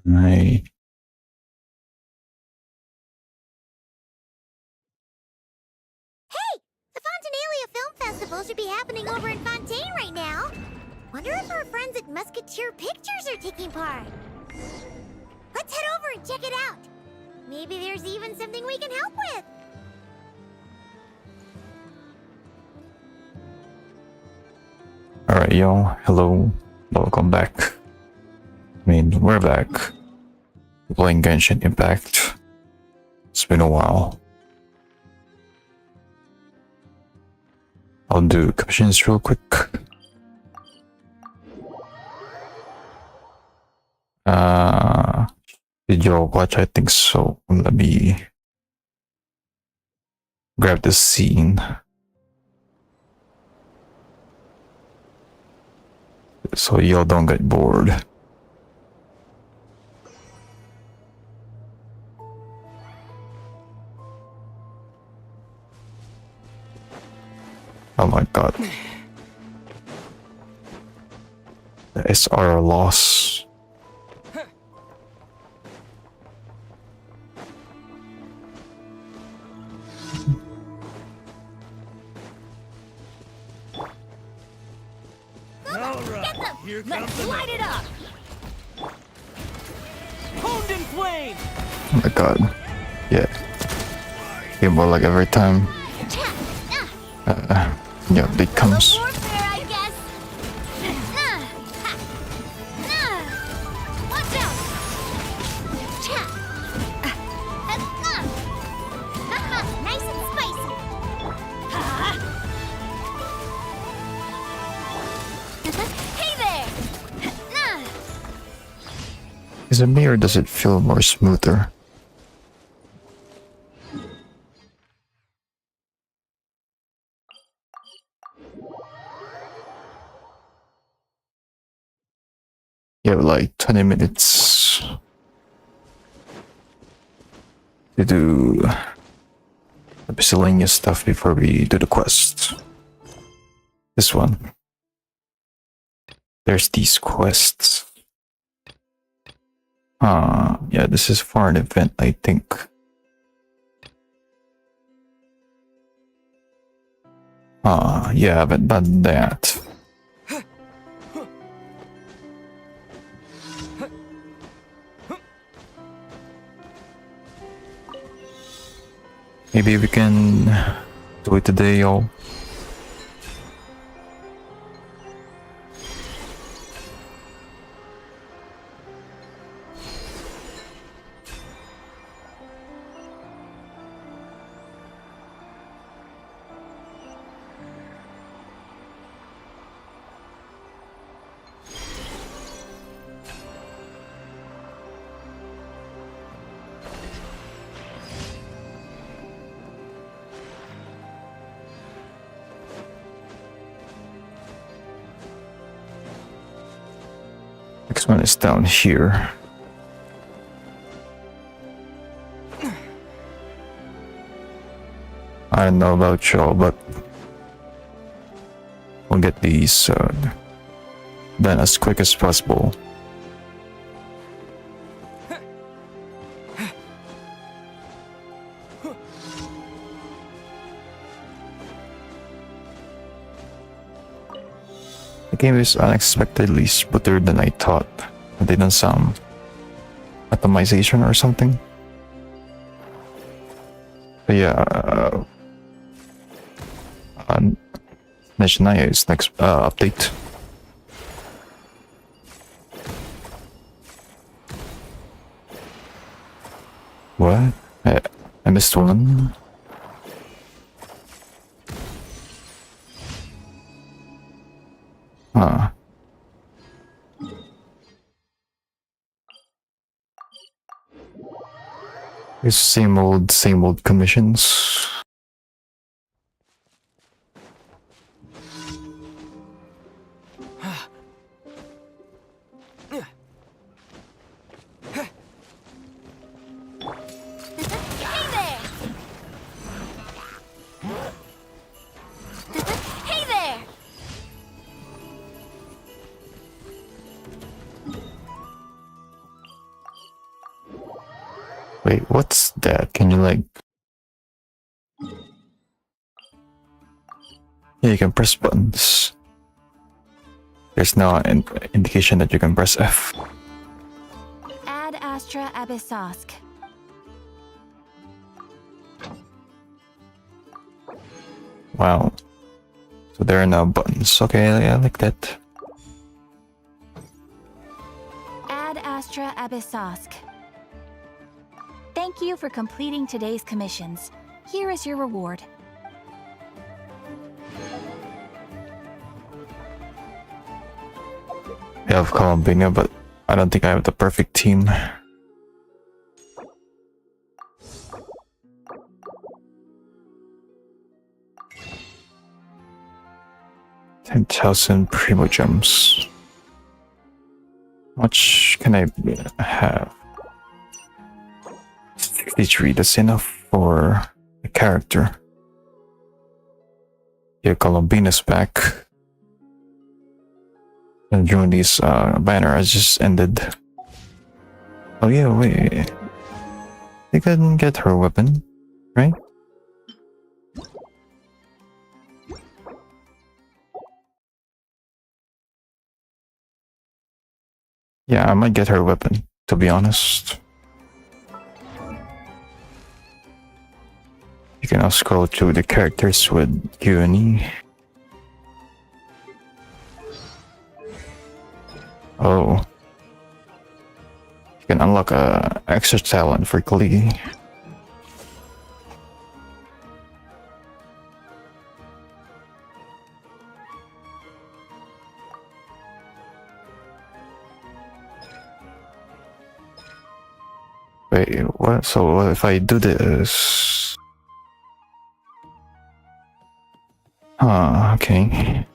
I Hey! The Fontanalia Film Festival should be happening over in Fontaine right now. Wonder if our friends at Musketeer Pictures are taking part. Let's head over and check it out. Maybe there's even something we can help with. Alright, y'all. Hello. Welcome back. We're back. Playing Genshin Impact. It's been a while. I'll do commissions real quick. Did y'all watch? I think so. Let me grab this scene. So y'all don't get bored. Oh my god. The SR loss. Alright, Here let's light it up! Honed in flame! Oh my god. Yeah. Yeah, more like every time. Yeah, it comes. Warfare, I guess. Watch out! Nice and spicy. Hey there! Is it me or does it feel more smoother? You have like 20 minutes to do the miscellaneous stuff before we do the quest. This one. There's these quests. Yeah, this is for an event, I think. Yeah, I haven't done that. Maybe we can do it today, y'all. Next one is down here. I don't know about y'all, but we'll get these done as quick as possible. The game is unexpectedly smoother than I thought. Have they done some optimization or something? But yeah, Neshinaya's next update. What? I missed one. Huh. It's same old commissions. Hey there! Hey there! Wait, what's that? Can you like... Yeah, you can press buttons. There's no indication that you can press F. Ad Astra Abyssosk. Wow. So there are no buttons. Okay, I like that. Ad Astra Abyssosk. Thank you for completing today's commissions. Here is your reward. I have Columbina, but I don't think I have the perfect team. 10,000 Primo Gems. How much can I have? 63, that's enough for a character. Yeah, Columbina's back. And Juni's banner has just ended. Oh yeah, wait. They couldn't get her weapon, right? Yeah, I might get her weapon, to be honest. You can now scroll through the characters with Q and E. Oh. You can unlock a extra talent for Glee. Wait, what? So what if I do this? Okay.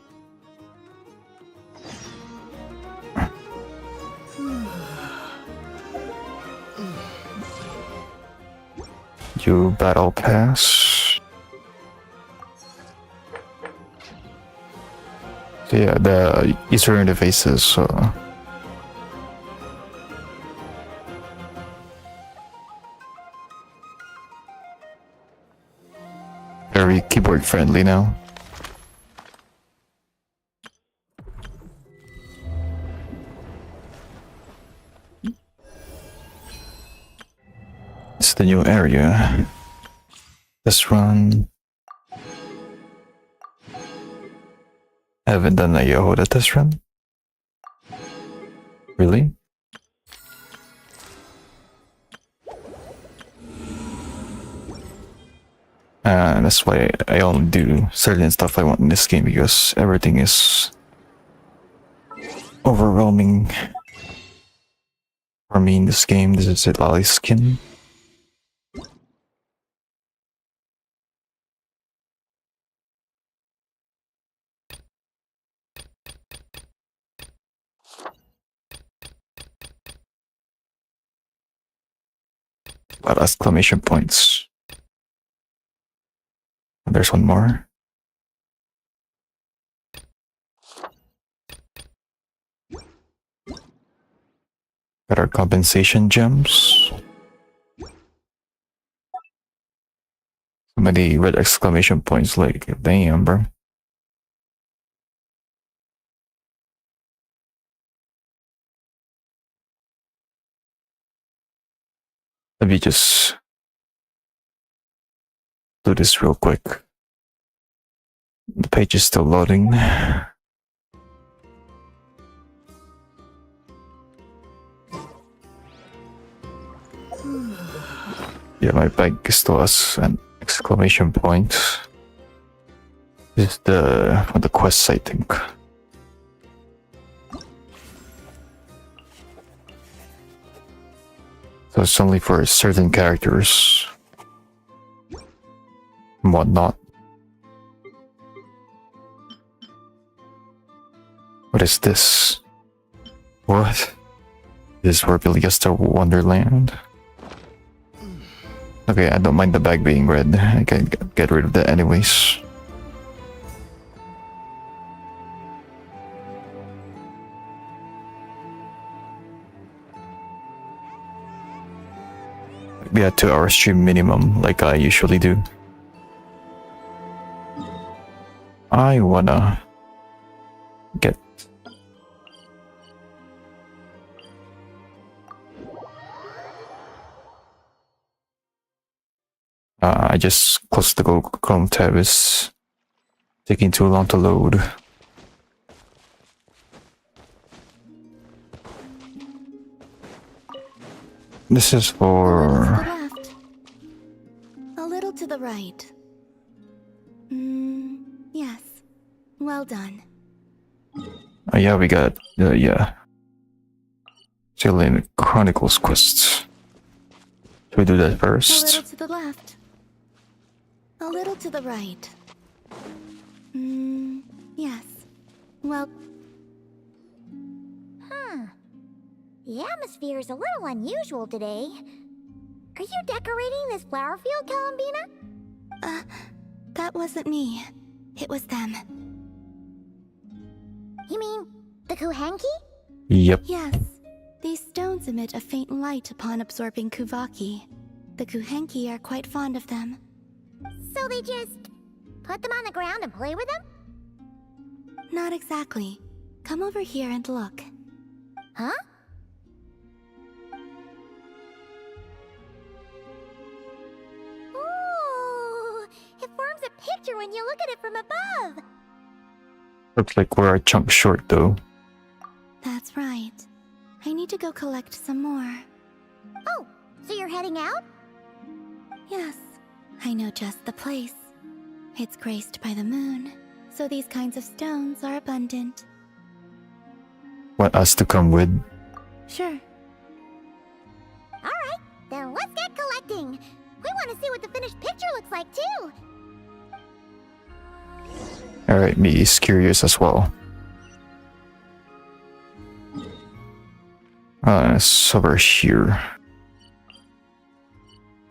You battle pass. So yeah, the user interfaces, so very keyboard friendly now. It's the new area. This run. I haven't done a Yehoda test run. Really? That's why I only do certain stuff I want in this game, because everything is overwhelming for me in this game. This is it, Lolly skin. A lot of exclamation points. And there's one more. Got our compensation gems. So many red exclamation points, like, damn, bro. Let me just do this real quick. The page is still loading. Yeah, my bag still has an exclamation point. This is the quest, I think. So it's only for certain characters and whatnot. What is this? What? This is really just a wonderland? Okay, I don't mind the bag being red. I can get rid of that anyways. be a 2-hour stream minimum, like I usually do. I wanna get I just closed the Chrome tab. It's taking too long to load. This is for... A little to the right. Yes. Well done. Oh yeah, we got yeah. Alien Chronicles quests. Should we do that A first? little to the left. A little to the right. Yes. Well... The atmosphere is a little unusual today. Are you decorating this flower field, Columbina? That wasn't me. It was them. You mean the Kuhenki? Yep. Yes. These stones emit a faint light upon absorbing Kuvaki. The Kuhenki are quite fond of them. So they just put them on the ground and play with them? Not exactly. Come over here and look. Huh? Ooh, it forms a picture when you look at it from above. Looks like we're a chunk short though. That's right. I need to go collect some more. Oh, so you're heading out? Yes, I know just the place. It's graced by the moon, so these kinds of stones are abundant. Want us to come with? Sure. Alright, then let's get collecting. We want to see what the finished picture looks like too. Alright, me is curious as well. It's over here.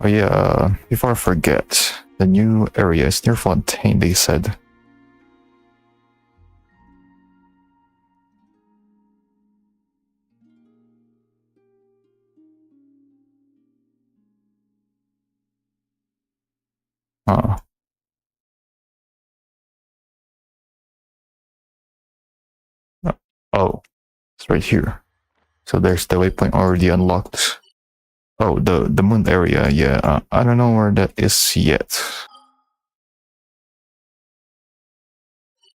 Oh yeah, before I forget, the new area is near Fontaine, they said. Huh. Oh, it's right here. So there's the waypoint already unlocked. Oh, the moon area, yeah. I don't know where that is yet.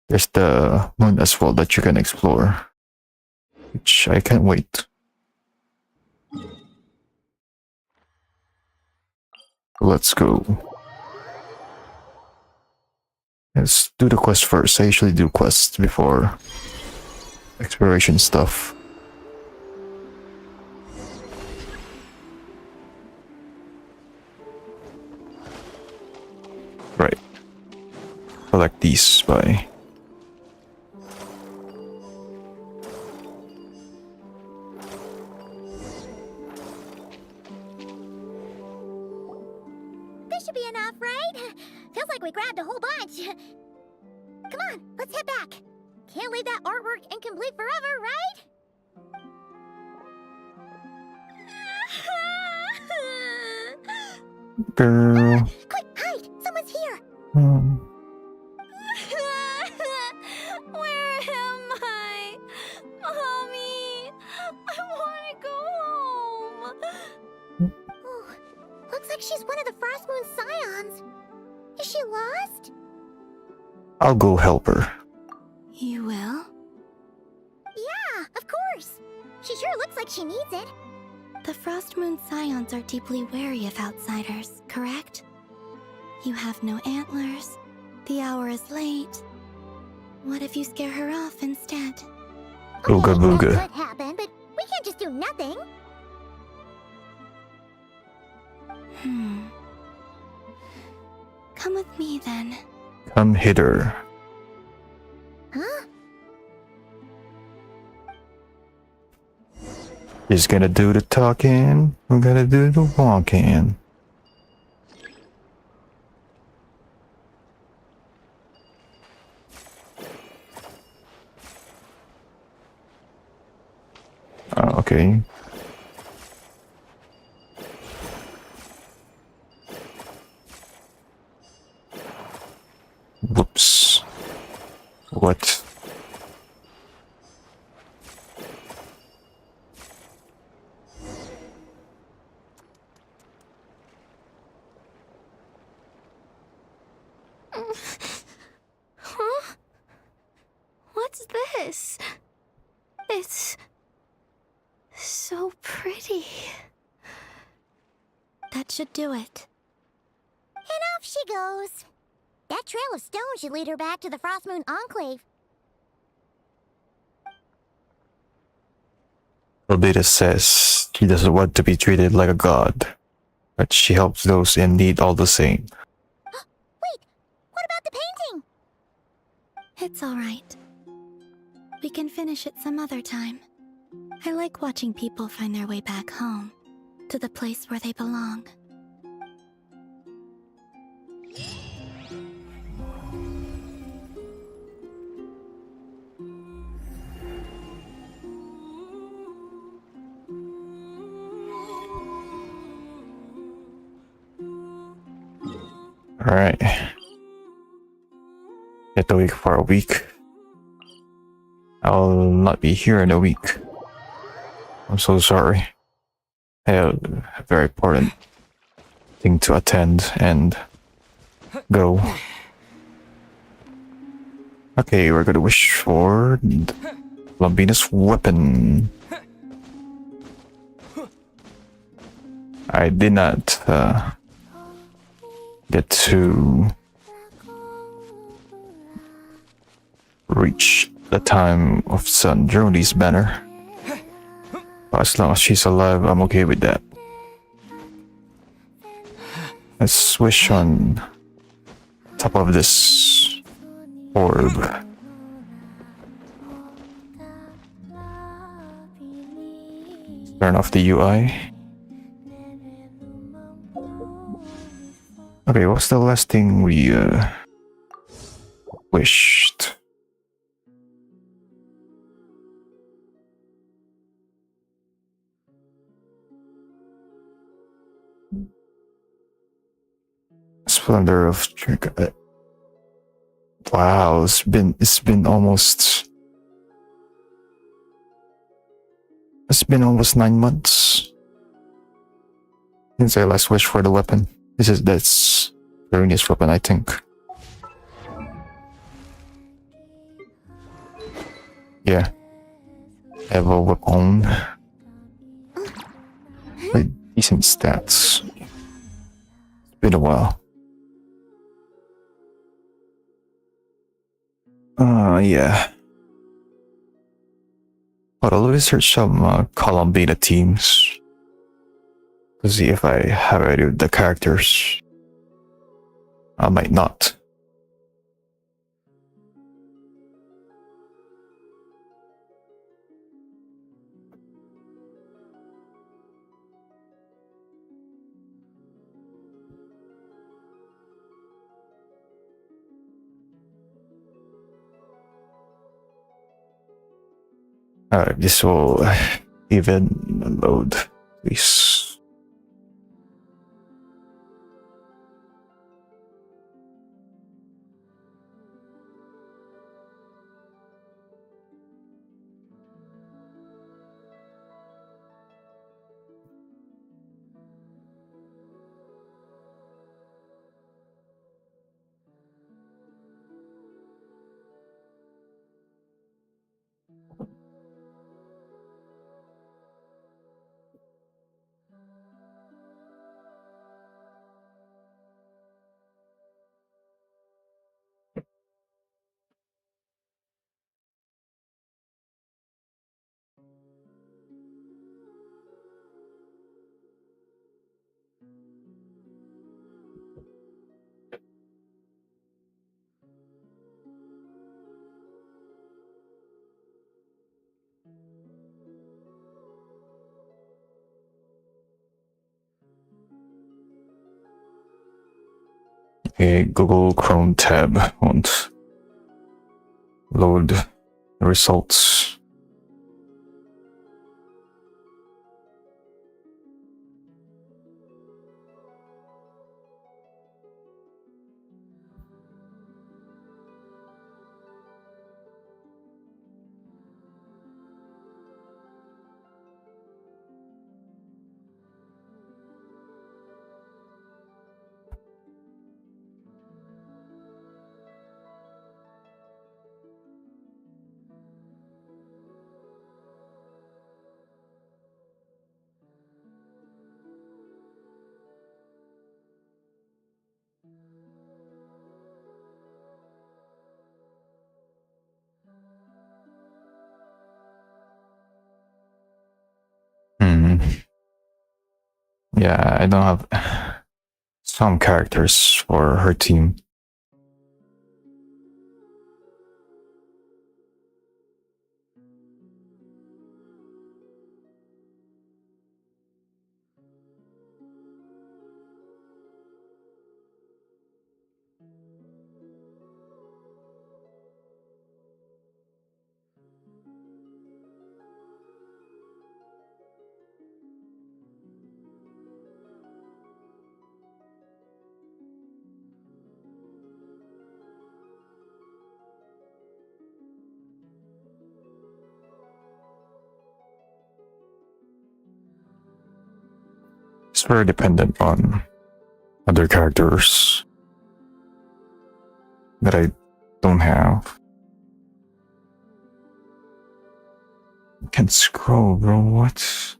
There's the moon as well that you can explore, which I can't wait. Let's go. Let's do the quest first. I usually do quests before exploration stuff. Right. Collect these by... This should be enough, right? Feels like we grabbed a whole bunch. Come on, let's head back. Can't leave that artwork incomplete forever, right? Girl. Quick, hide! Someone's here! Where am I? Mommy! I want to go home! Oh, looks like she's one of the Frost Moon Scions. Is she lost? I'll go help her. You will? Yeah, of course. She sure looks like she needs it. The Frost Moon Scions are deeply wary of outsiders, correct? You have no antlers. The hour is late. What if you scare her off instead? Ooga Okay, booga. that could happen, but we can't just do nothing. Come with me then. Come hither. Huh? She's gonna do the talking. I'm gonna do the walking. Okay. What? Huh? What's this? It's so pretty. That should do it. And off she goes. That trail of stone should lead her back to the Frostmoon Enclave. Albedo says she doesn't want to be treated like a god, but she helps those in need all the same. Wait, what about the painting? It's all right. We can finish it some other time. I like watching people find their way back home, to the place where they belong. Alright. Get the week for a week. I'll not be here in a week. I'm so sorry. I have a very important thing to attend and go. Okay, we're gonna wish for Lambina's weapon. I did not get to reach the time of Sun Journey's banner. But as long as she's alive, I'm okay with that. Let's wish on top of this orb. Turn off the UI. Okay, what's the last thing we wished? Splendor of wow, it's been almost 9 months since I last wished for the weapon. That's Veronia's weapon, I think. Yeah. I have a weapon. Like decent stats. It's been a while. Yeah. But I'll research some Columbina teams to see if I have any of the characters. I might not. Alright, this will even load, please. Okay, Google Chrome tab won't load the results. Yeah, I don't have some characters for her team. It's very dependent on other characters that I don't have. Can't scroll, bro. What?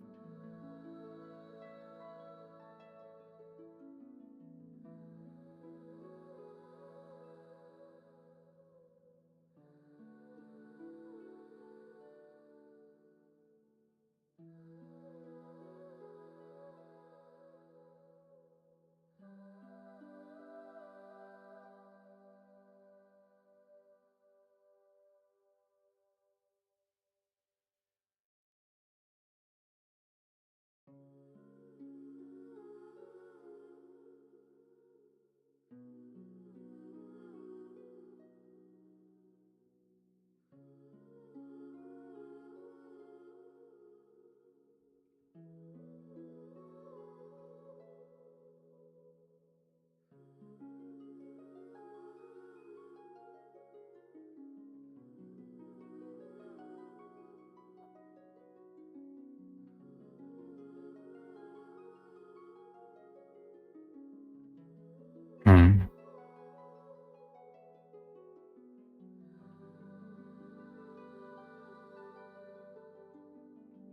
Hmm.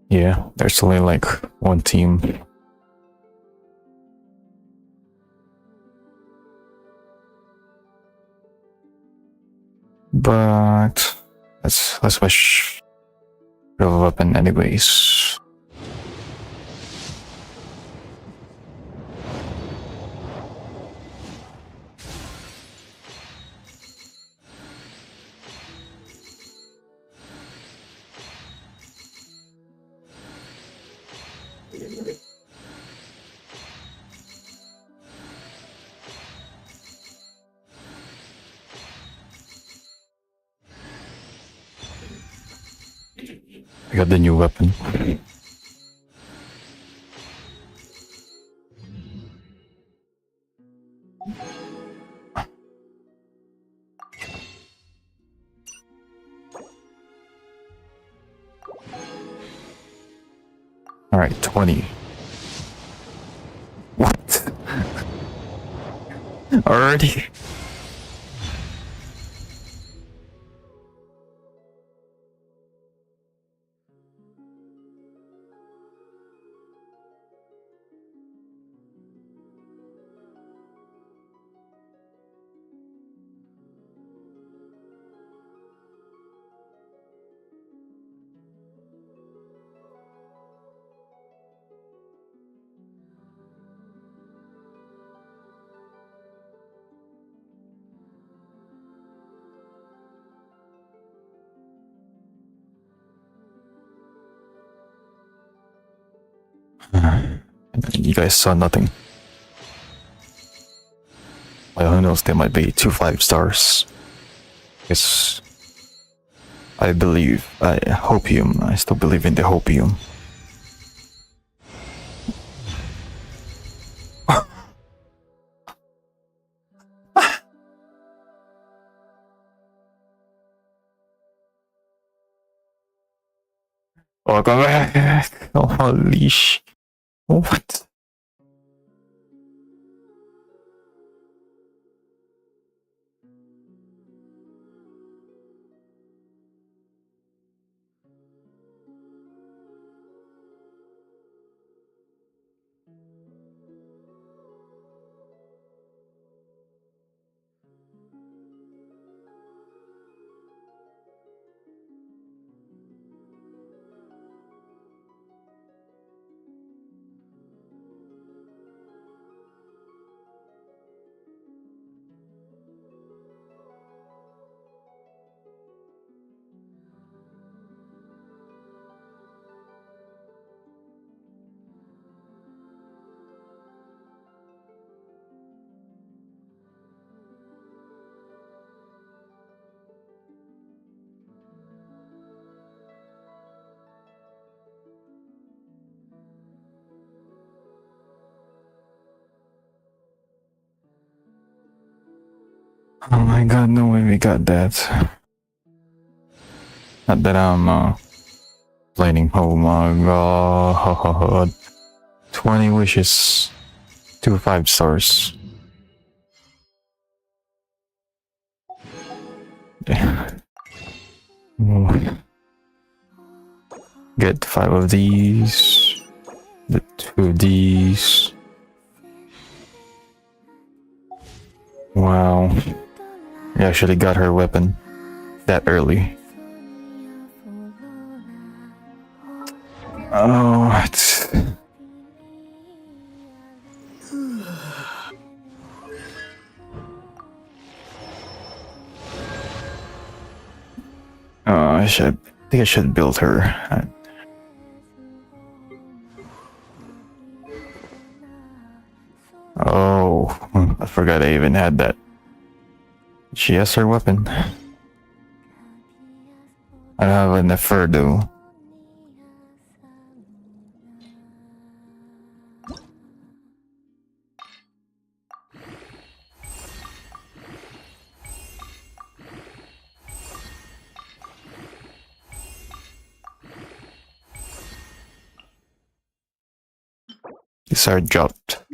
Yeah, there's only like one team. But let's switch the weapon anyways. I got the new weapon. Alright, 20. What? Already? You guys saw nothing. Well, who knows, there might be 2 5-stars. Guess I believe, Hopium. I still believe in the Hopium. Welcome back. Holy sh... What? Oh my god, no way we got that. Not that I'm planning. Oh my god. 20 wishes. 2 5 stars. Get 5 of these. The 2 of these. Wow. We actually got her weapon that early. Oh, it's... Oh, I think I should build her. Oh, I forgot I even had that. She has her weapon. I don't have enough fur though. These are dropped.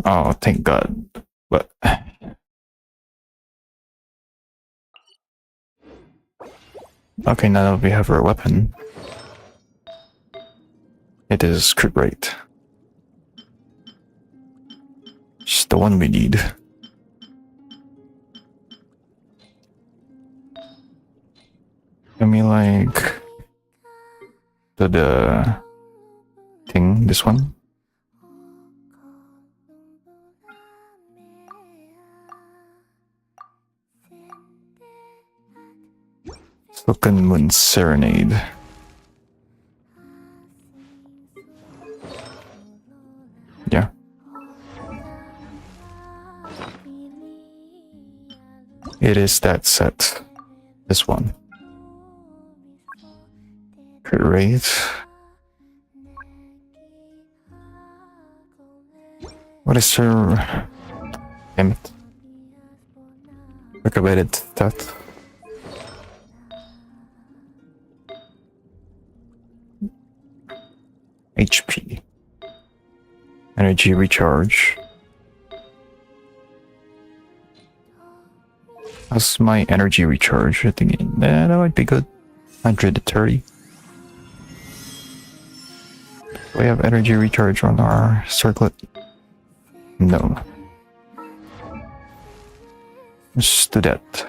Oh, thank God. But okay, now that we have our weapon, it is crit rate. It's the one we need. I mean, like the thing. This one. Silken Moon Serenade. Yeah. It is that set. This one. Crit rate. What is her... Damn it. Recommended stat. HP. Energy recharge. How's my energy recharge? I think that might be good. 130. Do we have energy recharge on our circlet? No. Let's do that.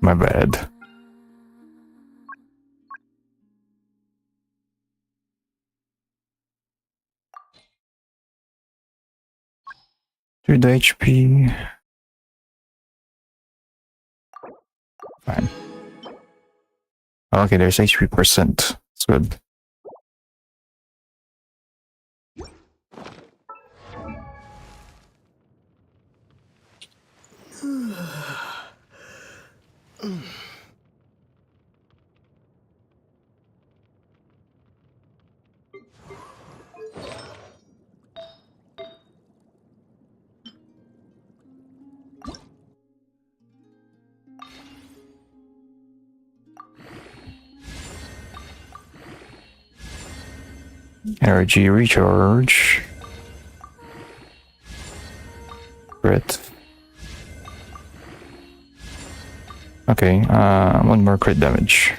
My bad. Through the HP. Fine. Okay, there's HP percent. It's good. Energy recharge. Crit. Okay, one more crit damage.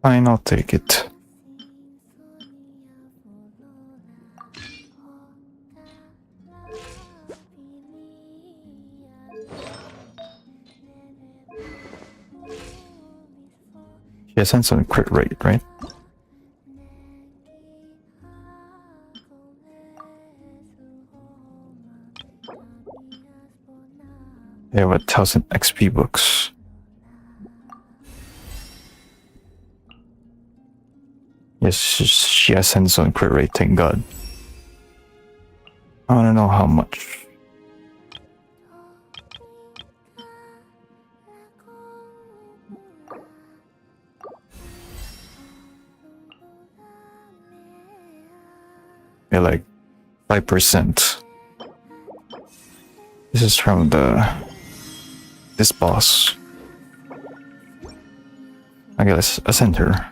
Fine, I'll take it. She has sent some crit rate, right? They have 1,000 XP books. Yes, she has sent some crit rate, thank God. I wanna know how much. Yeah, like 5%. This is from this boss. I guess a center.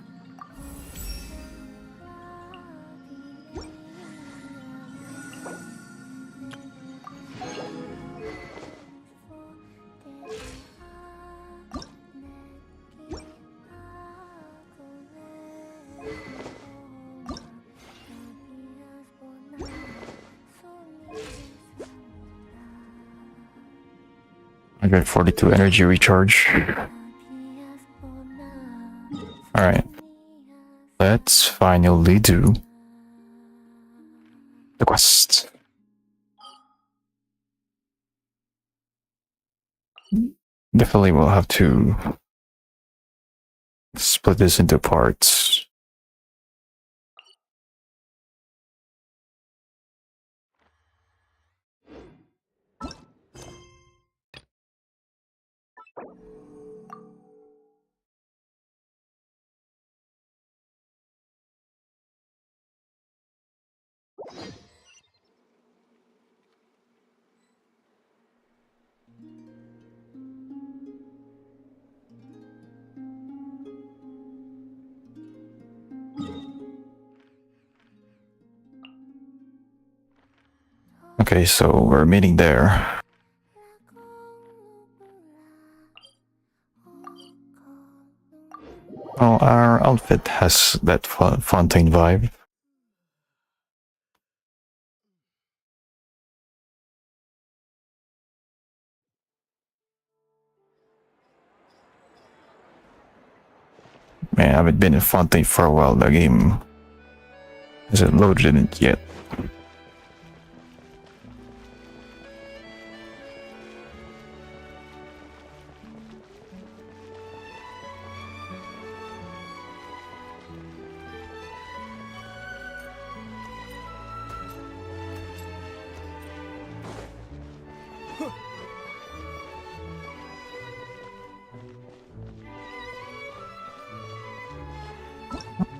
I got 42 energy recharge. Alright. Let's finally do the quest. Definitely we'll have to split this into parts. Okay, so we're meeting there. Oh, our outfit has that Fontaine vibe. Man, I haven't been in Fontaine for a while. The game isn't loaded in it yet.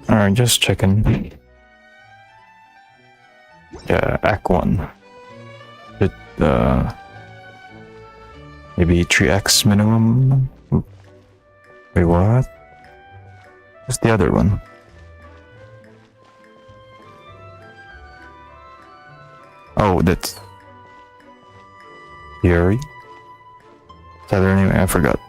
Alright, just checking. Yeah, Act 1. It, maybe 3x minimum? Wait, what? What's the other one? Oh, that's... Fury? Is that her name? I forgot.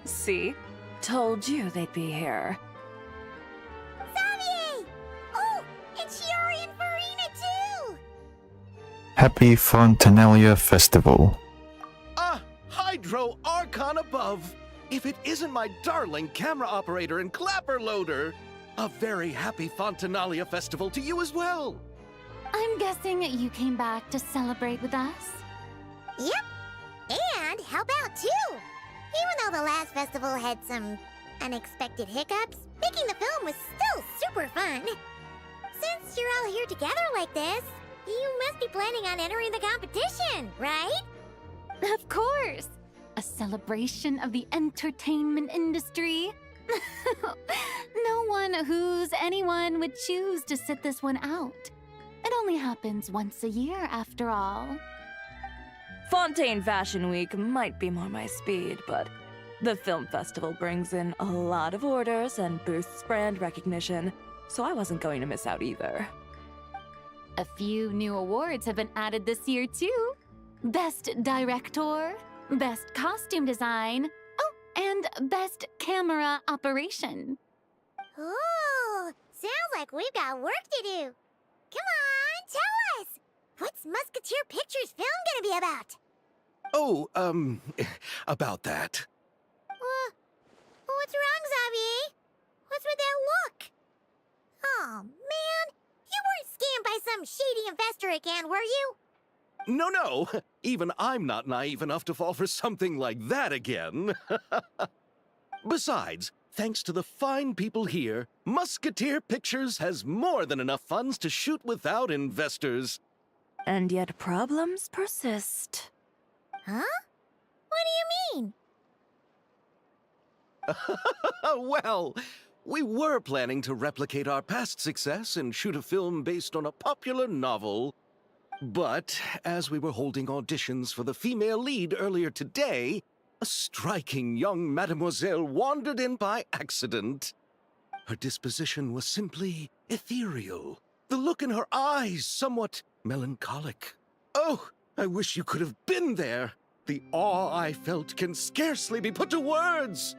See? Told you they'd be here. Xavier! Oh, it's Yuri and Farina too! Happy Fontanalia Festival. Ah, Hydro Archon above! If it isn't my darling camera operator and clapper loader! A very happy Fontanalia festival to you as well! I'm guessing you came back to celebrate with us? Yep! And how about two? Even though the last festival had some unexpected hiccups, making the film was still super fun. Since you're all here together like this, you must be planning on entering the competition, right? Of course! A celebration of the entertainment industry. No one who's anyone would choose to sit this one out. It only happens once a year, after all. Fontaine Fashion Week might be more my speed, but the film festival brings in a lot of orders and boosts brand recognition, so I wasn't going to miss out either. A few new awards have been added this year, too. Best Director, Best Costume Design, oh, and Best Camera Operation. Ooh, sounds like we've got work to do. Come on, tell us! What's Musketeer Pictures film gonna be about? Oh, about that. What's wrong, Xavier? What's with that look? Oh, man. You weren't scammed by some shady investor again, were you? No. Even I'm not naive enough to fall for something like that again. Besides, thanks to the fine people here, Musketeer Pictures has more than enough funds to shoot without investors. And yet problems persist. Huh? What do you mean? Well, we were planning to replicate our past success and shoot a film based on a popular novel. But as we were holding auditions for the female lead earlier today, a striking young mademoiselle wandered in by accident. Her disposition was simply ethereal, the look in her eyes somewhat melancholic. Oh, I wish you could have been there. The awe I felt can scarcely be put to words.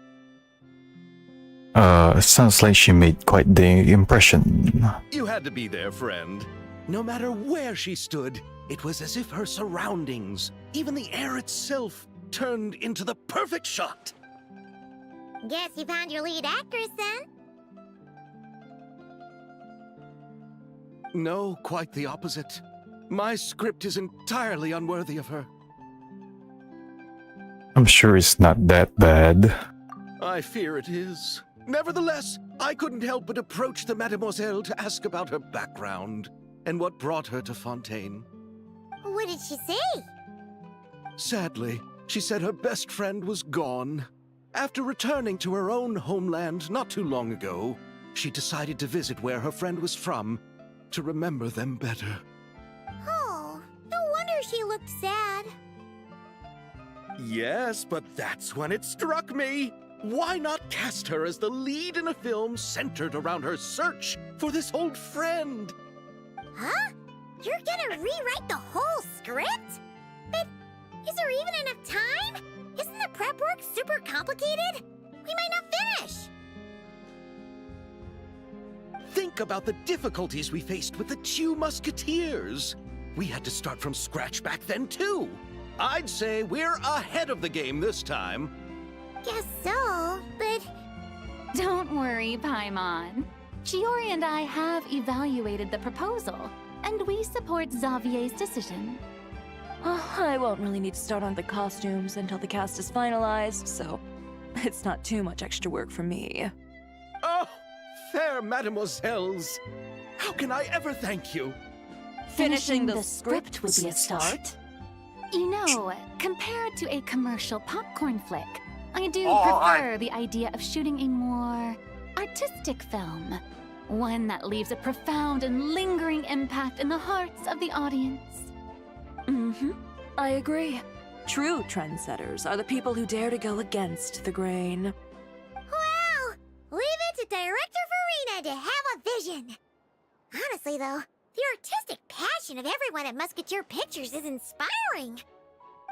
It sounds like she made quite the impression. You had to be there, friend. No matter where she stood, it was as if her surroundings, even the air itself, turned into the perfect shot. Guess you found your lead actress then? No, quite the opposite. My script is entirely unworthy of her. I'm sure it's not that bad. I fear it is. Nevertheless, I couldn't help but approach the mademoiselle to ask about her background and what brought her to Fontaine. What did she say? Sadly, she said her best friend was gone. After returning to her own homeland not too long ago, she decided to visit where her friend was from to remember them better. Oh, no wonder she looked sad. Yes, but that's when it struck me. Why not cast her as the lead in a film centered around her search for this old friend? Huh? You're gonna rewrite the whole script? But is there even enough time? Isn't the prep work super complicated? We might not finish. Think about the difficulties we faced with the two Musketeers. We had to start from scratch back then, too. I'd say we're ahead of the game this time. Guess so, but... Don't worry, Paimon. Shiori and I have evaluated the proposal, and we support Xavier's decision. I won't really need to start on the costumes until the cast is finalized, so it's not too much extra work for me. Oh, fair mademoiselles. How can I ever thank you? Finishing the script would be a start. You know, compared to a commercial popcorn flick, I do prefer the idea of shooting a more artistic film. One that leaves a profound and lingering impact in the hearts of the audience. I agree. True trendsetters are the people who dare to go against the grain. Wow! Leave it to Director Farina to have a vision. Honestly, though, the artistic passion of everyone at Musketeer Pictures is inspiring.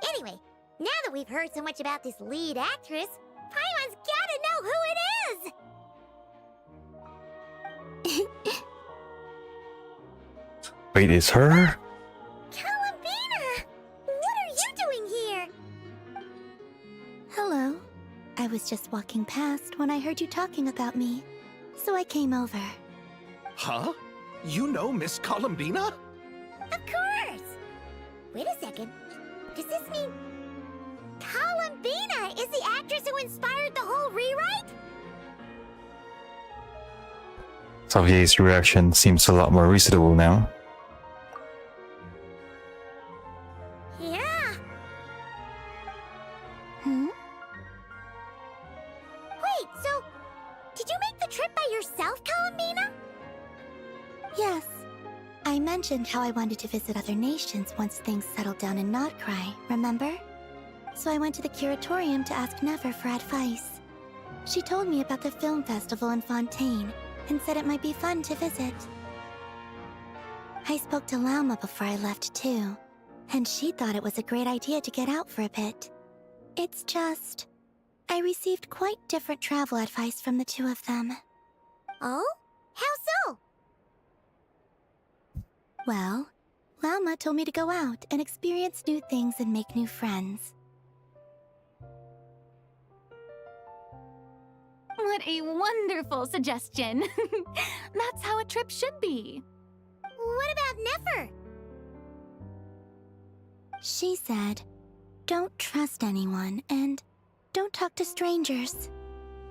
Anyway, now that we've heard so much about this lead actress, Paimon's gotta know who it is! Wait, it's her? Columbina! What are you doing here? Hello. I was just walking past when I heard you talking about me, so I came over. Huh? You know Miss Columbina? Of course! Wait a second. Does this mean Columbina is the actress who inspired the whole rewrite? Xavier's reaction seems a lot more reasonable now. Yeah. Hmm? Wait, so did you make the trip by yourself, Columbina? Yes. I mentioned how I wanted to visit other nations once things settled down in Nodcry, remember? So I went to the curatorium to ask Never for advice. She told me about the film festival in Fontaine and said it might be fun to visit. I spoke to Lauma before I left too. and she thought it was a great idea to get out for a bit. It's just, I received quite different travel advice from the two of them. Oh? How so? Well, Lauma told me to go out and experience new things and make new friends. What a wonderful suggestion. That's how a trip should be. What about Nefer? She said, don't trust anyone and don't talk to strangers.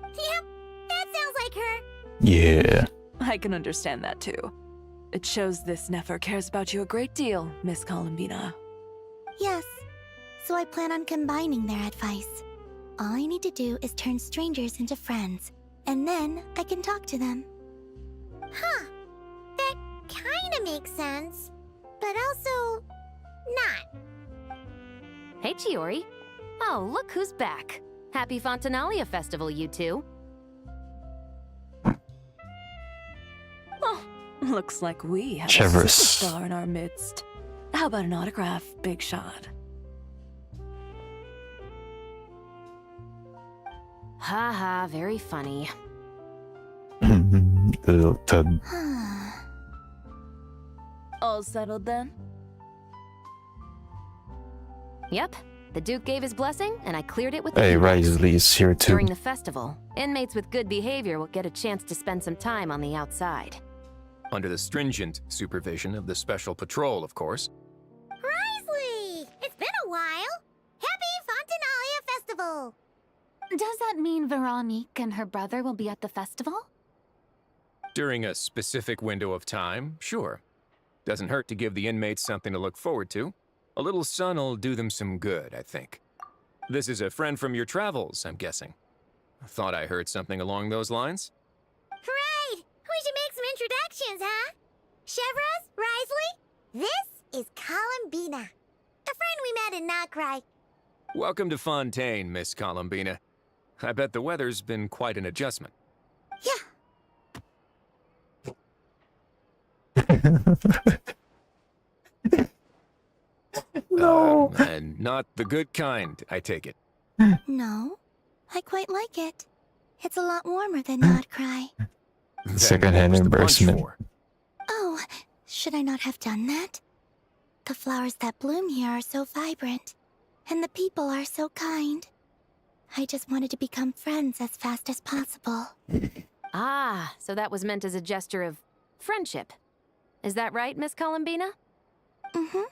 Yep, that sounds like her. Yeah. I can understand that too. It shows this Nefer cares about you a great deal, Miss Columbina. Yes, so I plan on combining their advice. All I need to do is turn strangers into friends, and then I can talk to them. Huh. That kinda makes sense. But also, not. Hey, Chiori. Oh, look who's back. Happy Fontanalia Festival, you two. Oh, looks like we have Chevrolet. a superstar in our midst. How about an autograph, Big Shot? Haha, very funny. Little tub. All settled then? Yep, the Duke gave his blessing, and I cleared it with Hey, the Risley is here too. During the festival, inmates with good behavior will get a chance to spend some time on the outside. Under the stringent supervision of the Special Patrol, of course. Risley! It's been a while. Happy Fontanalia Festival! Does that mean Veronique and her brother will be at the festival? During a specific window of time, sure. Doesn't hurt to give the inmates something to look forward to. A little sun'll do them some good, I think. This is a friend from your travels, I'm guessing. Thought I heard something along those lines? Right! We should make some introductions, huh? Chevros, Risley, this is Columbina. A friend we met in Nocry. Welcome to Fontaine, Miss Columbina. I bet the weather's been quite an adjustment. No. And not the good kind, I take it. No, I quite like it. It's a lot warmer than Nodcry. Then Secondhand what was the punch embarrassment. for? Oh, should I not have done that? The flowers that bloom here are so vibrant, and the people are so kind. I just wanted to become friends as fast as possible. Ah, so that was meant as a gesture of friendship. Is that right, Miss Columbina? Mm-hmm.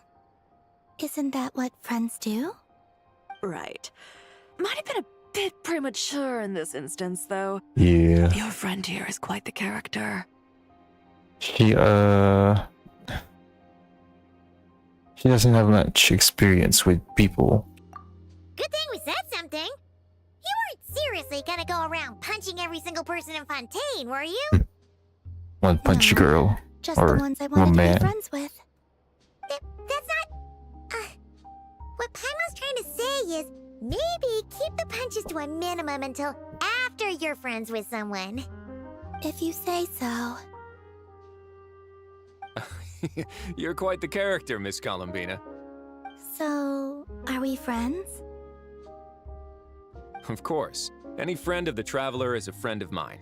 Isn't that what friends do? Right. Might have been a bit premature in this instance, though. Yeah. Your friend here is quite the character. She doesn't have much experience with people. Good thing we said something. You weren't seriously gonna go around punching every single person in Fontaine, were you? One punch No. girl. Just Or the ones I one wanted to man. be friends with. That's not... what Paimon's trying to say is, maybe keep the punches to a minimum until after you're friends with someone. If you say so. You're quite the character, Miss Columbina. So, are we friends? Of course. Any friend of the Traveler is a friend of mine.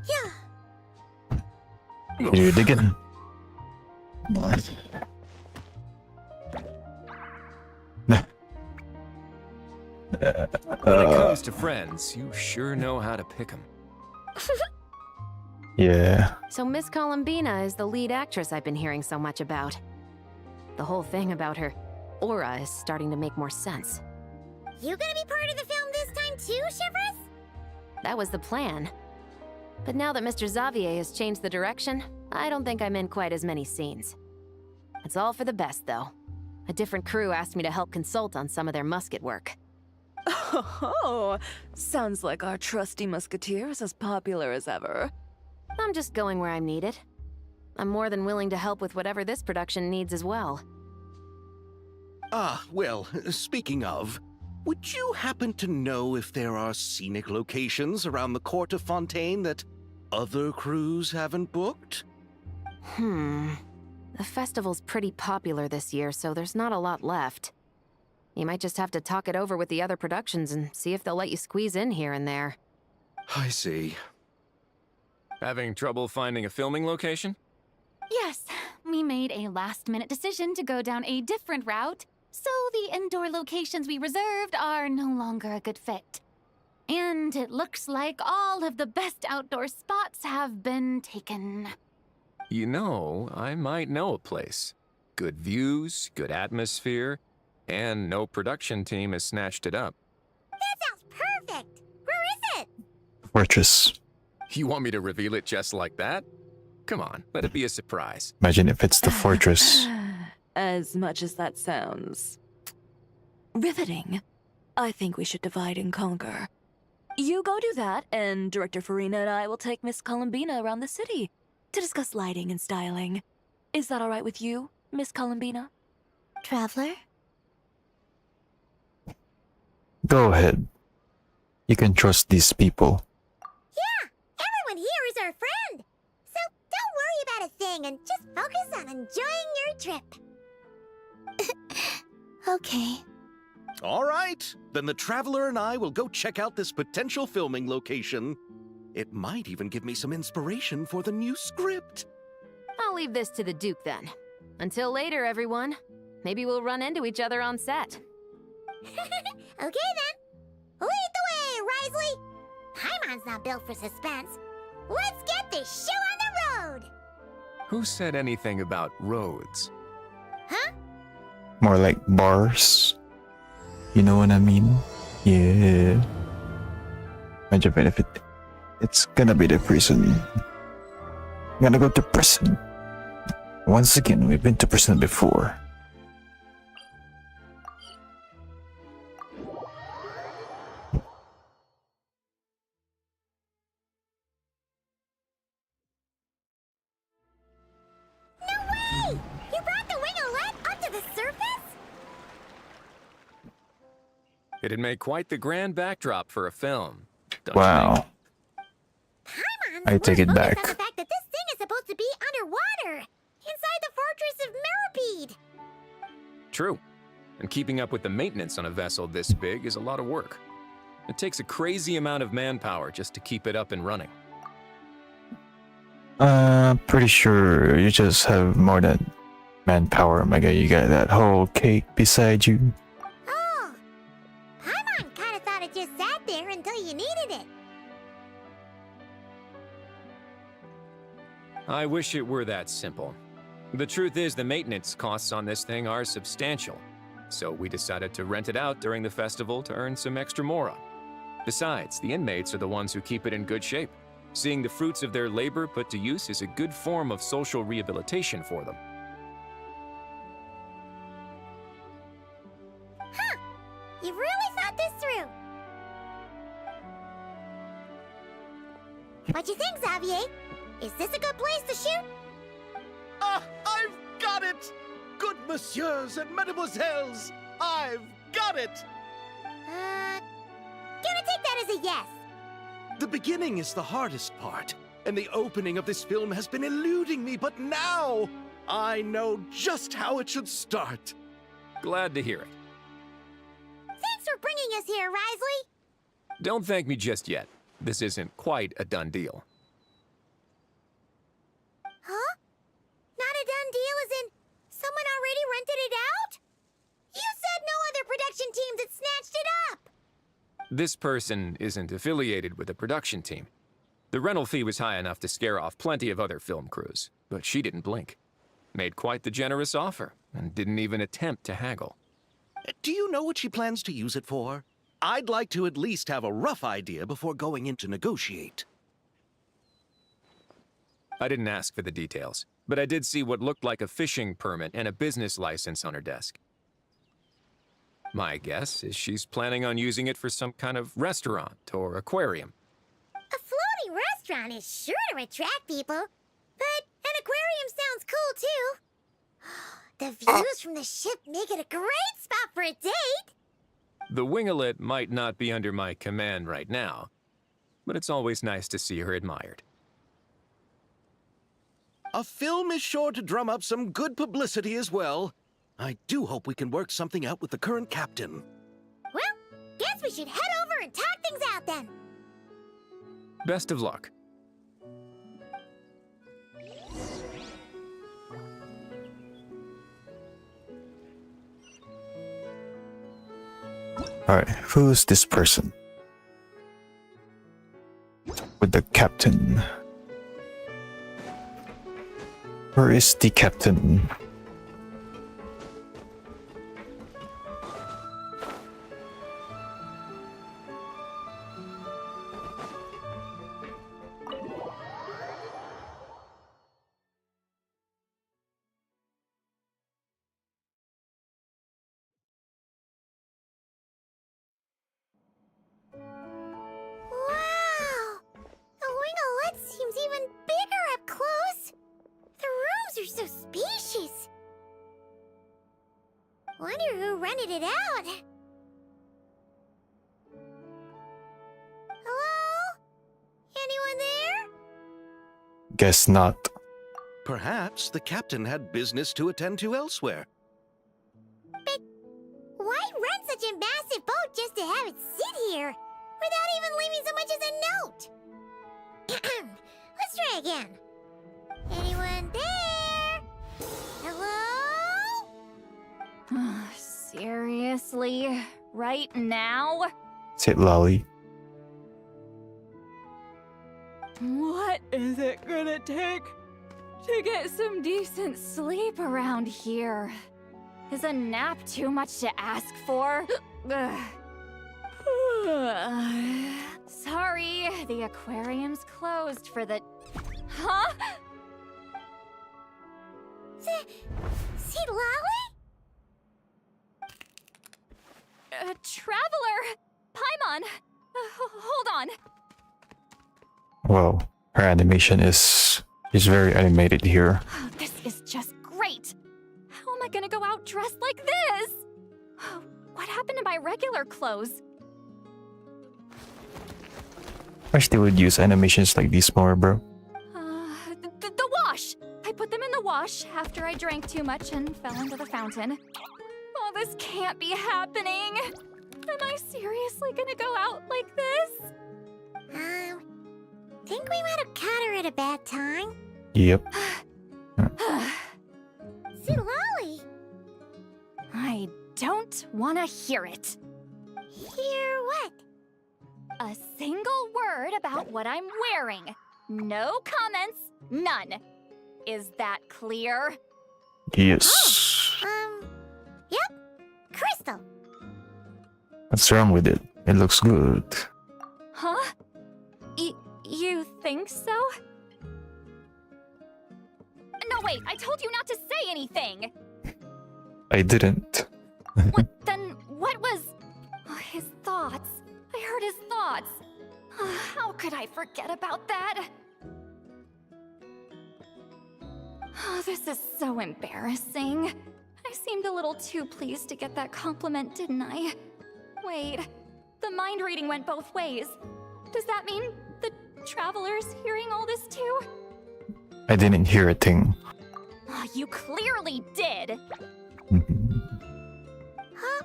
Yeah. You digging? When it comes to friends, you sure know how to pick them. Yeah. So Miss Columbina is the lead actress I've been hearing so much about. The whole thing about her aura is starting to make more sense. You gonna be part of the film this time too, Chevros? That was the plan. But now that Mr. Xavier has changed the direction, I don't think I'm in quite as many scenes. It's all for the best, though. A different crew asked me to help consult on some of their musket work. Oh, sounds like our trusty musketeer is as popular as ever. I'm just going where I'm needed. I'm more than willing to help with whatever this production needs as well. Ah, well, speaking of, would you happen to know if there are scenic locations around the court of Fontaine that other crews haven't booked? The festival's pretty popular this year, so there's not a lot left. You might just have to talk it over with the other productions and see if they'll let you squeeze in here and there. I see. Having trouble finding a filming location? Yes, we made a last-minute decision to go down a different route, so the indoor locations we reserved are no longer a good fit. And it looks like all of the best outdoor spots have been taken. You know, I might know a place. Good views, good atmosphere, and no production team has snatched it up. That sounds perfect! Where is it? Fortress. You want me to reveal it just like that? Come on, let it be a surprise. Imagine if it's the fortress. As much as that sounds riveting, I think we should divide and conquer. You go do that, and Director Farina and I will take Miss Columbina around the city to discuss lighting and styling. Is that all right with you, Miss Columbina? Traveler? Go ahead. You can trust these people. Yeah, everyone here is our friend. So don't worry about a thing and just focus on enjoying your trip. Okay. All right, then the Traveler and I will go check out this potential filming location. It might even give me some inspiration for the new script. I'll leave this to the Duke then. Until later, everyone. Maybe we'll run into each other on set. Okay then. Lead the way, Risley. Paimon's not built for suspense. Let's get this show on the road. Who said anything about roads? Huh? More like bars. You know what I mean? Yeah. Imagine if it's gonna be the prison. Gonna go to prison. Once again, we've been to prison before. No way! You brought the winglet up to the surface? It'd make quite the grand backdrop for a film. Don't you Wow. think? Paimon's I take more it focused back. on the fact that this thing is supposed to be underwater, inside the fortress of Mirapede. True. And keeping up with the maintenance on a vessel this big is a lot of work. It takes a crazy amount of manpower just to keep it up and running. Pretty sure you just have more than manpower, my guy. You got that whole cake beside you. Oh, Paimon kind of thought it just sat there until you needed it. I wish it were that simple. The truth is the maintenance costs on this thing are substantial. So we decided to rent it out during the festival to earn some extra mora. Besides, the inmates are the ones who keep it in good shape. Seeing the fruits of their labor put to use is a good form of social rehabilitation for them. You've really thought this through. What you think, Xavier? Is this a good place to shoot? Ah, I've got it! Good messieurs and mesdemoiselles, I've got it! Gonna take that as a yes. The beginning is the hardest part, and the opening of this film has been eluding me, but now I know just how it should start. Glad to hear it. Thanks for bringing us here, Risley. Don't thank me just yet. This isn't quite a done deal. Huh? Not a done deal as in someone already rented it out? You said no other production teams had snatched it up. This person isn't affiliated with the production team. The rental fee was high enough to scare off plenty of other film crews, but she didn't blink. Made quite the generous offer, and didn't even attempt to haggle. Do you know what she plans to use it for? I'd like to at least have a rough idea before going in to negotiate. I didn't ask for the details, but I did see what looked like a fishing permit and a business license on her desk. My guess is she's planning on using it for some kind of restaurant or aquarium. A floating restaurant is sure to attract people. But an aquarium sounds cool, too. The views from the ship make it a great spot for a date. The winglet might not be under my command right now, but it's always nice to see her admired. A film is sure to drum up some good publicity as well. I do hope we can work something out with the current captain. Well, guess we should head over and talk things out then. Best of luck. Alright, who's this person? With the captain. Where is the captain? Wow! The winglet seems even bigger up close. The rooms are so spacious. Wonder who rented it out. Hello? Anyone there? Guess not. Perhaps the captain had business to attend to elsewhere. But why rent such a massive boat just to have it sit here without even leaving so much as a note? Let's try again. Anyone there? Hello? Seriously? Right now? Said Lolly. What is it gonna take to get some decent sleep around here? Is a nap too much to ask for? Sorry, the aquarium's closed for the... Huh? See Lolly? Traveler! Paimon! Hold on. Well, her animation is very animated here. This is just great! How am I gonna go out dressed like this? What happened to my regular clothes? Wish they would use animations like this more, bro. The wash! I put them in the wash after I drank too much and fell into the fountain. Oh, this can't be happening! Am I seriously gonna go out like this? Think we might have caught her at a bad time. Yep. See Lolly? I don't wanna hear it. Hear what? A single word about what I'm wearing. No comments, none. Is that clear? Yes. Yep. Crystal. What's wrong with it? It looks good. Huh? You think so? No, wait, I told you not to say anything! I didn't. Then what was... his thoughts? I heard his thoughts. How could I forget about that? This is so embarrassing. I seemed a little too pleased to get that compliment, didn't I? Wait, the mind reading went both ways. Does that mean the traveler's hearing all this too? I didn't hear a thing. You clearly did! Huh?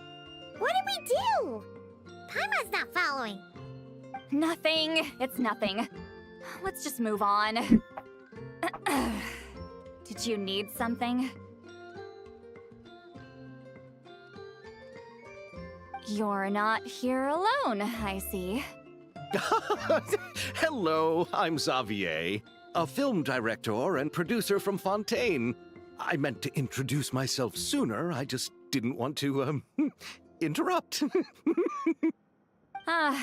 What did we do? Paimon's not following. Nothing. It's nothing. Let's just move on. Did you need something? You're not here alone, I see. Hello, I'm Xavier, a film director and producer from Fontaine. I meant to introduce myself sooner, I just didn't want to, interrupt.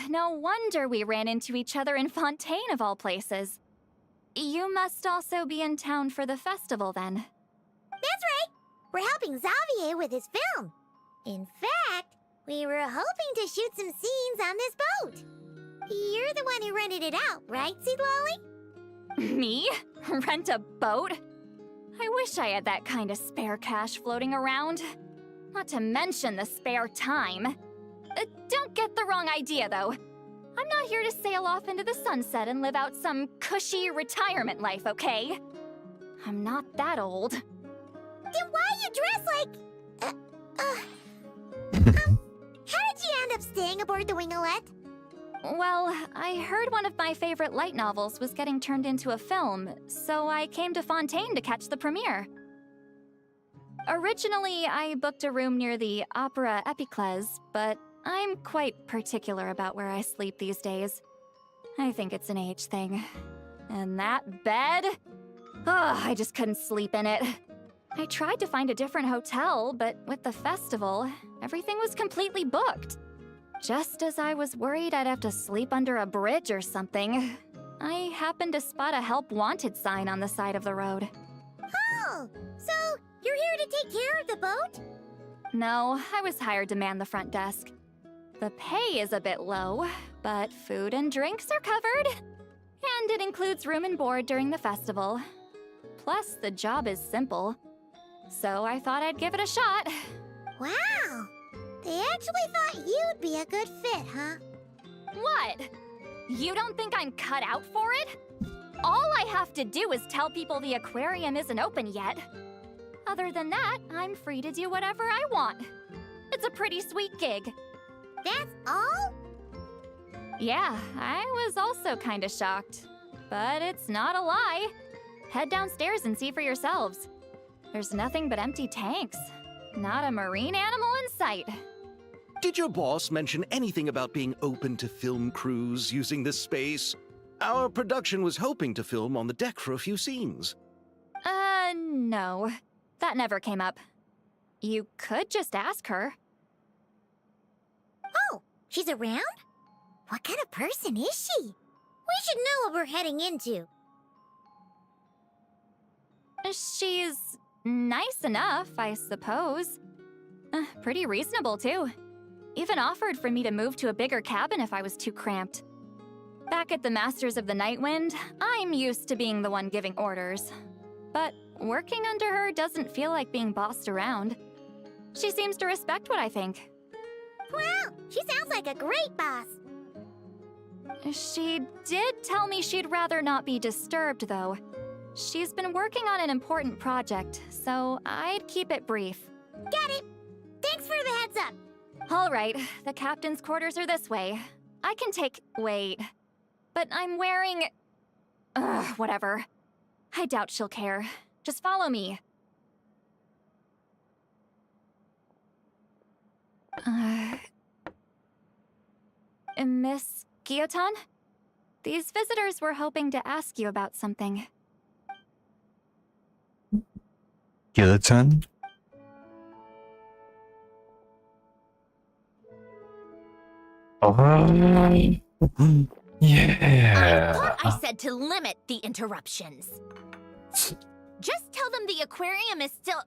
No wonder we ran into each other in Fontaine of all places. You must also be in town for the festival then. That's right. We're helping Xavier with his film. In fact, we were hoping to shoot some scenes on this boat. You're the one who rented it out, right, Seed Lolly? Me? Rent a boat? I wish I had that kind of spare cash floating around. Not to mention the spare time. Don't get the wrong idea, though. I'm not here to sail off into the sunset and live out some cushy retirement life, okay? I'm not that old. Then why you dress like... how did you end up staying aboard the Winglet? Well, I heard one of my favorite light novels was getting turned into a film, so I came to Fontaine to catch the premiere. Originally, I booked a room near the Opera Epiclese, but I'm quite particular about where I sleep these days. I think it's an age thing. And that bed? Oh, I just couldn't sleep in it. I tried to find a different hotel, but with the festival, everything was completely booked. Just as I was worried I'd have to sleep under a bridge or something, I happened to spot a help wanted sign on the side of the road. Oh, so you're here to take care of the boat? No, I was hired to man the front desk. The pay is a bit low, but food and drinks are covered. And it includes room and board during the festival. Plus, the job is simple. So I thought I'd give it a shot. Wow! They actually thought you'd be a good fit, huh? What? You don't think I'm cut out for it? All I have to do is tell people the aquarium isn't open yet. Other than that, I'm free to do whatever I want. It's a pretty sweet gig. That's all? Yeah, I was also kinda shocked. But it's not a lie. Head downstairs and see for yourselves. There's nothing but empty tanks. Not a marine animal in sight. Did your boss mention anything about being open to film crews using this space? Our production was hoping to film on the deck for a few scenes. No. That never came up. You could just ask her. Oh, she's around? What kind of person is she? We should know what we're heading into. She's nice enough, I suppose. Pretty reasonable, too. Even offered for me to move to a bigger cabin if I was too cramped. Back at the Masters of the Nightwind, I'm used to being the one giving orders. But working under her doesn't feel like being bossed around. She seems to respect what I think. Well, she sounds like a great boss. She did tell me she'd rather not be disturbed, though. She's been working on an important project, so I'd keep it brief. Got it. Thanks for the heads up. All right, the captain's quarters are this way. I can take... wait. But I'm wearing... whatever. I doubt she'll care. Just follow me. Miss Gyotan? These visitors were hoping to ask you about something. Gyotan? Oh, yeah. I thought I said to limit the interruptions. Just tell them the aquarium is still...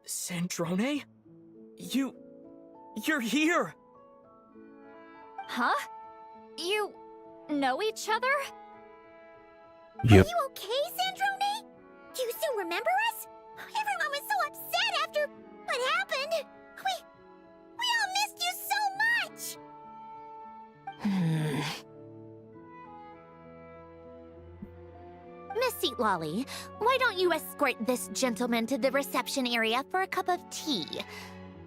Sandrone? You're here! Huh? You know each other? Yep. Are you okay, Sandrone? Do you still remember us? Everyone was so upset after what happened. We all missed you so much. Miss Seat Lolly, why don't you escort this gentleman to the reception area for a cup of tea?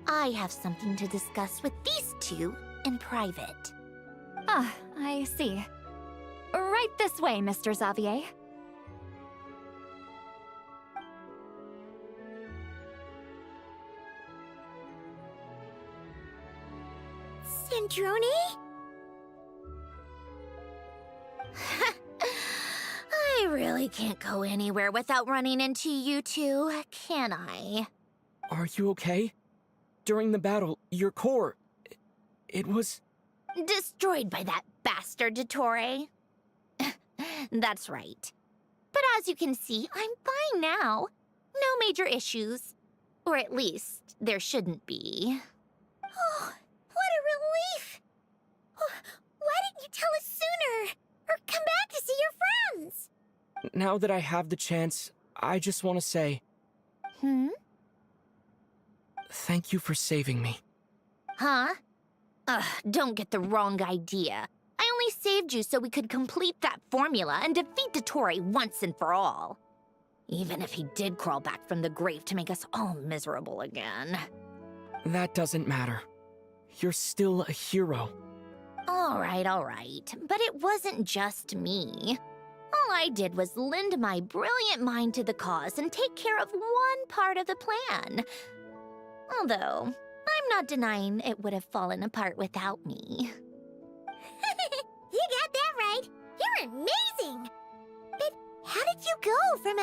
I have something to discuss with these two in private. Ah, I see. Right this way, Mr. Xavier. Sandrone? I really can't go anywhere without running into you two, can I? Are you okay? During the battle, your core... it was... Destroyed by that bastard Dottore. That's right. But as you can see, I'm fine now. No major issues. Or at least, there shouldn't be. Oh, what a relief! Why didn't you tell us sooner? Or come back to see your friends? Now that I have the chance, I just want to say... Hmm? Thank you for saving me. Huh? Ugh, don't get the wrong idea. I only saved you so we could complete that formula and defeat Dottore once and for all. Even if he did crawl back from the grave to make us all miserable again. That doesn't matter. You're still a hero. All right. But it wasn't just me. All I did was lend my brilliant mind to the cause and take care of one part of the plan. Although, I'm not denying it would have fallen apart without me. You got that right. You're amazing. But how did you go from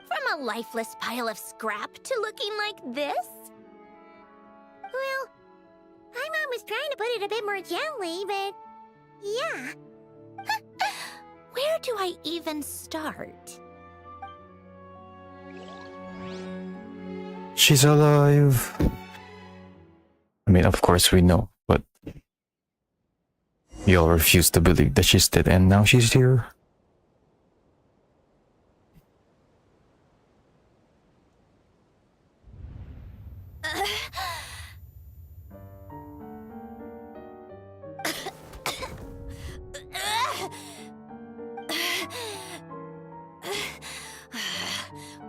from a lifeless pile of scrap to looking like this? Well, my mom was trying to put it a bit more gently, but yeah. Where do I even start? She's alive. I mean, of course we know, but you all refuse to believe that she's dead and now she's here.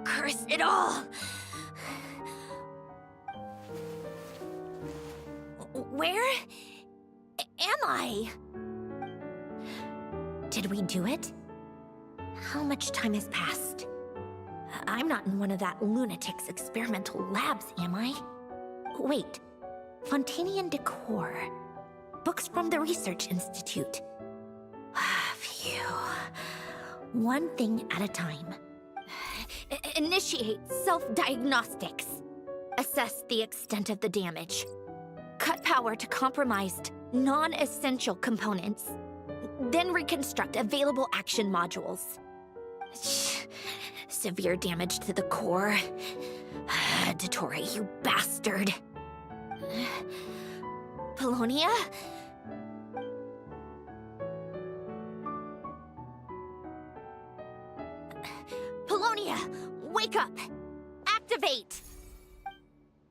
Curse it all! Where am I? Did we do it? How much time has passed? I'm not in one of that lunatic's experimental labs, am I? Wait, Fontanian decor. Books from the Research Institute. Phew. One thing at a time. Initiate self-diagnostics. Assess the extent of the damage. Cut power to compromised, non-essential components. Then reconstruct available action modules. Severe damage to the core. Dottore, you bastard. Polonia? Polonia, wake up! Activate!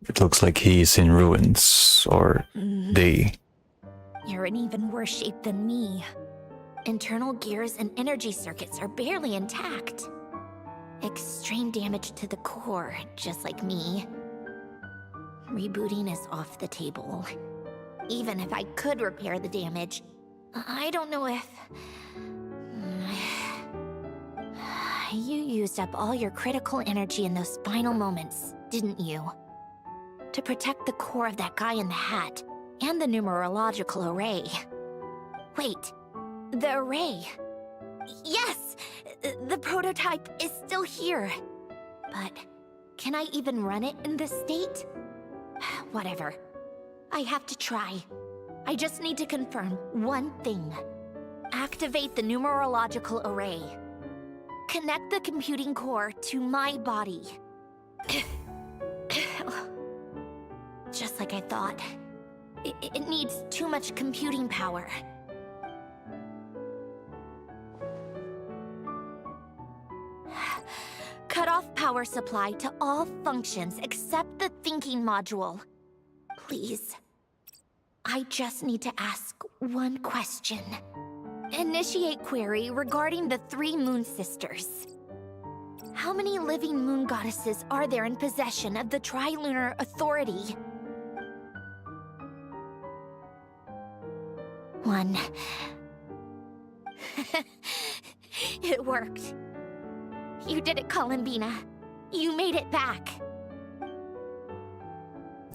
It looks like he's in ruins, or they. You're in even worse shape than me. Internal gears and energy circuits are barely intact. Extreme damage to the core, just like me. Rebooting is off the table. Even if I could repair the damage, I don't know if... You used up all your critical energy in those final moments, didn't you? To protect the core of that guy in the hat, and the numerological array. Wait, the array. Yes! The prototype is still here. But can I even run it in this state? Whatever. I have to try. I just need to confirm one thing. Activate the numerological array. Connect the computing core to my body. Just like I thought. It needs too much computing power. Cut off power supply to all functions except the thinking module. Please. I just need to ask one question. Initiate query regarding the 3 Moon Sisters. How many living moon goddesses are there in possession of the Trilunar Authority? 1. It worked. You did it, Columbina. You made it back.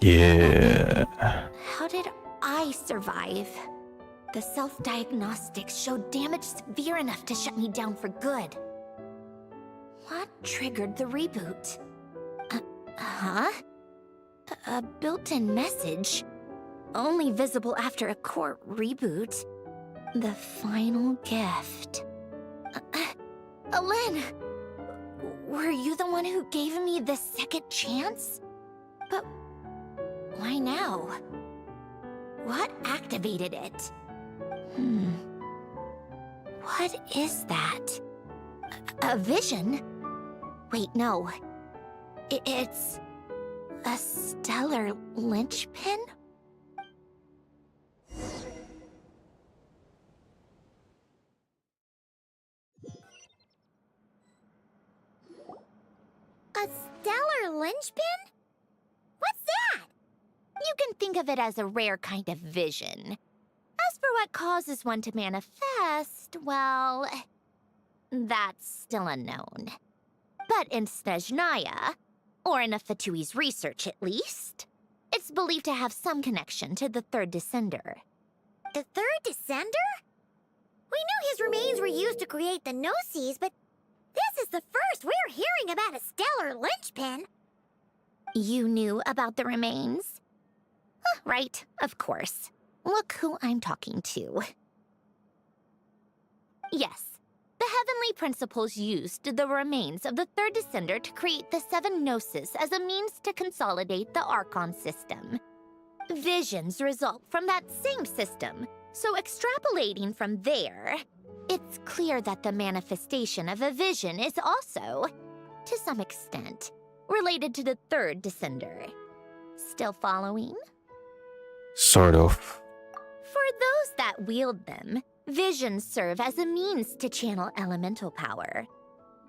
Yeah. How did I survive? The self-diagnostics showed damage severe enough to shut me down for good. What triggered the reboot? A built-in message? Only visible after a core reboot. The final gift. Alen! Were you the one who gave me the second chance? But why now? What activated it? What is that? A vision? Wait, no. It's A stellar linchpin? A stellar linchpin? What's that? You can think of it as a rare kind of vision. As for what causes one to manifest, well, that's still unknown. But in Snezhnaya, or in Afatui's research at least, it's believed to have some connection to the third descender. The third descender? We knew his remains were used to create the Gnosis, but this is the first we're hearing about a stellar linchpin. You knew about the remains? Right, of course. Look who I'm talking to. Yes, the heavenly principles used the remains of the third descender to create the 7 Gnosis as a means to consolidate the Archon system. Visions result from that same system, so extrapolating from there, it's clear that the manifestation of a vision is also, to some extent, related to the third descender. Still following? Sort of. For those that wield them, visions serve as a means to channel elemental power.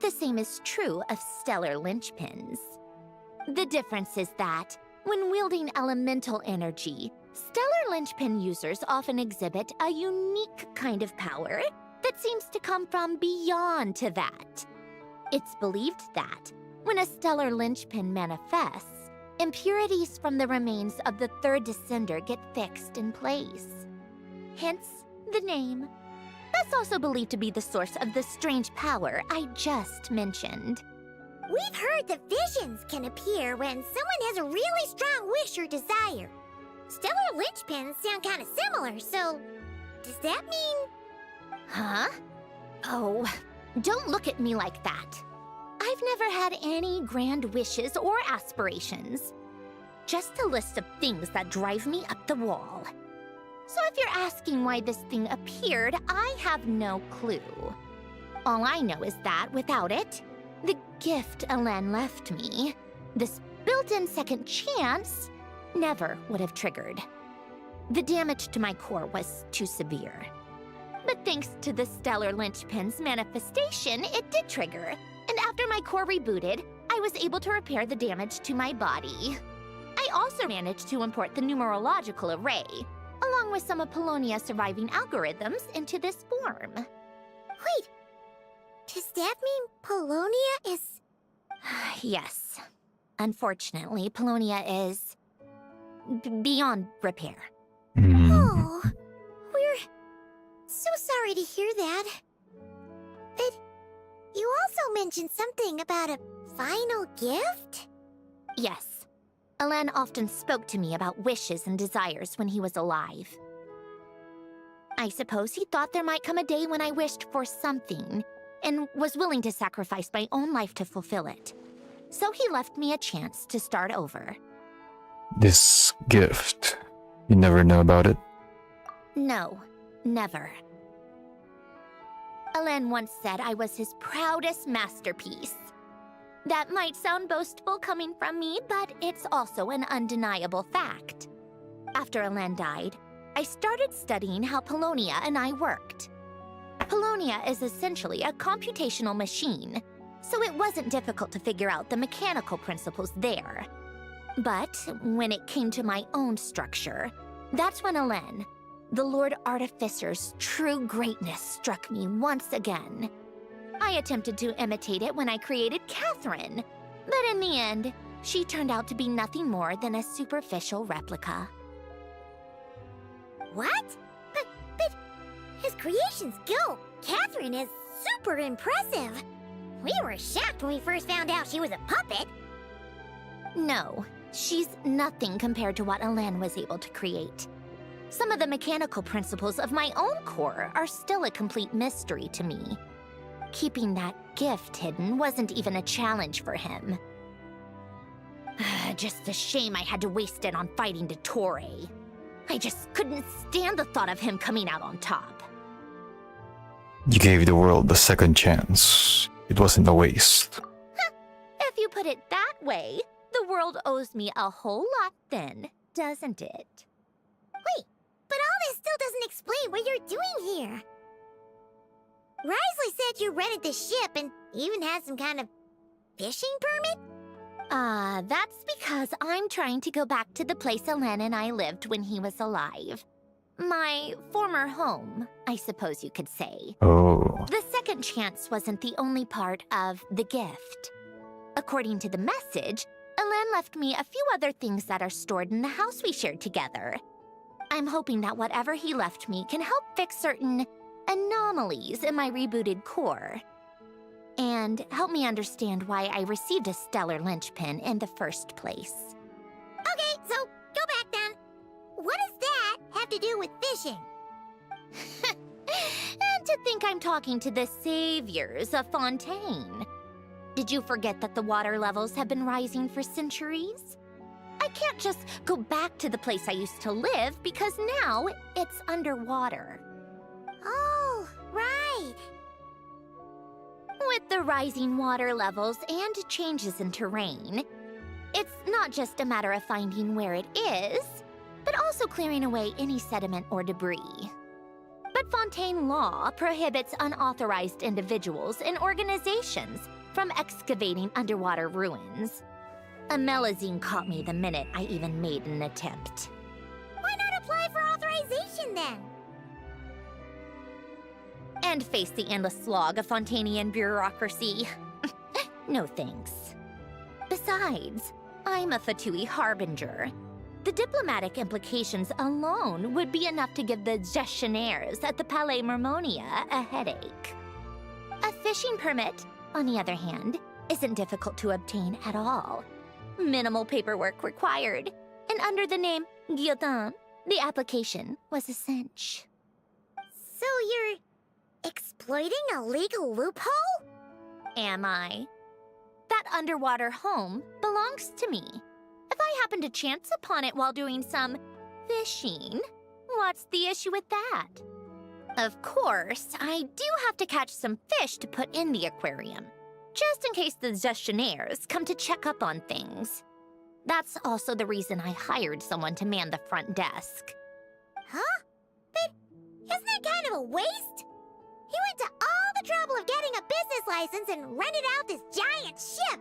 The same is true of stellar linchpins. The difference is that, when wielding elemental energy, stellar linchpin users often exhibit a unique kind of power that seems to come from beyond to that. It's believed that, when a stellar linchpin manifests, impurities from the remains of the third descender get fixed in place. Hence, the name. That's also believed to be the source of the strange power I just mentioned. We've heard that visions can appear when someone has a really strong wish or desire. Stellar linchpins sound kind of similar, so does that mean... Huh? Oh, don't look at me like that. I've never had any grand wishes or aspirations. Just a list of things that drive me up the wall. So if you're asking why this thing appeared, I have no clue. All I know is that without it, the gift Elen left me, this built-in second chance, never would have triggered. The damage to my core was too severe. But thanks to the stellar linchpin's manifestation, it did trigger. And after my core rebooted, I was able to repair the damage to my body. I also managed to import the numerological array, along with some of Polonia's surviving algorithms, into this form. Wait, does that mean Polonia is... Yes. Unfortunately, Polonia is... beyond repair. Oh, we're so sorry to hear that. But you also mentioned something about a final gift? Yes. Elen often spoke to me about wishes and desires when he was alive. I suppose he thought there might come a day when I wished for something, and was willing to sacrifice my own life to fulfill it. So he left me a chance to start over. This gift, you never know about it? No, never. Elen once said I was his proudest masterpiece. That might sound boastful coming from me, but it's also an undeniable fact. After Elen died, I started studying how Polonia and I worked. Polonia is essentially a computational machine, so it wasn't difficult to figure out the mechanical principles there. But when it came to my own structure, that's when Elen, the Lord Artificer's true greatness, struck me once again. I attempted to imitate it when I created Catherine, but in the end, she turned out to be nothing more than a superficial replica. What? But his creation skill, Catherine, is super impressive. We were shocked when we first found out she was a puppet. No, she's nothing compared to what Elen was able to create. Some of the mechanical principles of my own core are still a complete mystery to me. Keeping that gift hidden wasn't even a challenge for him. Just a shame I had to waste it on fighting Dottore. I just couldn't stand the thought of him coming out on top. You gave the world a second chance. It wasn't a waste. If you put it that way, The world owes me a whole lot then, doesn't it? Wait, but all this still doesn't explain what you're doing here. Risley said you rented the ship and even had some kind of fishing permit? That's because I'm trying to go back to the place Alen and I lived when he was alive. My former home, I suppose you could say. Oh. The second chance wasn't the only part of the gift. According to the message, Alen left me a few other things that are stored in the house we shared together. I'm hoping that whatever he left me can help fix certain anomalies in my rebooted core. And help me understand why I received a stellar linchpin in the first place. Okay, so go back then. What does that have to do with fishing? And to think I'm talking to the saviors of Fontaine. Did you forget that the water levels have been rising for centuries? I can't just go back to the place I used to live because now it's underwater. Oh, right. With the rising water levels and changes in terrain, it's not just a matter of finding where it is, but also clearing away any sediment or debris. But Fontaine law prohibits unauthorized individuals and organizations from excavating underwater ruins. Amelazine caught me the minute I even made an attempt. Why not apply for authorization then? And face the endless slog of Fontanian bureaucracy. No thanks. Besides, I'm a Fatui harbinger. The diplomatic implications alone would be enough to give the gestionnaires at the Palais Mermonia a headache. A fishing permit, on the other hand, isn't difficult to obtain at all. Minimal paperwork required, and under the name Guillotin, the application was a cinch. So you're exploiting a legal loophole? Am I? That underwater home belongs to me. If I happen to chance upon it while doing some fishing, what's the issue with that? Of course, I do have to catch some fish to put in the aquarium, just in case the gestionnaires come to check up on things. That's also the reason I hired someone to man the front desk. Huh? But isn't that kind of a waste? He went to all the trouble of getting a business license and rented out this giant ship,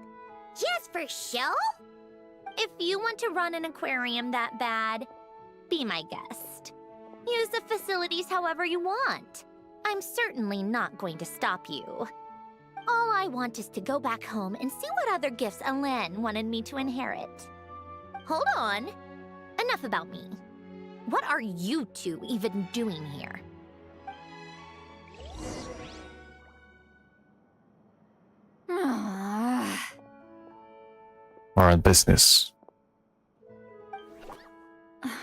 just for show? If you want to run an aquarium that bad, be my guest. Use the facilities however you want. I'm certainly not going to stop you. All I want is to go back home and see what other gifts Alen wanted me to inherit. Hold on. Enough about me. What are you two even doing here? We're on business.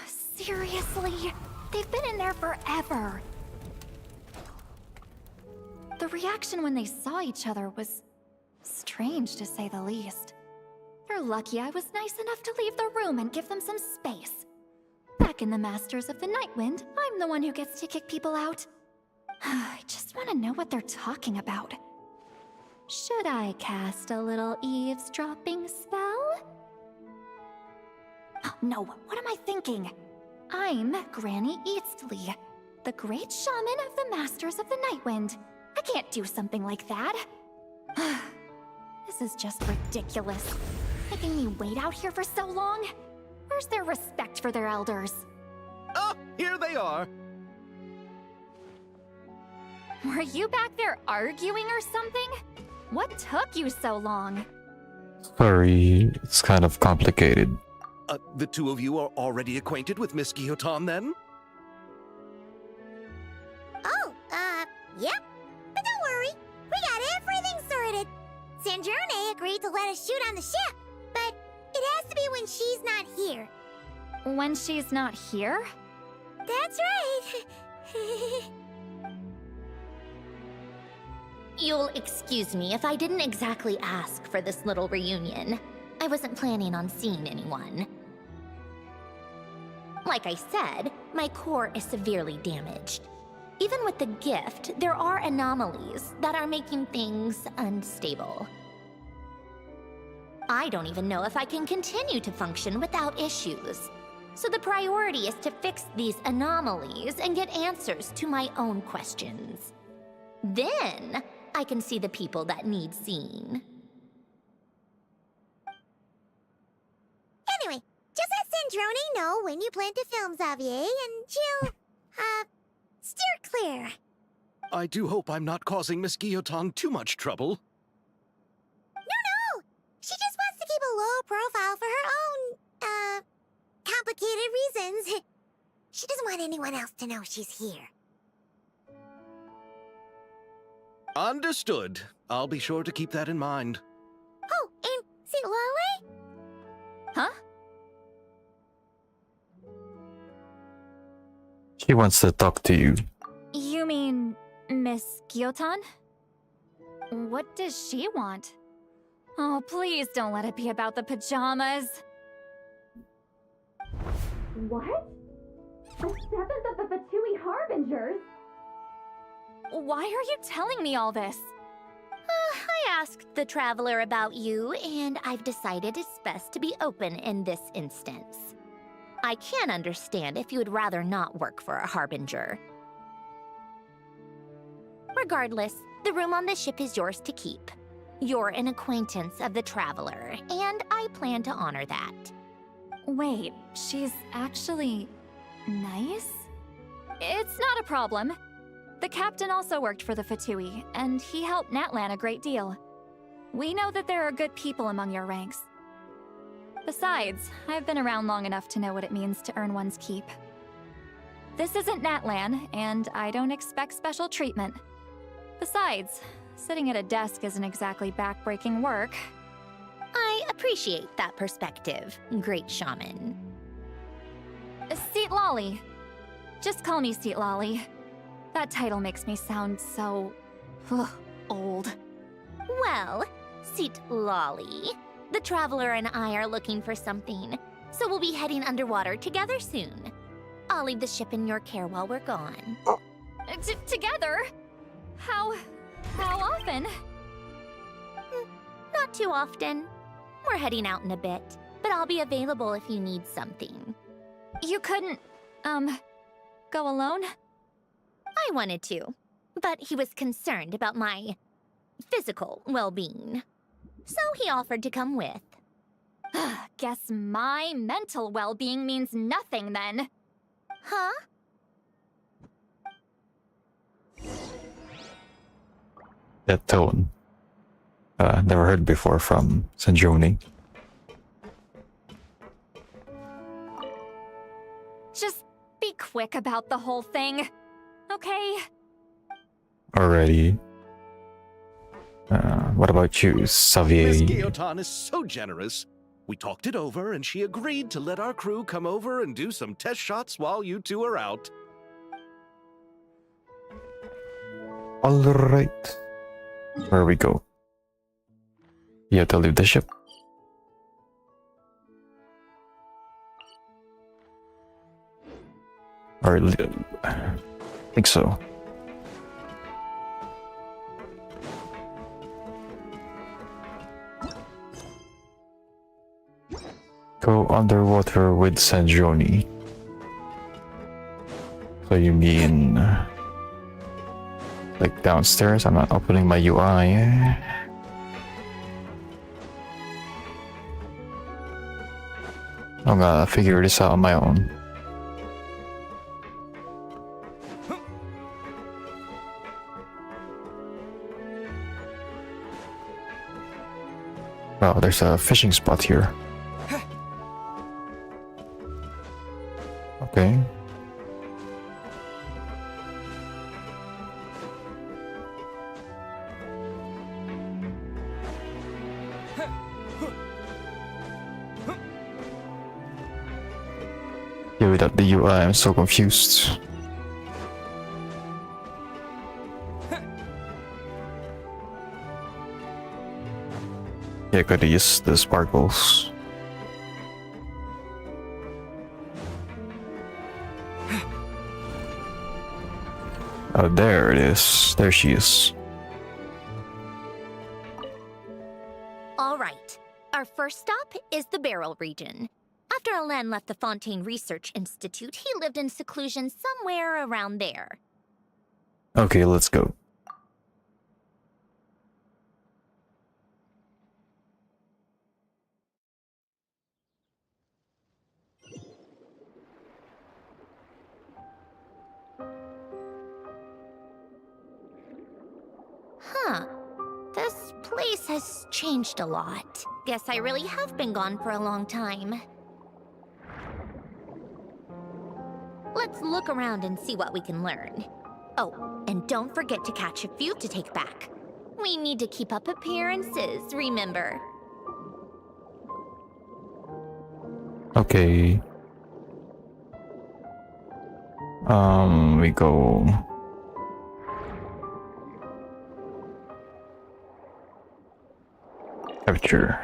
Seriously? They've been in there forever. The reaction when they saw each other was strange, to say the least. They're lucky I was nice enough to leave the room and give them some space. Back in the Masters of the Nightwind, I'm the one who gets to kick people out. I just want to know what they're talking about. Should I cast a little eavesdropping spell? Oh, no, what am I thinking? I'm Granny Eastley, the great shaman of the Masters of the Nightwind. I can't do something like that. This is just ridiculous. Making me wait out here for so long? Where's their respect for their elders? Oh, here they are. Were you back there arguing or something? What took you so long? Sorry, it's kind of complicated. The two of you are already acquainted with Miss Guillotin, then? Oh, yep. But don't worry, we got everything sorted. Sanjurne agreed to let us shoot on the ship, but it has to be when she's not here. When she's not here? That's right. You'll excuse me if I didn't exactly ask for this little reunion. I wasn't planning on seeing anyone. Like I said, my core is severely damaged. Even with the gift, there are anomalies that are making things unstable. I don't even know if I can continue to function without issues. So the priority is to fix these anomalies and get answers to my own questions. Then, I can see the people that need seeing. Anyway, just let Sandrone know when you plan to film Xavier, and she'll, steer clear. I do hope I'm not causing Miss Guillotin too much trouble. No! She just wants to keep a low profile for her own, complicated reasons. She doesn't want anyone else to know she's here. Understood. I'll be sure to keep that in mind. Oh, and see Lale? Huh? She wants to talk to you. You mean Miss Guillotin? What does she want? Oh, please don't let it be about the pajamas. What? The 7th of the VIII Harbingers? Why are you telling me all this? I asked the Traveler about you, and I've decided it's best to be open in this instance. I can understand if you would rather not work for a Harbinger. Regardless, the room on the ship is yours to keep. You're an acquaintance of the Traveler, and I plan to honor that. Wait, she's actually nice? It's not a problem. The captain also worked for the VIII, and he helped Natlan a great deal. We know that there are good people among your ranks. Besides, I've been around long enough to know what it means to earn one's keep. This isn't Natlan, and I don't expect special treatment. Besides, sitting at a desk isn't exactly backbreaking work. I appreciate that perspective, great shaman. Seat Lolly. Just call me Seat Lolly. That title makes me sound so... old. Well, Seat Lolly, the Traveler and I are looking for something, so we'll be heading underwater together soon. I'll leave the ship in your care while we're gone. Together? How often? Not too often. We're heading out in a bit, but I'll be available if you need something. You couldn't, go alone? I wanted to, but he was concerned about my physical well-being. So he offered to come with. Guess my mental well-being means nothing then. Huh? That tone. Never heard before from Sanjoni. Just be quick about the whole thing, okay? Already. What about you, Xavier? Miss Guillotin is so generous. We talked it over, and she agreed to let our crew come over and do some test shots while you two are out. Alright. Where we go? You have to leave the ship. Or I think so. Go underwater with Sanjoni. So you mean like downstairs? I'm not opening my UI. I'm gonna figure this out on my own. Wow, there's a fishing spot here. Okay. Yeah, without the UI, I'm so confused. Yeah, I could use the sparkles. Oh, there it is. There she is. All right. Our first stop is the Beryl region. After Alain left the Fontaine Research Institute, he lived in seclusion somewhere around there. Okay, let's go. Huh. This place has changed a lot. Guess I really have been gone for a long time. Let's look around and see what we can learn. Oh, and don't forget to catch a few to take back. We need to keep up appearances, remember? Okay. We go. Capture.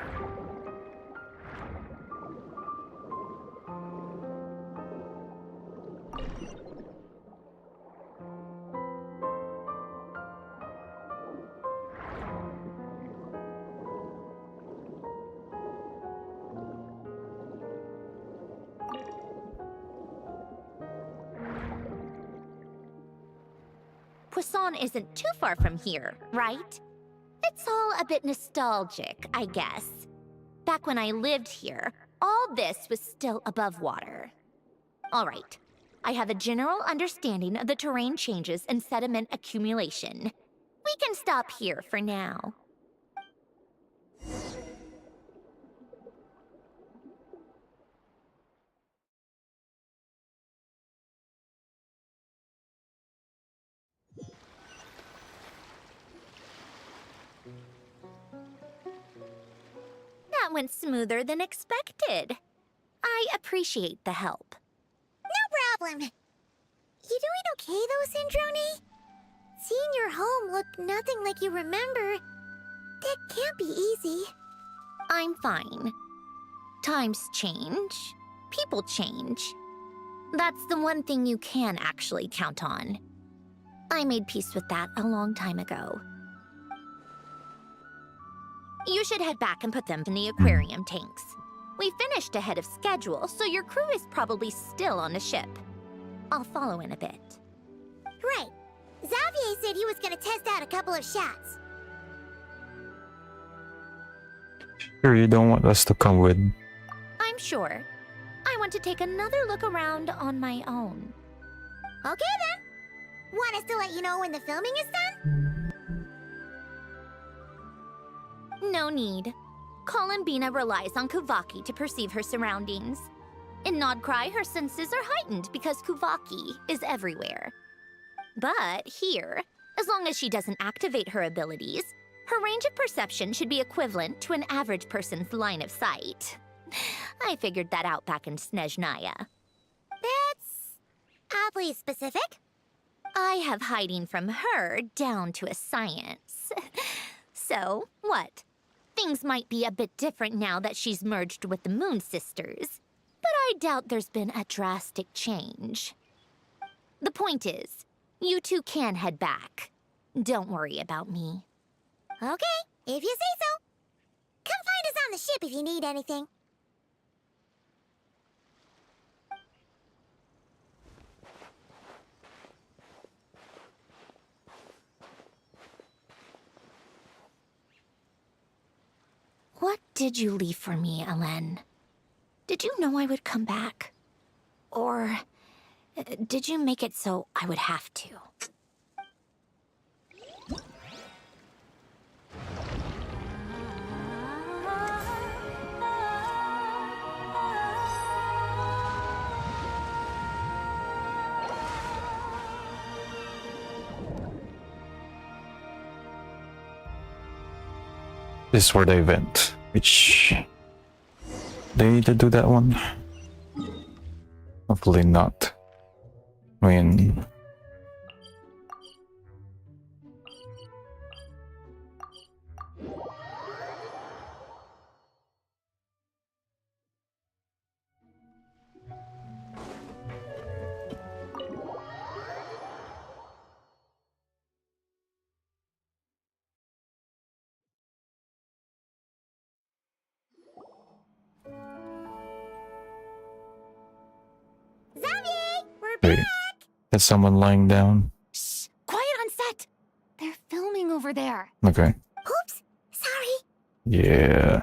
Poisson isn't too far from here, right? It's all a bit nostalgic, I guess. Back when I lived here, all this was still above water. All right, I have a general understanding of the terrain changes and sediment accumulation. We can stop here for now. That went smoother than expected. I appreciate the help. No problem. You doing okay though, Syndrone? Seeing your home look nothing like you remember, that can't be easy. I'm fine. Times change. People change. That's the one thing you can actually count on. I made peace with that a long time ago. You should head back and put them in the aquarium tanks. We finished ahead of schedule, so your crew is probably still on the ship. I'll follow in a bit. Right. Xavier said he was gonna test out a couple of shots. Sure, you don't want us to come with. I'm sure. I want to take another look around on my own. Okay then. Want us to let you know when the filming is done? No need. Columbina relies on Kuvaki to perceive her surroundings. In Nodcry, her senses are heightened because Kuvaki is everywhere. But here, as long as she doesn't activate her abilities, her range of perception should be equivalent to an average person's line of sight. I figured that out back in Snezhnaya. That's oddly specific. I have hiding from her down to a science. So, what? Things might be a bit different now that she's merged with the Moon Sisters, but I doubt there's been a drastic change. The point is, you two can head back. Don't worry about me. Okay, if you say so. Come find us on the ship if you need anything. What did you leave for me, Alain? Did you know I would come back? Or did you make it so I would have to? This is for the event, which they need to do that one. Hopefully not. I mean, We're Wait. back! There's someone lying down. Shh! Quiet on set! They're filming over there. Okay. Oops! Sorry. Yeah.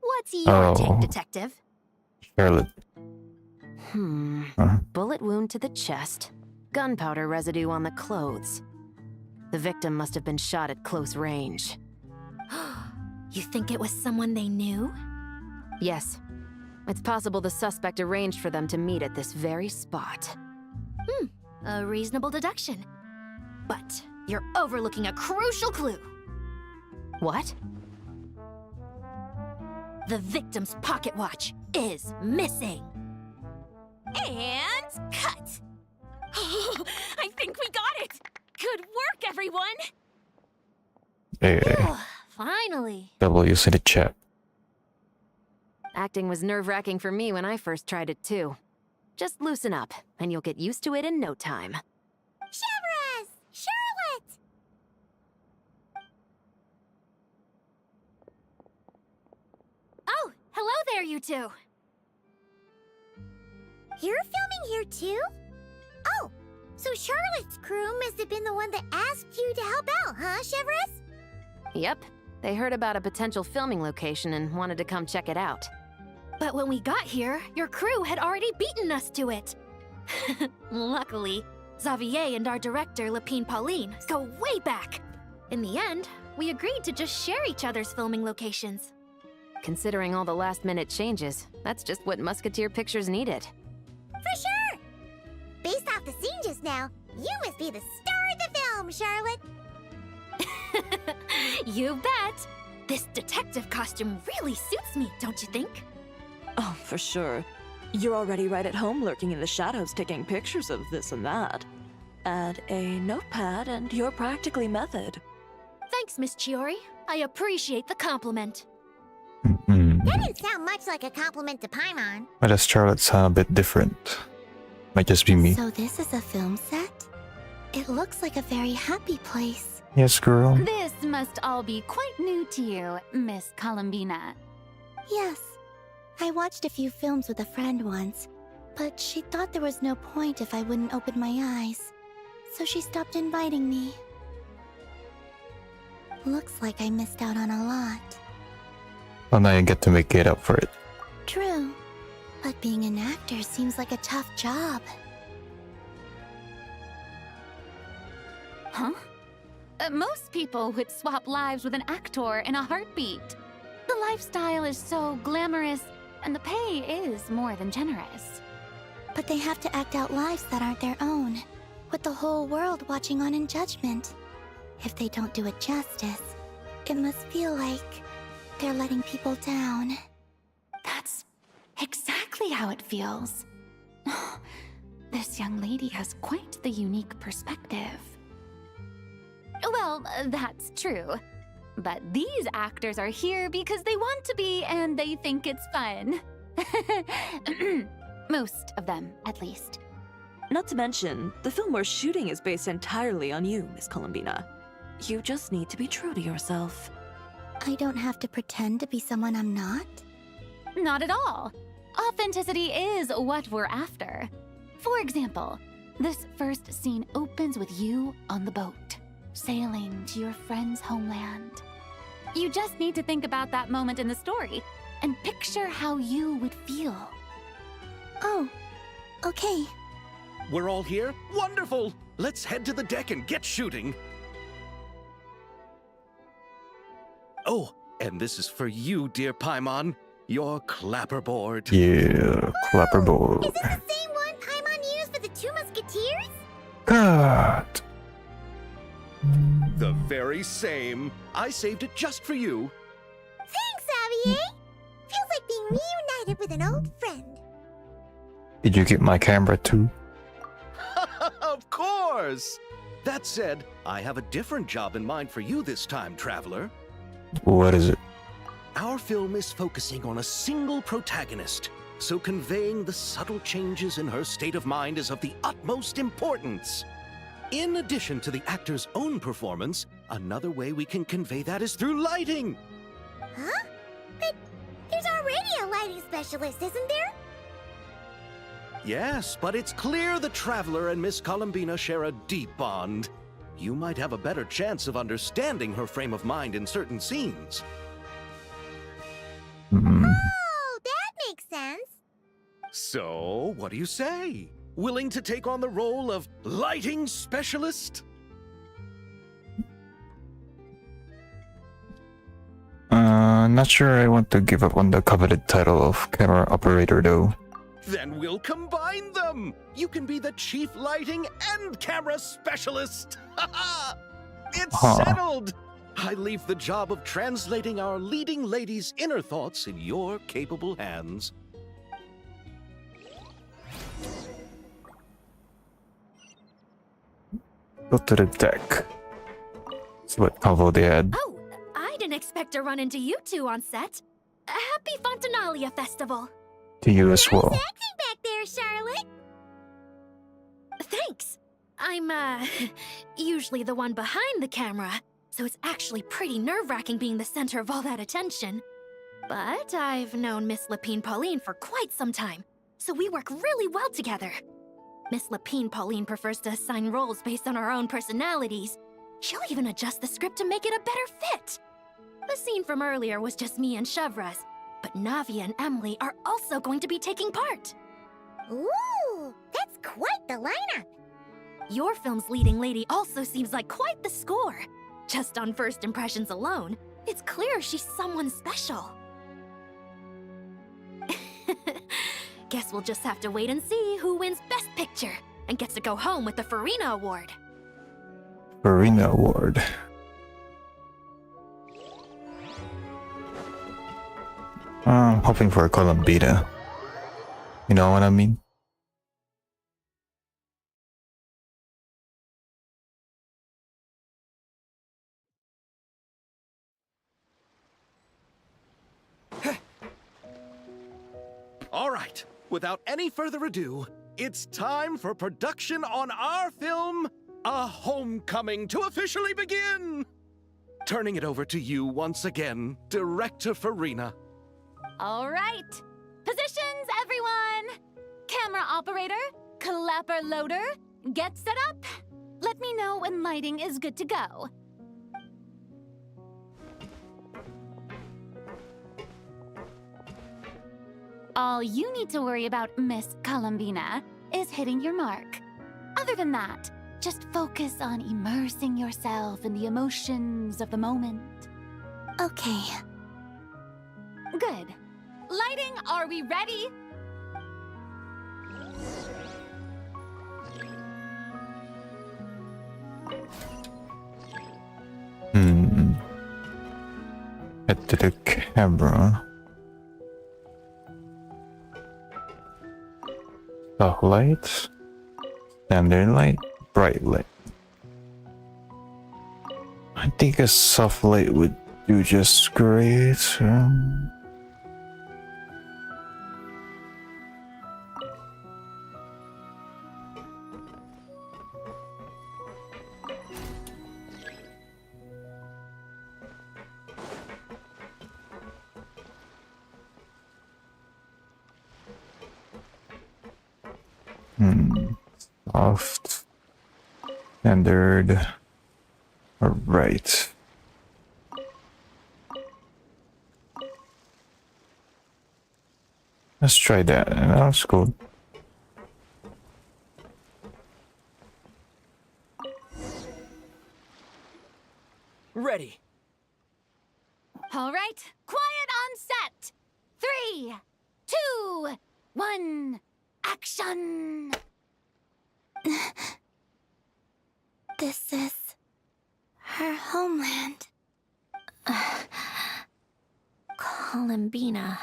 What's your Oh. take, Detective? Charlotte. Huh? Bullet wound to the chest. Gunpowder residue on the clothes. The victim must have been shot at close range. You think it was someone they knew? Yes. It's possible the suspect arranged for them to meet at this very spot. A reasonable deduction. But you're overlooking a crucial clue. What? The victim's pocket watch is missing. And cut! I think we got it! Good work, everyone! Hey, Finally. W's in the chat. Acting was nerve-wracking for me when I first tried it too. Just loosen up, and you'll get used to it in no time. Severus! Charlotte! Oh, hello there, you two. You're filming here too? Oh, so Charlotte's crew must have been the one that asked you to help out, huh, Severus? Yep. They heard about a potential filming location and wanted to come check it out. But when we got here, your crew had already beaten us to it. Luckily, Xavier and our director, Lapine Pauline, go way back. In the end, we agreed to just share each other's filming locations. Considering all the last-minute changes, that's just what Musketeer Pictures needed. For sure! Based off the scene just now, you must be the star of the film, Charlotte! You bet! This detective costume really suits me, don't you think? Oh, for sure. You're already right at home lurking in the shadows taking pictures of this and that. Add a notepad and you're practically method. Thanks, Miss Chiori. I appreciate the compliment. That didn't sound much like a compliment to Paimon. Why does Charlotte sound a bit different? Might just be me. So this is a film set? It looks like a very happy place. Yes, girl. This must all be quite new to you, Miss Columbina. Yes. I watched a few films with a friend once, but she thought there was no point if I wouldn't open my eyes. So she stopped inviting me. Looks like I missed out on a lot. Well, now you get to make it up for it. True. But being an actor seems like a tough job. Huh? Most people would swap lives with an actor in a heartbeat. The lifestyle is so glamorous, and the pay is more than generous. But they have to act out lives that aren't their own, with the whole world watching on in judgment. If they don't do it justice, it must feel like they're letting people down. That's exactly how it feels. This young lady has quite the unique perspective. Well, that's true. But these actors are here because they want to be and they think it's fun. Most of them, at least. Not to mention, the film we're shooting is based entirely on you, Miss Columbina. You just need to be true to yourself. I don't have to pretend to be someone I'm not? Not at all. Authenticity is what we're after. For example, this first scene opens with you on the boat, sailing to your friend's homeland. You just need to think about that moment in the story and picture how you would feel. Oh, okay. We're all here? Wonderful! Let's head to the deck and get shooting. Oh, and this is for you, dear Paimon. Your clapperboard. Yeah, clapperboard. Is this the same one Paimon used for the Two Musketeers? God. The very same. I saved it just for you. Thanks, Xavier! Feels like being reunited with an old friend. Did you get my camera too? Of course! That said, I have a different job in mind for you this time, traveler. What is it? Our film is focusing on a single protagonist, so conveying the subtle changes in her state of mind is of the utmost importance. In addition to the actor's own performance, another way we can convey that is through lighting. Huh? But there's already a lighting specialist, isn't there? Yes, but it's clear the Traveler and Miss Columbina share a deep bond. You might have a better chance of understanding her frame of mind in certain scenes. Oh, that makes sense. So, what do you say? Willing to take on the role of lighting specialist? Not sure I want to give up on the coveted title of camera operator though. Then we'll combine them! You can be the chief lighting and camera specialist! It's settled! I leave the job of translating our leading lady's inner thoughts in your capable hands. Go to the deck. See what convo they had. Oh, I didn't expect to run into you two on set. Happy Fontanalia Festival. To you as well. Nice acting back there, Charlotte. Thanks. I'm, usually the one behind the camera, so it's actually pretty nerve-wracking being the center of all that attention. But I've known Miss Lapine Pauline for quite some time, so we work really well together. Miss Lapine Pauline prefers to assign roles based on our own personalities. She'll even adjust the script to make it a better fit. The scene from earlier was just me and Shavraz, but Navia and Emily are also going to be taking part. Ooh, that's quite the lineup. Your film's leading lady also seems like quite the score. Just on first impressions alone, it's clear she's someone special. Guess we'll just have to wait and see who wins Best Picture and gets to go home with the Farina Award. Farina Award. I'm hoping for a Columbina. You know what I mean? All right, without any further ado, it's time for production on our film, A Homecoming, to officially begin! Turning it over to you once again, Director Farina. All right. Positions, everyone. Camera operator, clapper loader, get set up. Let me know when lighting is good to go. All you need to worry about, Miss Columbina, is hitting your mark. Other than that, just focus on immersing yourself in the emotions of the moment. Okay. Good. Lighting, are we ready? Head to the camera. Soft light, standard light, bright light. I think a soft light would do just great. Soft, standard, alright. Let's try that, and that's cool. Ready. All right, quiet on set. 3, 2, 1, action! This is her homeland. Columbina.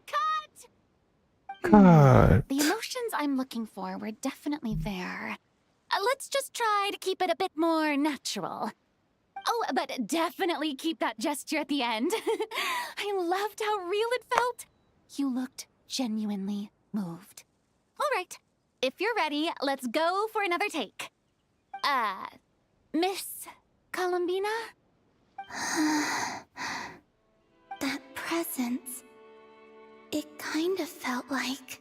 Cut! Cut. The emotions I'm looking for were definitely there. Let's just try to keep it a bit more natural. Oh, but definitely keep that gesture at the end. I loved how real it felt. You looked genuinely moved. All right, if you're ready, let's go for another take. Miss Columbina? That presence. It kind of felt like...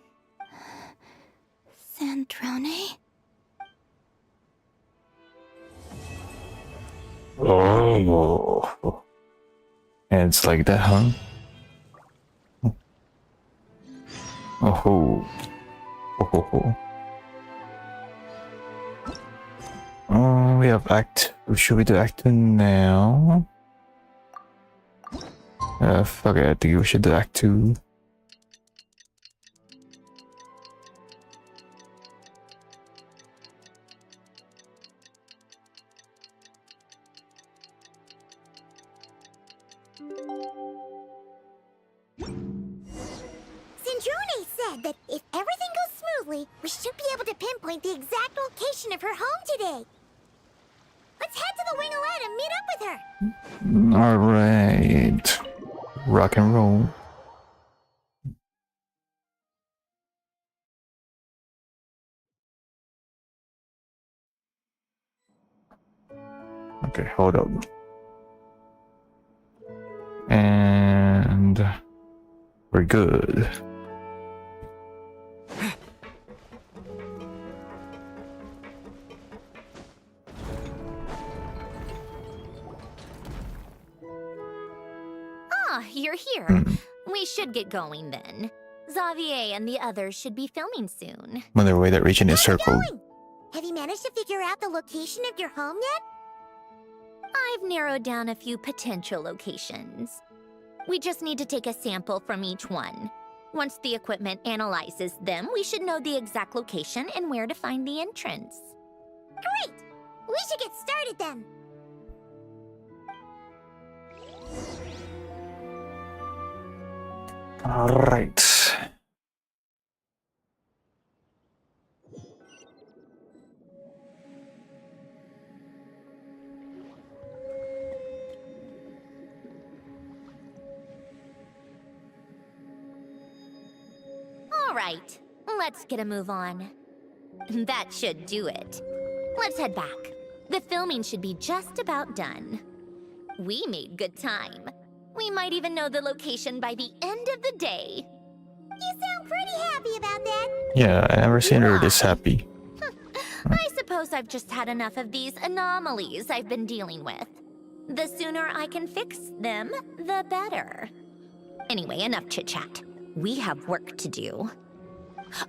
Sandrone? Oh. And it's like that, huh? Oh. Oh. Oh, we have Act. Should we do Act 2 now? Fuck it, I think we should do Act 2. Sandrone said that if everything goes smoothly, we should be able to pinpoint the exact location of her home today. Let's head to the Wingolette and meet up with her. Alright. Rock and roll. Okay, hold up. And we're good. Ah, you're here. We should get going then. Xavier and the others should be filming soon. On their way, that region is How's it circled. going? Have you managed to figure out the location of your home yet? I've narrowed down a few potential locations. We just need to take a sample from each one. Once the equipment analyzes them, we should know the exact location and where to find the entrance. Great! We should get started then. Alright. All right, let's get a move on. That should do it. Let's head back. The filming should be just about done. We made good time. We might even know the location by the end of the day. You sound pretty happy about that. Yeah, I never seen her this happy. I suppose I've just had enough of these anomalies I've been dealing with. The sooner I can fix them, the better. Anyway, enough chit-chat. We have work to do.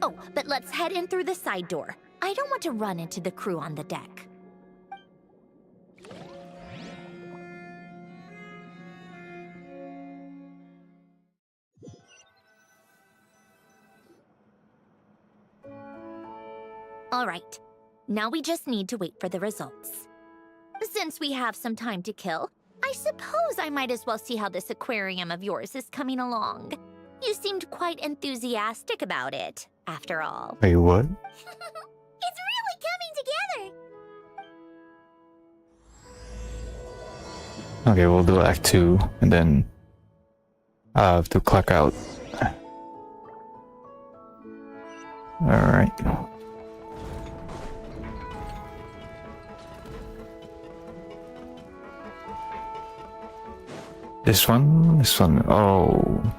Oh, but let's head in through the side door. I don't want to run into the crew on the deck. All right, now we just need to wait for the results. Since we have some time to kill, I suppose I might as well see how this aquarium of yours is coming along. You seemed quite enthusiastic about it, after all. Wait, what? It's really coming together. Okay, we'll do Act 2, and then I have to clock out. Alright. This one, oh.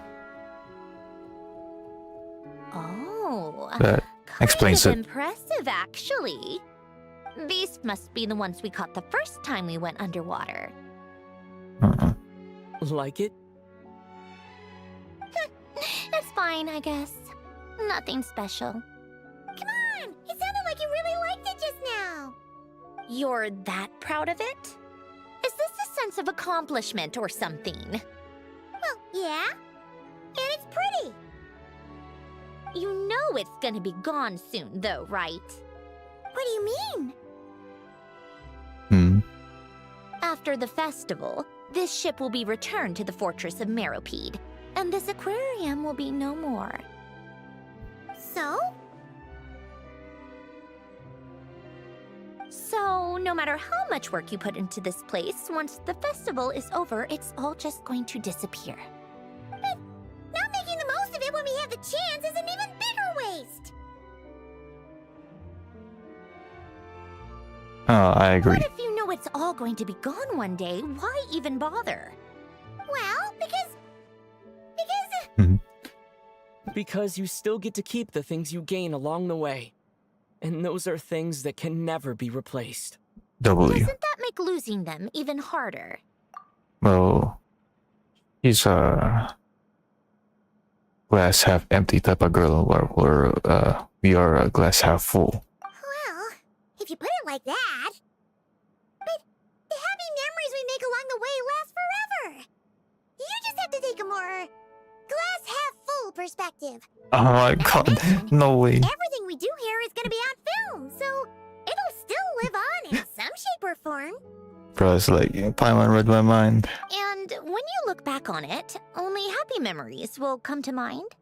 Oh, That explains kind it. of impressive, actually. These must be the ones we caught the first time we went underwater. Like it? It's fine, I guess. Nothing special. Come on! It sounded like you really liked it just now. You're that proud of it? Is this a sense of accomplishment or something? Well, yeah. And it's pretty. You know it's gonna be gone soon, though, right? What do you mean? After the festival, this ship will be returned to the fortress of Meropede, and this aquarium will be no more. So? So, no matter how much work you put into this place, once the festival is over, it's all just going to disappear. But not making the most of it when we have the chance is an even bigger waste. I agree. What if you know it's all going to be gone one day? Why even bother? Well, because... Because you still get to keep the things you gain along the way. And those are things that can never be replaced. W. Doesn't that make losing them even harder? Well, he's a glass half empty type of girl, where we are a glass half full. Well, if you put it like that... But the happy memories we make along the way last forever! You just have to take a more... glass-half-full perspective. Oh my god, no way. Everything we do here is gonna be on film, so it'll still live on in some shape or form. Bro, it's like, Paimon read my mind. And when you look back on it, only happy memories will come to mind?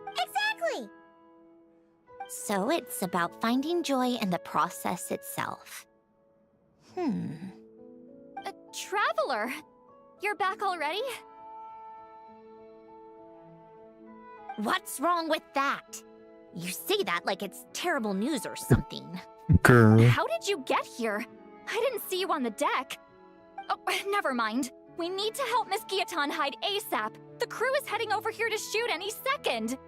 Exactly! So it's about finding joy in the process itself. Traveler, you're back already? What's wrong with that? You say that like it's terrible news or something. Girl. How did you get here? I didn't see you on the deck. Oh, never mind. We need to help Miss Guillotin hide ASAP. The crew is heading over here to shoot any second.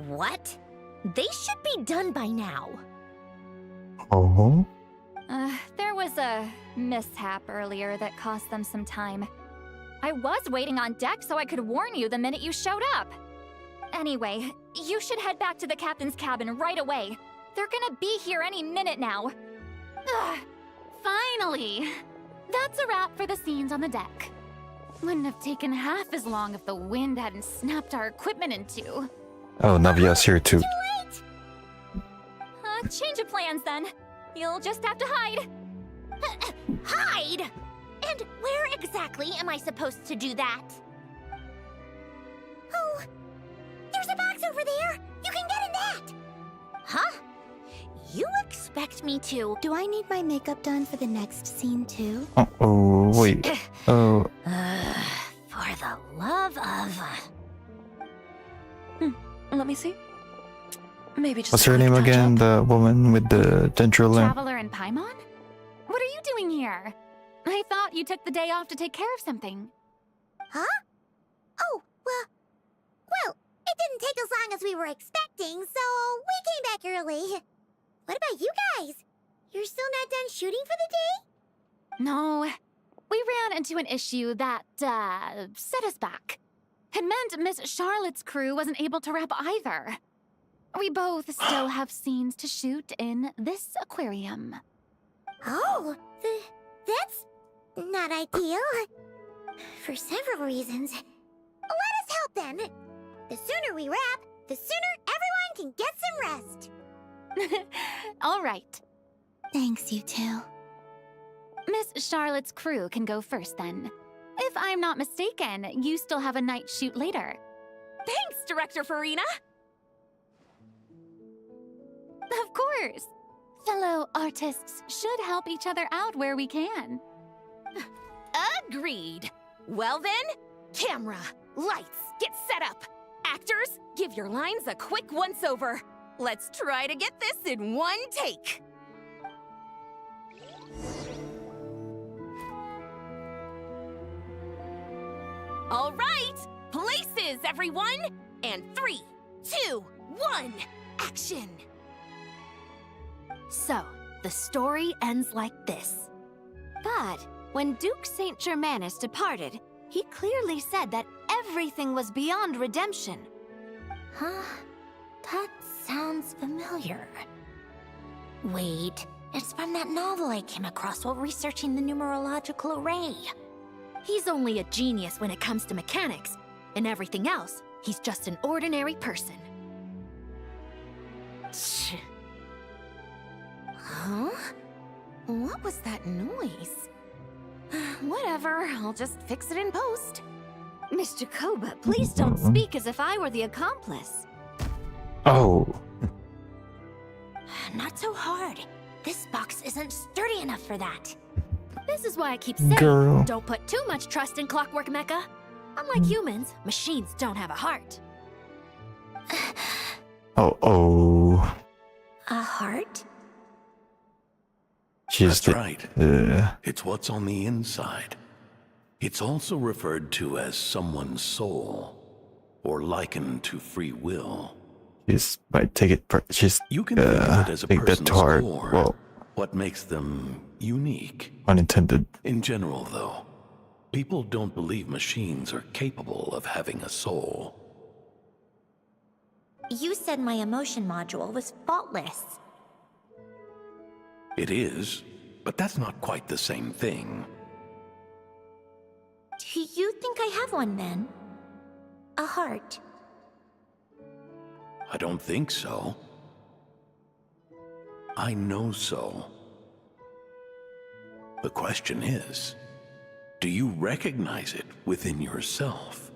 What? They should be done by now. Oh? There was a mishap earlier that cost them some time. I was waiting on deck so I could warn you the minute you showed up. Anyway, you should head back to the captain's cabin right away. They're gonna be here any minute now. Ugh, finally! That's a wrap for the scenes on the deck. Wouldn't have taken half as long if the wind hadn't snapped our equipment in two. Oh, Navia's here too. Change of plans then. You'll just have to hide. Hide? And where exactly am I supposed to do that? Oh, there's a box over there. You can get in that. Huh? You expect me to... Do I need my makeup done for the next scene too? Oh, wait. Oh, for the love of... Let me see. Maybe just what's her name again? The woman with the dental lamp? Traveler and Paimon? What are you doing here? I thought you took the day off to take care of something. Huh? Oh, well, it didn't take as long as we were expecting, so we came back early. What about you guys? You're still not done shooting for the day? No, we ran into an issue that, set us back. It meant Miss Charlotte's crew wasn't able to wrap either. We both still have scenes to shoot in this aquarium. Oh, that's not ideal. For several reasons. Let us help then. The sooner we wrap, the sooner everyone can get some rest. All right. Thanks, you two. Miss Charlotte's crew can go first then. If I'm not mistaken, you still have a night shoot later. Thanks, Director Farina! Of course! Fellow artists should help each other out where we can. Agreed. Well then, camera, lights, get set up. Actors, give your lines a quick once-over. Let's try to get this in one take. All right, places, everyone! And 3, 2, 1, action! So, the story ends like this. But when Duke Saint Germanus departed, he clearly said that everything was beyond redemption. Huh? That sounds familiar. Wait, it's from that novel I came across while researching the numerological array. He's only a genius when it comes to mechanics, and everything else, he's just an ordinary person. Huh? What was that noise? Whatever, I'll just fix it in post. Miss Jacoba, please don't speak as if I were the accomplice. Oh. Not so hard. This box isn't sturdy enough for that. This is why I keep saying, Girl. don't put too much trust in Clockwork Mecha. Unlike humans, machines don't have a heart. Oh. A heart? She's That's right. Uh, It's what's on the inside. It's also referred to as someone's soul, or likened to free will. she's might take it. She's You can think of it as a take that person's to heart. core, Well, what makes them unique. unintended. In general, though, people don't believe machines are capable of having a soul. You said my emotion module was faultless. It is, but that's not quite the same thing. Do you think I have one then? A heart? I don't think so. I know so. The question is, do you recognize it within yourself?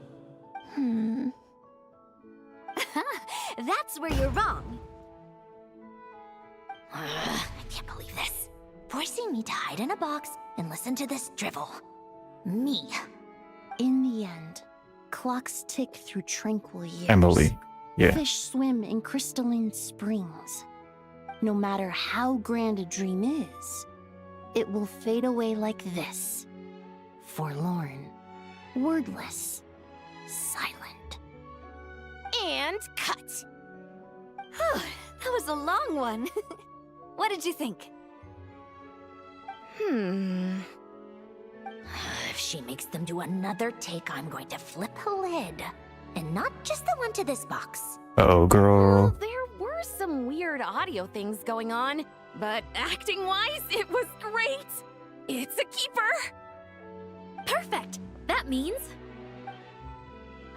That's where you're wrong. I can't believe this. Forcing me to hide in a box and listen to this drivel. Me. In the end, clocks tick through tranquil years. Emily. Yeah. Fish swim in crystalline springs. No matter how grand a dream is, it will fade away like this. Forlorn, wordless, silent. And cut. Whew, that was a long one. What did you think? If she makes them do another take, I'm going to flip a lid. And not just the one to this box. Oh, girl. There were some weird audio things going on, but acting-wise, it was great. It's a keeper. Perfect. That means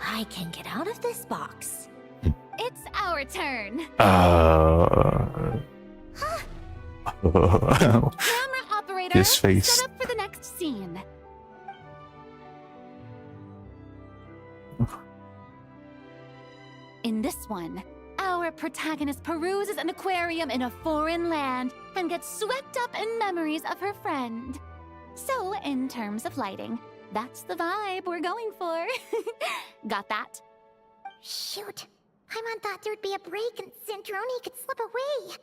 I can get out of this box. It's our turn. Camera operator, His face. set up for the next scene. In this one, our protagonist peruses an aquarium in a foreign land and gets swept up in memories of her friend. So, in terms of lighting, that's the vibe we're going for. Got that? Shoot. Paimon thought there would be a break and Sandroni could slip away.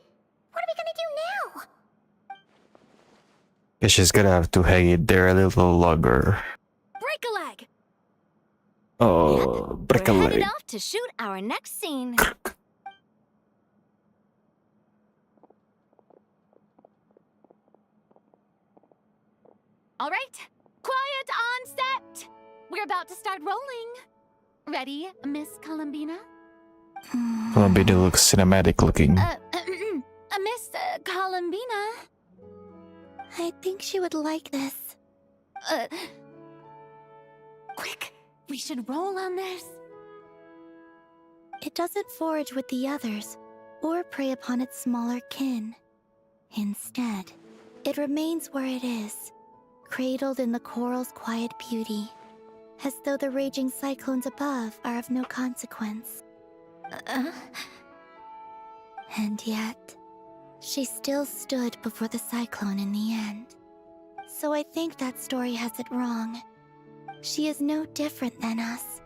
What are we gonna do now? Guess she's gonna have to hang it there a little longer. Break a leg. Oh, break a We're headed leg. off to shoot our next scene. All right, quiet on set. We're about to start rolling. Ready, Miss Columbina? Columbina looks cinematic looking. Miss Columbina? I think she would like this. Quick, we should roll on this. It doesn't forage with the others, or prey upon its smaller kin. Instead, it remains where it is, cradled in the coral's quiet beauty, as though the raging cyclones above are of no consequence. And yet, she still stood before the cyclone in the end. So I think that story has it wrong. She is no different than us.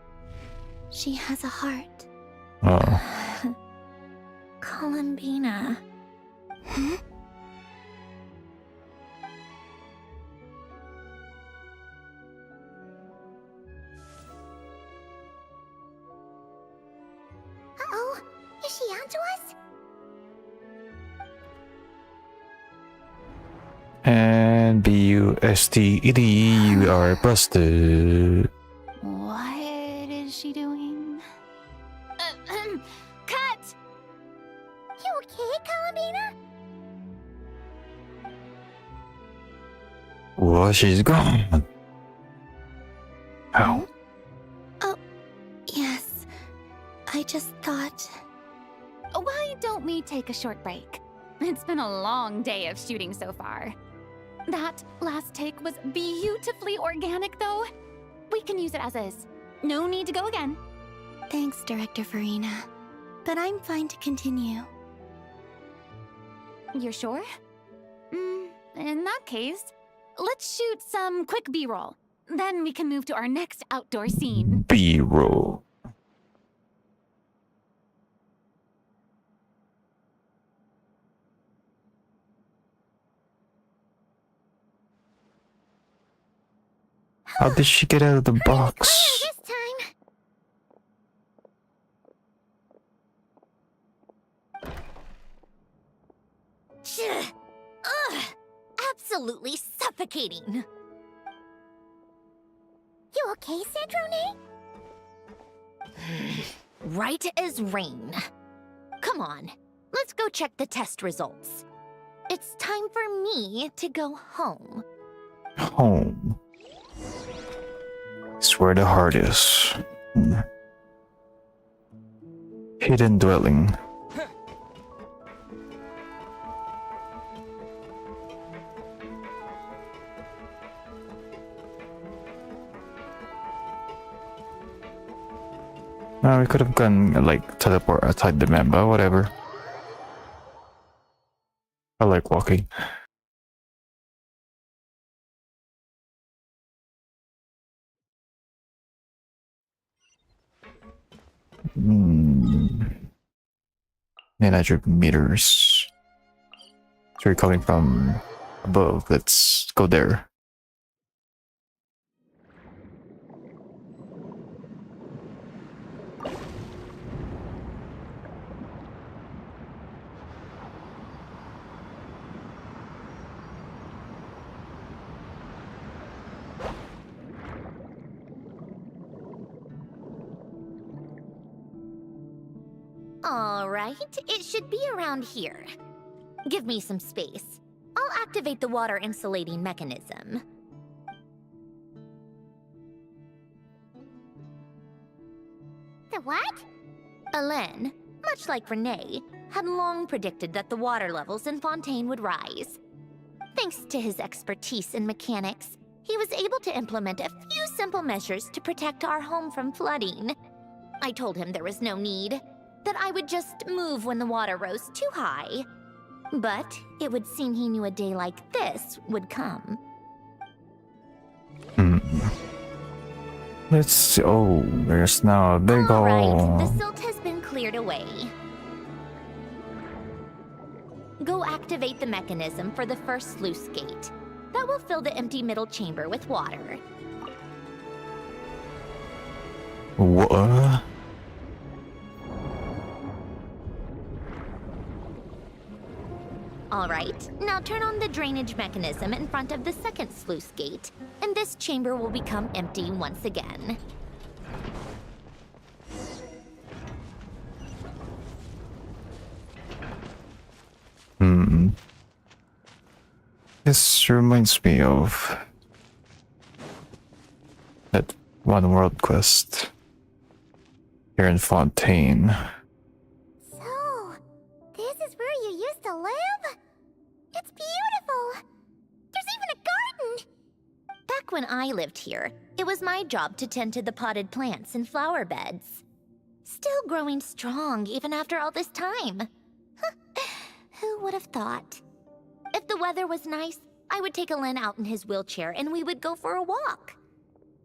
She has a heart. Oh. Columbina. Uh-oh. Is she onto us? And BUSTED, you are busted. What is she doing? Cut! You okay, Columbina? Well, she's gone. Ow. Oh, yes. I just thought... Why don't we take a short break? It's been a long day of shooting so far. That last take was beautifully organic, though. We can use it as is. No need to go again. Thanks, Director Farina. But I'm fine to continue. You're sure? In that case, let's shoot some quick B-roll. Then we can move to our next outdoor scene. B-roll. How did she get out of the box? This time. Ugh! Absolutely suffocating. You okay, Sandrone? Right as rain. Come on, let's go check the test results. It's time for me to go home. Home. It's where the heart is. Hidden dwelling. We could have gone like teleport outside the map, but whatever. I like walking. Hmm. 900 meters. So you're coming from above. Let's go there. All right, it should be around here. Give me some space. I'll activate the water insulating mechanism. The what? Alen, much like Renee, had long predicted that the water levels in Fontaine would rise. Thanks to his expertise in mechanics, he was able to implement a few simple measures to protect our home from flooding. I told him there was no need, that I would just move when the water rose too high. But it would seem he knew a day like this would come. Let's see. Oh, there's now a big All right, hole. the silt has been cleared away. Go activate the mechanism for the first sluice gate. That will fill the empty middle chamber with water. What? All right, now turn on the drainage mechanism in front of the second sluice gate, and this chamber will become empty once again. This reminds me of that one world quest here in Fontaine. So, this is where you used to live? It's beautiful! There's even a garden! Back when I lived here, it was my job to tend to the potted plants and flower beds. Still growing strong even after all this time. Who would have thought? If the weather was nice, I would take Alen out in his wheelchair and we would go for a walk.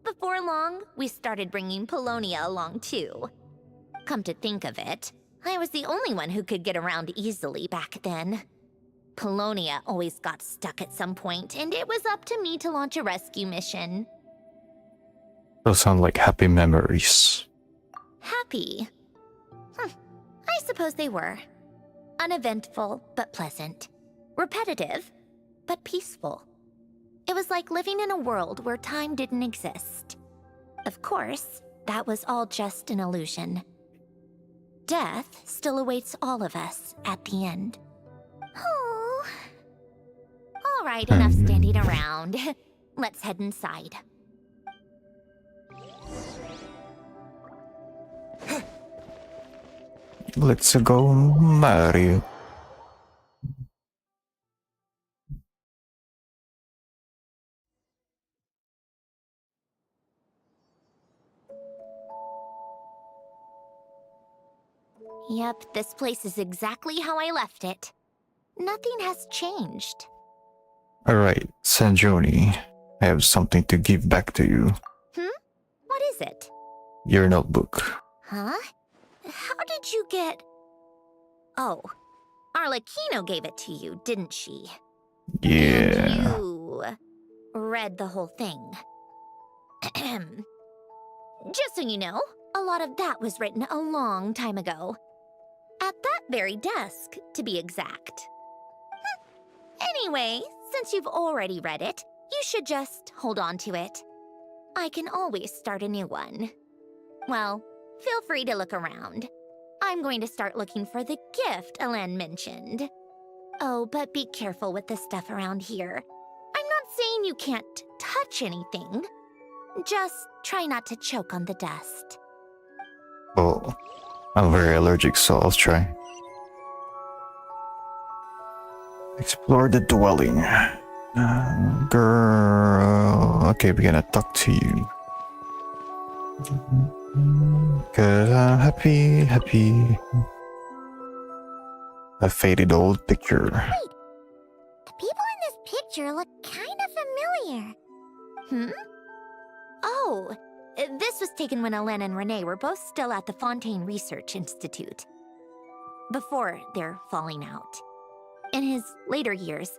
Before long, we started bringing Polonia along too. Come to think of it, I was the only one who could get around easily back then. Polonia always got stuck at some point, and it was up to me to launch a rescue mission. Those sound like happy memories. Happy? I suppose they were. Uneventful, but pleasant. Repetitive, but peaceful. It was like living in a world where time didn't exist. Of course, that was all just an illusion. Death still awaits all of us at the end. Oh. All right, enough standing around. Let's head inside. Let's go, Mario. Yep, this place is exactly how I left it. Nothing has changed. Alright, Sanjoni, I have something to give back to you. What is it? Your notebook. Huh? How did you get... Oh, Arlecchino gave it to you, didn't she? Yeah. And you read the whole thing. Just so you know, a lot of that was written a long time ago. At that very desk, to be exact. Anyway, since you've already read it, you should just hold on to it. I can always start a new one. Well, feel free to look around. I'm going to start looking for the gift Elen mentioned. Oh, but be careful with the stuff around here. I'm not saying you can't touch anything. Just try not to choke on the dust. Well, I'm very allergic, so I'll try. Explore the dwelling. Girl. Okay, we're gonna talk to you. Cause I'm happy. A faded old picture. Wait, the people in this picture look kind of familiar. Oh, this was taken when Elen and Renee were both still at the Fontaine Research Institute. Before their falling out. In his later years,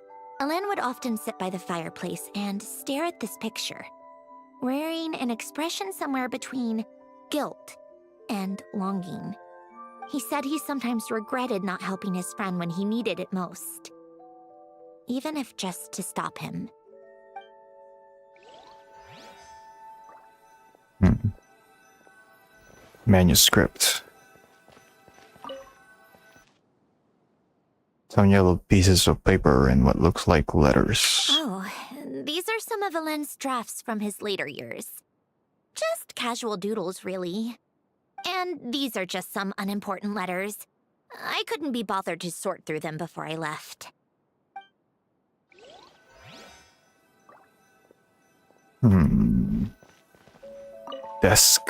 Elen would often sit by the fireplace and stare at this picture, wearing an expression somewhere between guilt and longing. He said he sometimes regretted not helping his friend when he needed it most, even if just to stop him. Manuscript. Some yellow pieces of paper and what looks like letters. Oh, these are some of Elen's drafts from his later years. Just casual doodles, really. And these are just some unimportant letters. I couldn't be bothered to sort through them before I left. Desk.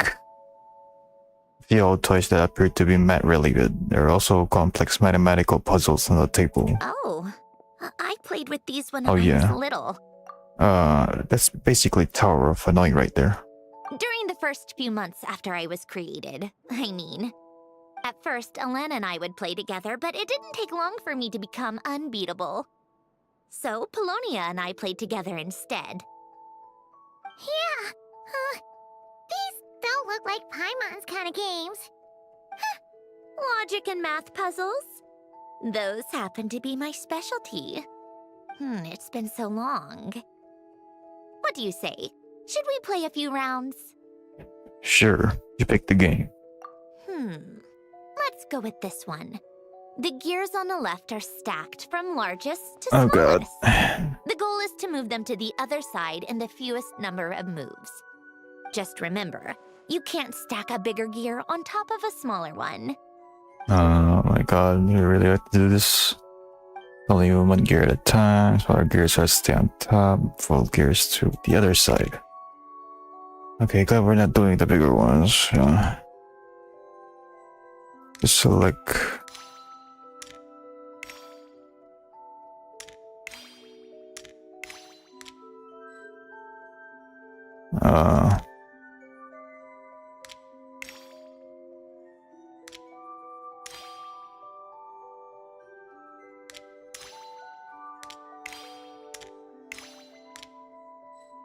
The old toys that appear to be math-related. There are also complex mathematical puzzles on the table. Oh, I played with these when Oh, I yeah. was little. That's basically Tower of Hanoi right there. During the first few months after I was created, I mean. At first, Elen and I would play together, but it didn't take long for me to become unbeatable. So, Polonia and I played together instead. Yeah, these don't look like Paimon's kind of games. Logic and math puzzles? Those happen to be my specialty. It's been so long. What do you say? Should we play a few rounds? Sure, you pick the game. Let's go with this one. The gears on the left are stacked from largest to Oh smallest. god. The goal is to move them to the other side in the fewest number of moves. Just remember, you can't stack a bigger gear on top of a smaller one. Oh my god, you really have to do this? Only one gear at a time, smaller gears are stay on top, full gears to the other side. Okay, glad we're not doing the bigger ones. Just select.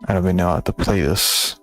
I don't even know how to play this.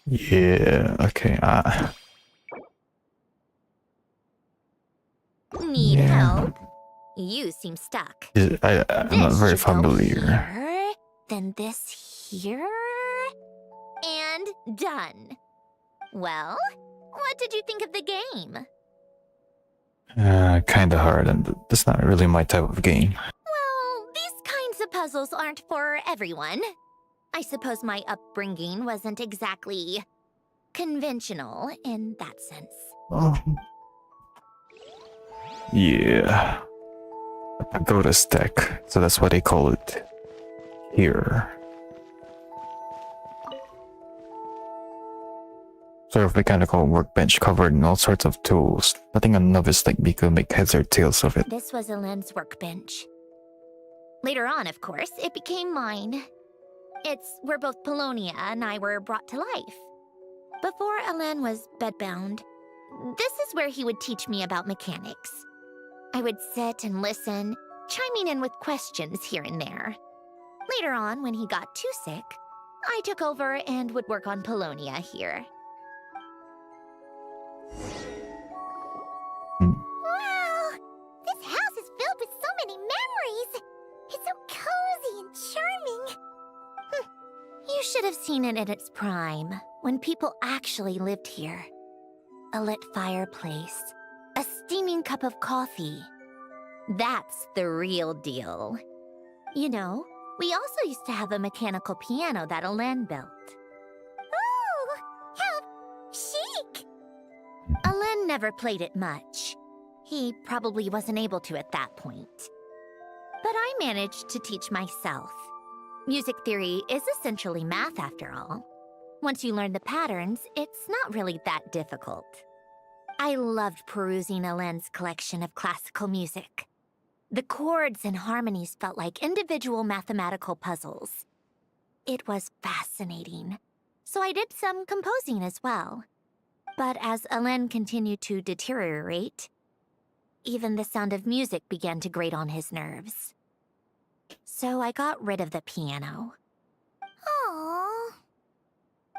Yeah, okay. Need Yeah. help? You seem stuck. I'm not This very should go familiar. here, then this here, and done. Well, what did you think of the game? Kinda hard, and that's not really my type of game. Well, these kinds of puzzles aren't for everyone. I suppose my upbringing wasn't exactly conventional in that sense. Oh. Yeah. pagoda stack, so that's what they call it here. Sort of mechanical workbench covered in all sorts of tools. Nothing a novice like me could make heads or tails of it. This was Elend's workbench. Later on, of course, it became mine. It's where both Polonia and I were brought to life. Before Elen was bedbound, this is where he would teach me about mechanics. I would sit and listen, chiming in with questions here and there. Later on, when he got too sick, I took over and would work on Polonia here. Wow! This house is filled with so many memories! It's so cozy and charming! You should have seen it at its prime, when people actually lived here. A lit fireplace, a steaming cup of coffee. That's the real deal. You know, we also used to have a mechanical piano that Elen built. Ooh! How chic! Elen never played it much. He probably wasn't able to at that point. But I managed to teach myself. Music theory is essentially math after all. Once you learn the patterns, it's not really that difficult. I loved perusing Elen's collection of classical music. The chords and harmonies felt like individual mathematical puzzles. It was fascinating. So I did some composing as well. But as Elen continued to deteriorate, even the sound of music began to grate on his nerves. So I got rid of the piano. Aww.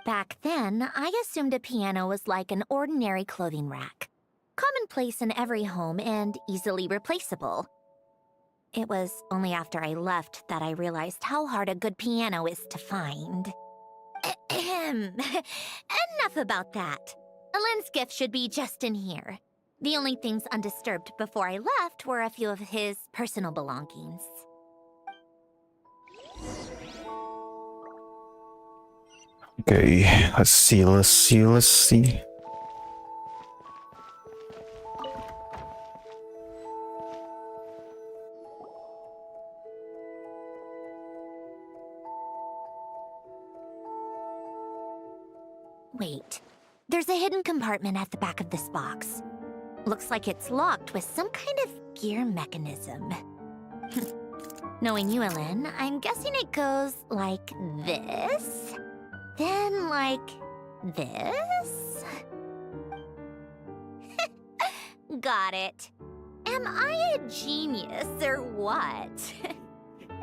Back then, I assumed a piano was like an ordinary clothing rack, commonplace in every home and easily replaceable. It was only after I left that I realized how hard a good piano is to find. Ahem. Enough about that. Elen's gift should be just in here. The only things undisturbed before I left were a few of his personal belongings. Okay, let's see. Wait, there's a hidden compartment at the back of this box. Looks like it's locked with some kind of gear mechanism. Knowing you, Elen, I'm guessing it goes like this, then like this. Got it. Am I a genius or what?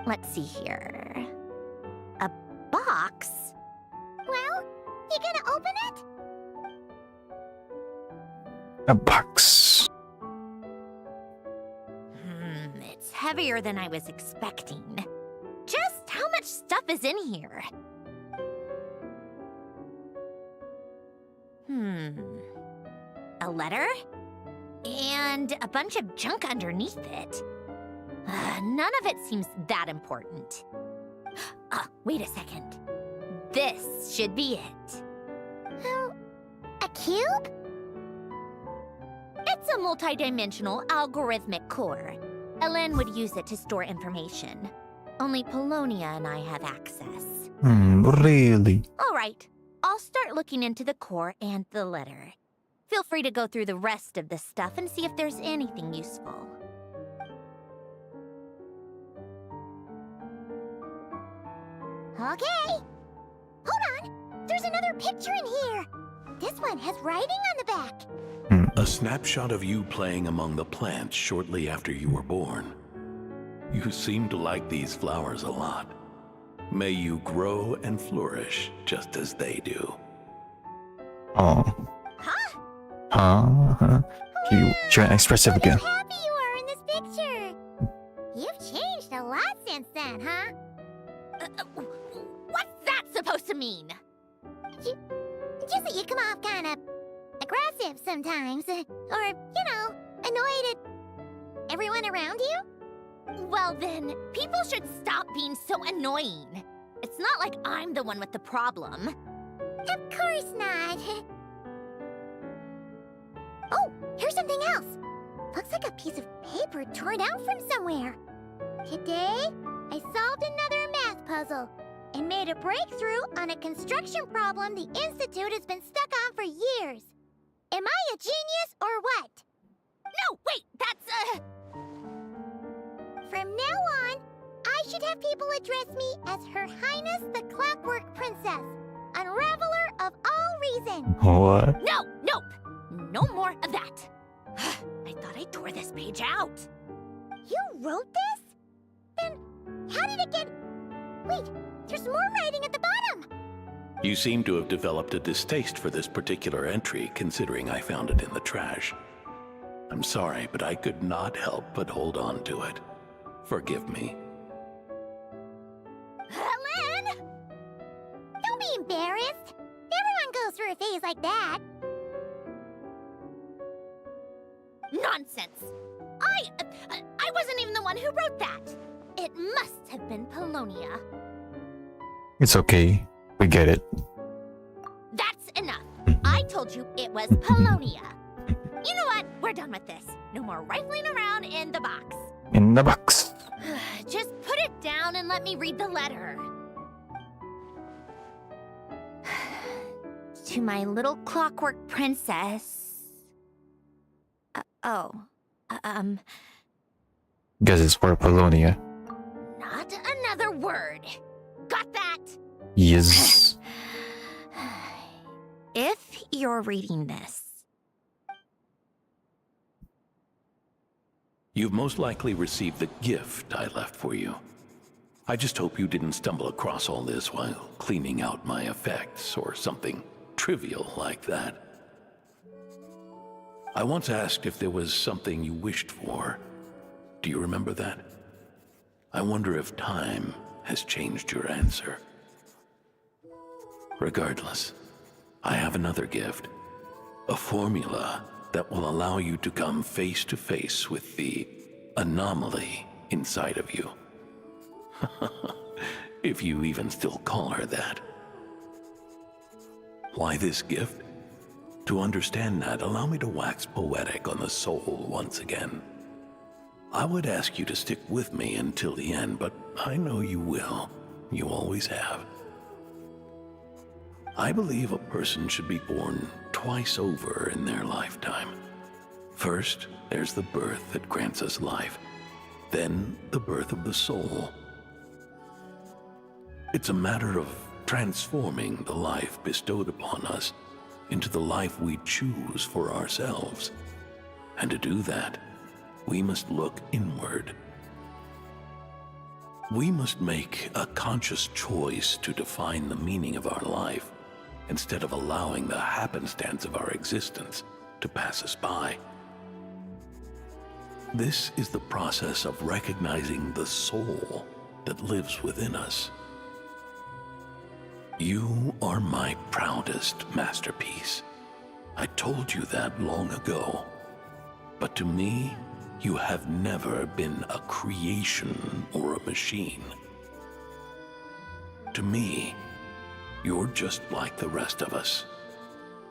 Let's see here. A box? Well, you gonna open it? A box. It's heavier than I was expecting. Just how much stuff is in here? A letter? And a bunch of junk underneath it. None of it seems that important. Wait a second. This should be it. A cube? It's a multi-dimensional algorithmic core. Elen would use it to store information. Only Polonia and I have access. Really? All right. I'll start looking into the core and the letter. Feel free to go through the rest of the stuff and see if there's anything useful. Okay. Hold on. There's another picture in here. This one has writing on the back. A snapshot of you playing among the plants shortly after you were born. You seem to like these flowers a lot. May you grow and flourish just as they do. Oh. Huh? You try and expressive again. Look how happy you are in this picture. You've changed a lot since then, huh? What's that supposed to mean? Just that you come off kind of aggressive sometimes. Or, you know, annoyed at everyone around you. Well then, people should stop being so annoying. It's not like I'm the one with the problem. Of course not. Oh, here's something else. Looks like like a piece of paper torn out from somewhere. Today, I solved another math puzzle and made a breakthrough on a construction problem the Institute has been stuck on for years. Am I a genius or what? No, wait, that's From now on, I should have people address me as Her Highness the Clockwork Princess, Unraveler of all reason. What? No, nope. No more of that. I thought I tore this page out. You wrote this? Then how did it get... Wait, there's more writing at the bottom. You seem to have developed a distaste for this particular entry, considering I found it in the trash. I'm sorry, but I could not help but hold on to it. Forgive me. Lynn! Don't be embarrassed. Everyone goes through a phase like that. Nonsense. I wasn't even the one who wrote that. It must have been Polonia. It's okay. We get it. That's enough. I told you it was Polonia. You know what? We're done with this. No more rifling around in the box. In the box. Just put it down and let me read the letter. To my little clockwork princess. Guess it's for Polonia. Not another word. Got that? Yes. If you're reading this, You've most likely received the gift I left for you. I just hope you didn't stumble across all this while cleaning out my effects or something trivial like that. I once asked if there was something you wished for. Do you remember that? I wonder if time has changed your answer. Regardless, I have another gift. A formula that will allow you to come face to face with the anomaly inside of you. If you even still call her that. Why this gift? To understand that, allow me to wax poetic on the soul once again. I would ask you to stick with me until the end, but I know you will. You always have. I believe a person should be born twice over in their lifetime. First, there's the birth that grants us life. Then, the birth of the soul. It's a matter of transforming the life bestowed upon us into the life we choose for ourselves. And to do that, we must look inward. We must make a conscious choice to define the meaning of our life instead of allowing the happenstance of our existence to pass us by. This is the process of recognizing the soul that lives within us. You are my proudest masterpiece. I told you that long ago. But to me, you have never been a creation or a machine. To me, you're just like the rest of us.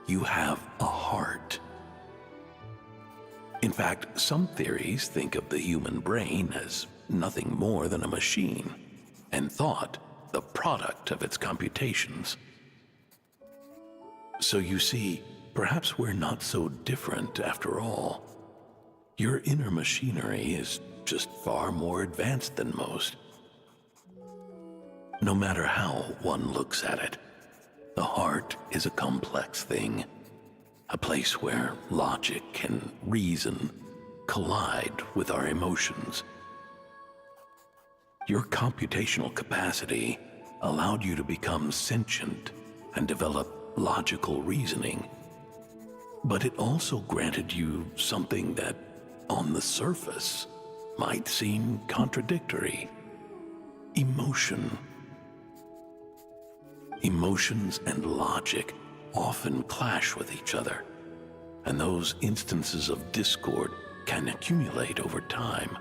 You have a heart. In fact, some theories think of the human brain as nothing more than a machine, and thought the product of its computations. So you see, perhaps we're not so different after all. Your inner machinery is just far more advanced than most. No matter how one looks at it, the heart is a complex thing, a place where logic and reason collide with our emotions. Your computational capacity allowed you to become sentient and develop logical reasoning. But it also granted you something that, on the surface, might seem contradictory: emotion. Emotions and logic often clash with each other, and those instances of discord can accumulate over time.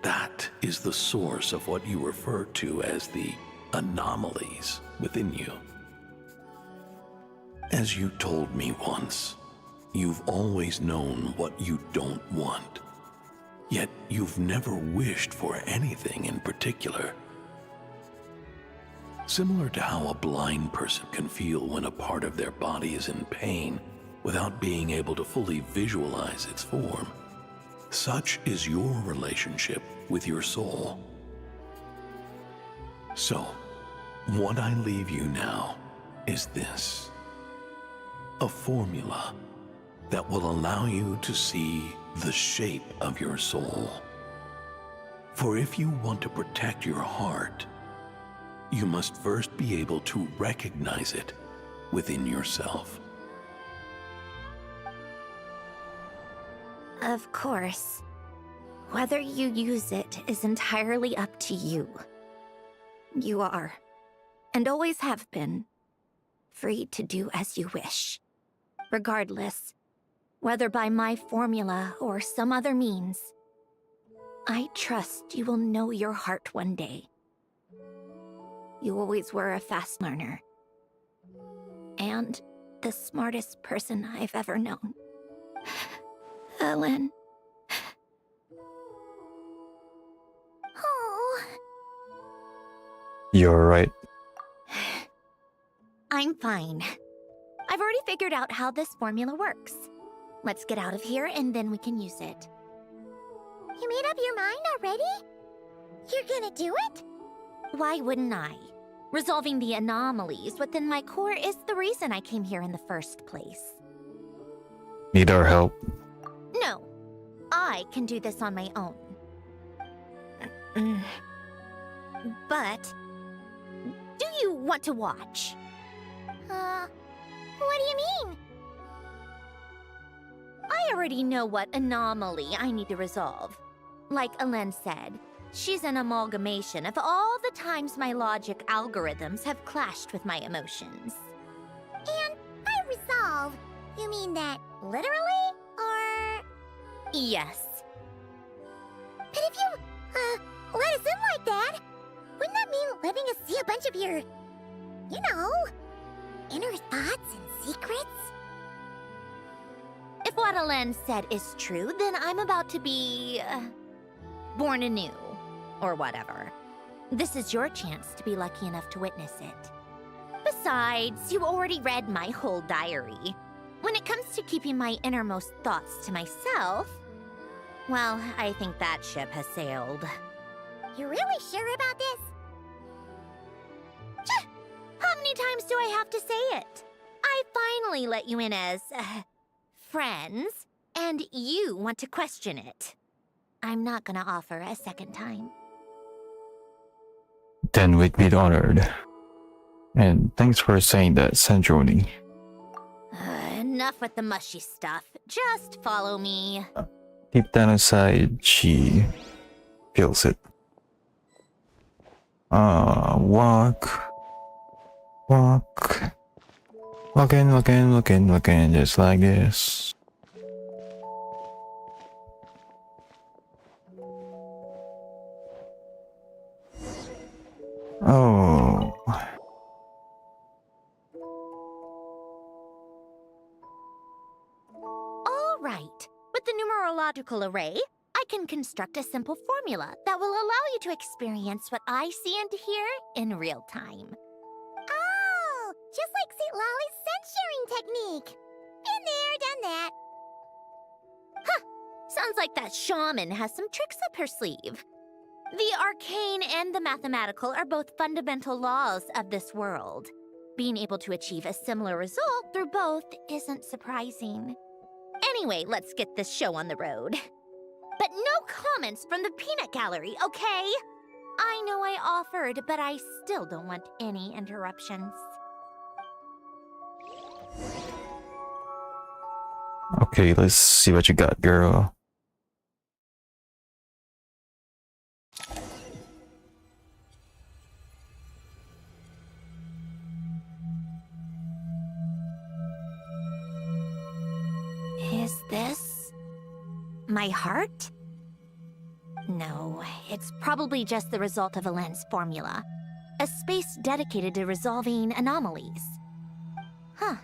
That is the source of what you refer to as the anomalies within you. As you told me once, you've always known what you don't want. Yet you've never wished for anything in particular. Similar to how a blind person can feel when a part of their body is in pain without being able to fully visualize its form, such is your relationship with your soul. So, what I leave you now is this: a formula that will allow you to see the shape of your soul. For if you want to protect your heart, you must first be able to recognize it within yourself. Of course. Whether you use it is entirely up to you. You are, and always have been, free to do as you wish. Regardless, whether by my formula or some other means, I trust you will know your heart one day. You always were a fast learner. And the smartest person I've ever known. Ellen. Oh. You're right. I'm fine. I've already figured out how this formula works. Let's get out of here and then we can use it. You made up your mind already? You're gonna do it? Why wouldn't I? Resolving the anomalies within my core is the reason I came here in the first place. Need our help? No, I can do this on my own. But, do you want to watch? What do you mean? I already know what anomaly I need to resolve. Like Alen said, she's an amalgamation of all the times my logic algorithms have clashed with my emotions. And by resolve, you mean that literally, or...? Yes. But if you, let us in like that, wouldn't that mean letting us see a bunch of your, you know, inner thoughts and secrets? If what Alen said is true, then I'm about to be... born anew. Or whatever. This is your chance to be lucky enough to witness it. Besides, you already read my whole diary. When it comes to keeping my innermost thoughts to myself, well, I think that ship has sailed. You're really sure about this? How many times do I have to say it? I finally let you in as, friends, and you want to question it. I'm not gonna offer a second time. Then we'd be honored. And thanks for saying that, Sanjoni. Enough with the mushy stuff. Just follow me. Deep down inside, she feels it. Walk. Walk. Walking, just like this. Oh. All right. With the numerological array, I can construct a simple formula that will allow you to experience what I see and hear in real time. Oh, just like St. Lolly's scent-sharing technique. Been there, done that. Huh. Sounds like that shaman has some tricks up her sleeve. The arcane and the mathematical are both fundamental laws of this world. Being able to achieve a similar result through both isn't surprising. Anyway, let's get this show on the road. But no comments from the peanut gallery, okay? I know I offered, but I still don't want any interruptions. Okay, let's see what you got, girl. Is this my heart? No, it's probably just the result of Alen's formula. A space dedicated to resolving anomalies. Huh.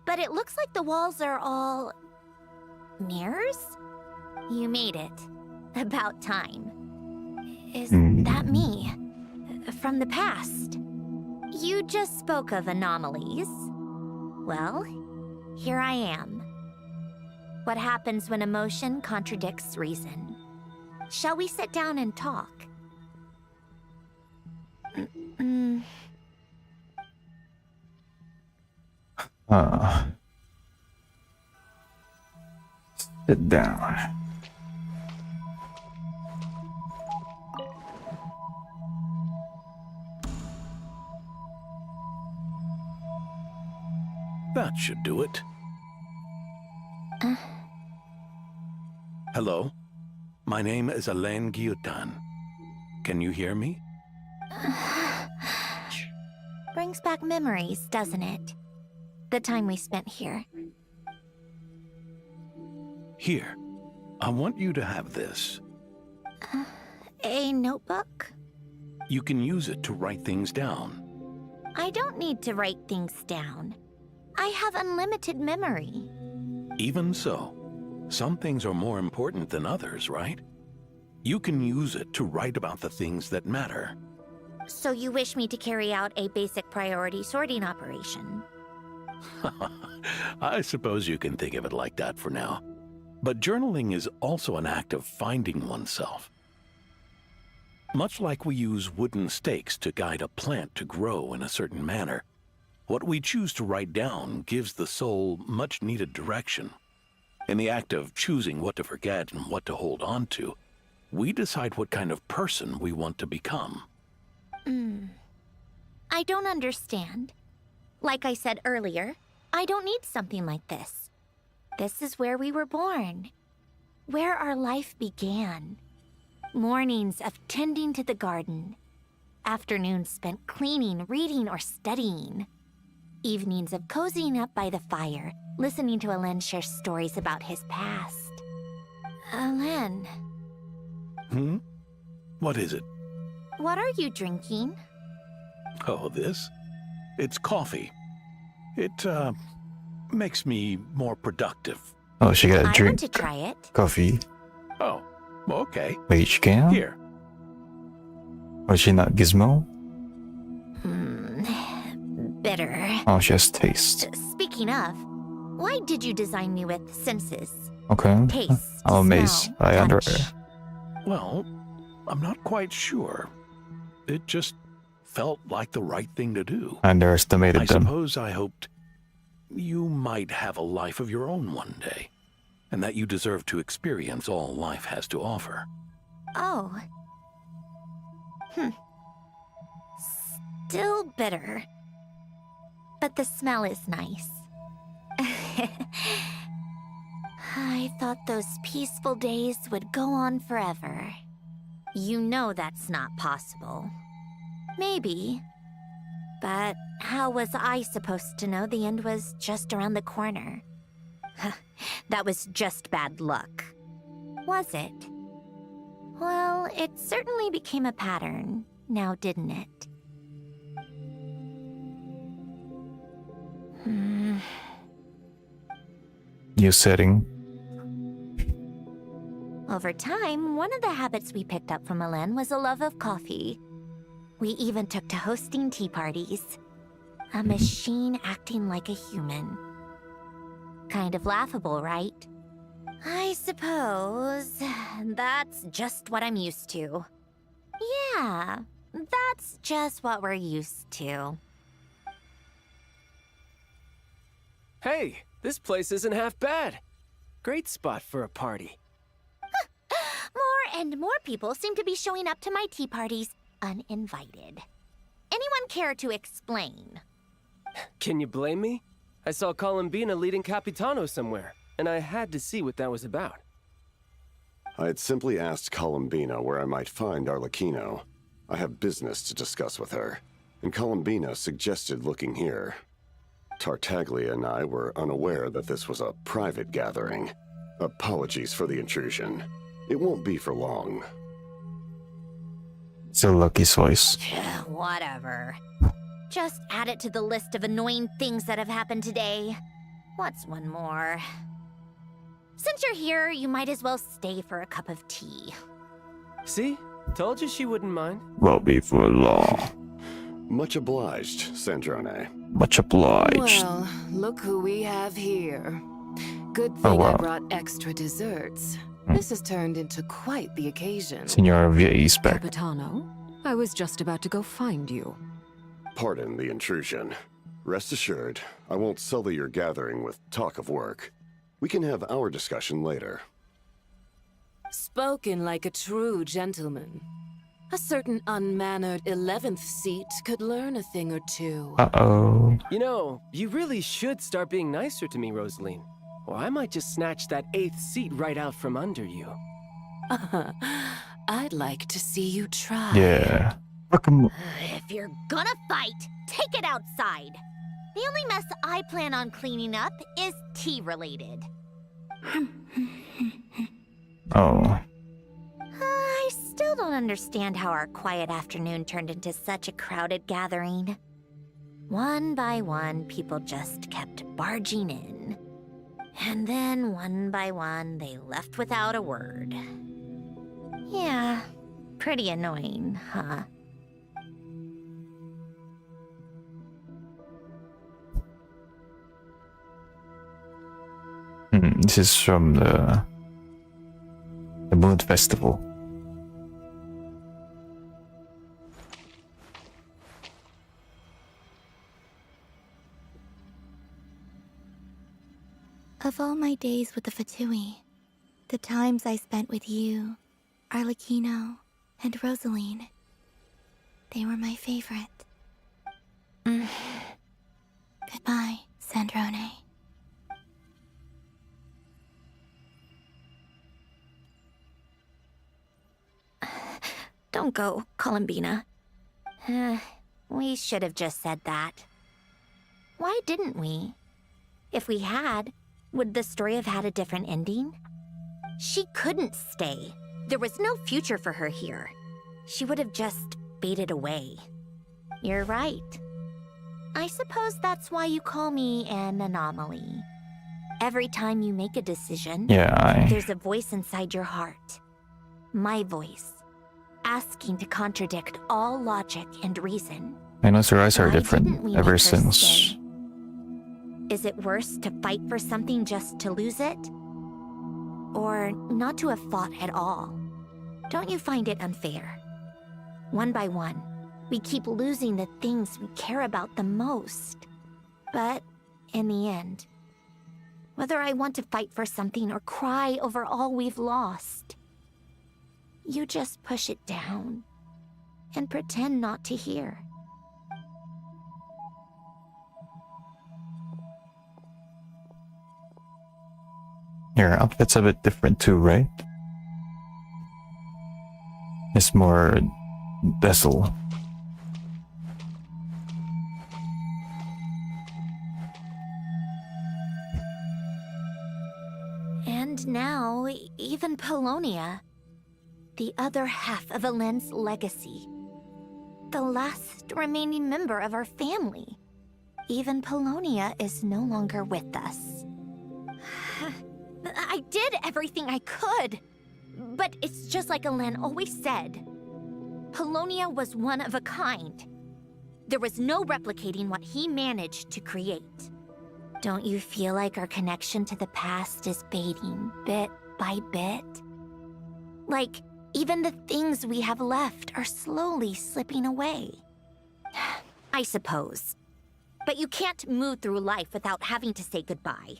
But But it looks like the walls are all... mirrors? You made it. About time. Is that me? From the past? You just spoke of anomalies. Well, here I am. What happens when emotion contradicts reason? Shall we sit down and talk? Sit down. That should do it. Hello? My name is Alain Guillotin. Can you hear me? Brings back memories, doesn't it? The time we spent here. Here. I want you to have this. A notebook? You can use it to write things down. I don't need to write things down. I have unlimited memory. Even so, some things are more important than others, right? You can use it to write about the things that matter. So you wish me to carry out a basic priority sorting operation? I suppose you can think of it like that for now. But journaling is also an act of finding oneself. Much like we use wooden stakes to guide a plant to grow in a certain manner, what we choose to write down gives the soul much-needed direction. In the act of choosing what to forget and what to hold on to, we decide what kind of person we want to become. I don't understand. Like I said earlier, I don't need something like this. This is where we were born. Where our life began. Mornings of tending to the garden. Afternoons spent cleaning, reading, or studying. Evenings of cozying up by the fire, listening to Alain share stories about his past. Alain. What is it? What are you drinking? Oh, this? It's coffee. It, makes me more productive. Oh, she got a I drink. want to try it. Coffee. Oh, okay. Wait, she can? Here. Or is she not Gizmo? Bitter. Oh, she has taste. Speaking of, why did you design me with senses? Okay. Taste, I'm amazed. smell, I under touch. Well, I'm not quite sure. It just felt like the right thing to do. underestimated I them. suppose I hoped you might have a life of your own one day, and that you deserve to experience all life has to offer. Oh. Still bitter. But the smell is nice. I thought those peaceful days would go on forever. You know that's not possible. Maybe. But how was I supposed to know the end was just around the corner? That was just bad luck. Was it? Well, it certainly became a pattern, now didn't it? New setting. Over time, one of the habits we picked up from Alain was a love of coffee. We even took to hosting tea parties. A machine acting like a human. Kind of laughable, right? I suppose that's just what I'm used to. Yeah, that's just what we're used to. Hey, this place isn't half bad. Great spot for a party. More and more people seem to be showing up to my tea parties uninvited. Anyone care to explain? Can you blame me? I saw Columbina leading Capitano somewhere, and I had to see what that was about. I had simply asked Columbina where I might find Arlecchino. I have business to discuss with her, and Columbina suggested looking here. Tartaglia and I were unaware that this was a private gathering. Apologies for the intrusion. It won't be for long. It's a Lucky's voice. Whatever. Just add it to the list of annoying things that have happened today. What's one more? Since you're here, you might as well stay for a cup of tea. See? Told you she wouldn't mind. Well, before long. Much obliged, Sandrone. Much obliged. Well, look who we have here. Good thing Oh, wow. I brought extra desserts. This has turned into quite the occasion. Senor VIII spec. Capitano, I was just about to go find you. Pardon the intrusion. Rest assured, I won't sully your gathering with talk of work. We can have our discussion later. Spoken like a true gentleman. A certain unmannered 11th seat could learn a thing or two. Uh-oh. You know, you really should start being nicer to me, Rosaline. Or I might just snatch that 8th seat right out from under you. I'd like to see you try. Yeah. Fuck 'em. If you're gonna fight, take it outside. The only mess I plan on cleaning up is tea-related. Oh. I still don't understand how our quiet afternoon turned into such a crowded gathering. One by one, people just kept barging in. And then, one by one, they left without a word. Yeah, pretty annoying, huh? This is from the Moon Festival. Of all my days with the Fatui, the times I spent with you, Arlecchino, and Rosaline, they were my favorite. Goodbye, Sandrone. Don't go, Columbina. We should have just said that. Why didn't we? If we had, would the story have had a different ending? She couldn't stay. There was no future for her here. She would have just faded away. You're right. I suppose that's why you call me an anomaly. Every time you make a decision, there's a voice inside your heart. My voice, asking to contradict all logic and reason. I know your eyes are Why different didn't we ever make her since. stay? Is it worse to fight for something just to lose it? Or not to have fought at all? Don't you find it unfair? One by one, we keep losing the things we care about the most. But in the end, whether I want to fight for something or cry over all we've lost, you just push it down and pretend not to hear. Your outfit's a bit different too, right? It's more dazzle. And now, even Polonia, the other half of Alen's legacy, the last remaining member of our family. Even Polonia is no longer with us. I did everything I could, but it's just like Alen always said. Polonia was one of a kind. There was no replicating what he managed to create. Don't you feel like our connection to the past is fading bit by bit? Like, even the things we have left are slowly slipping away. I suppose. But you can't move through life without having to say goodbye.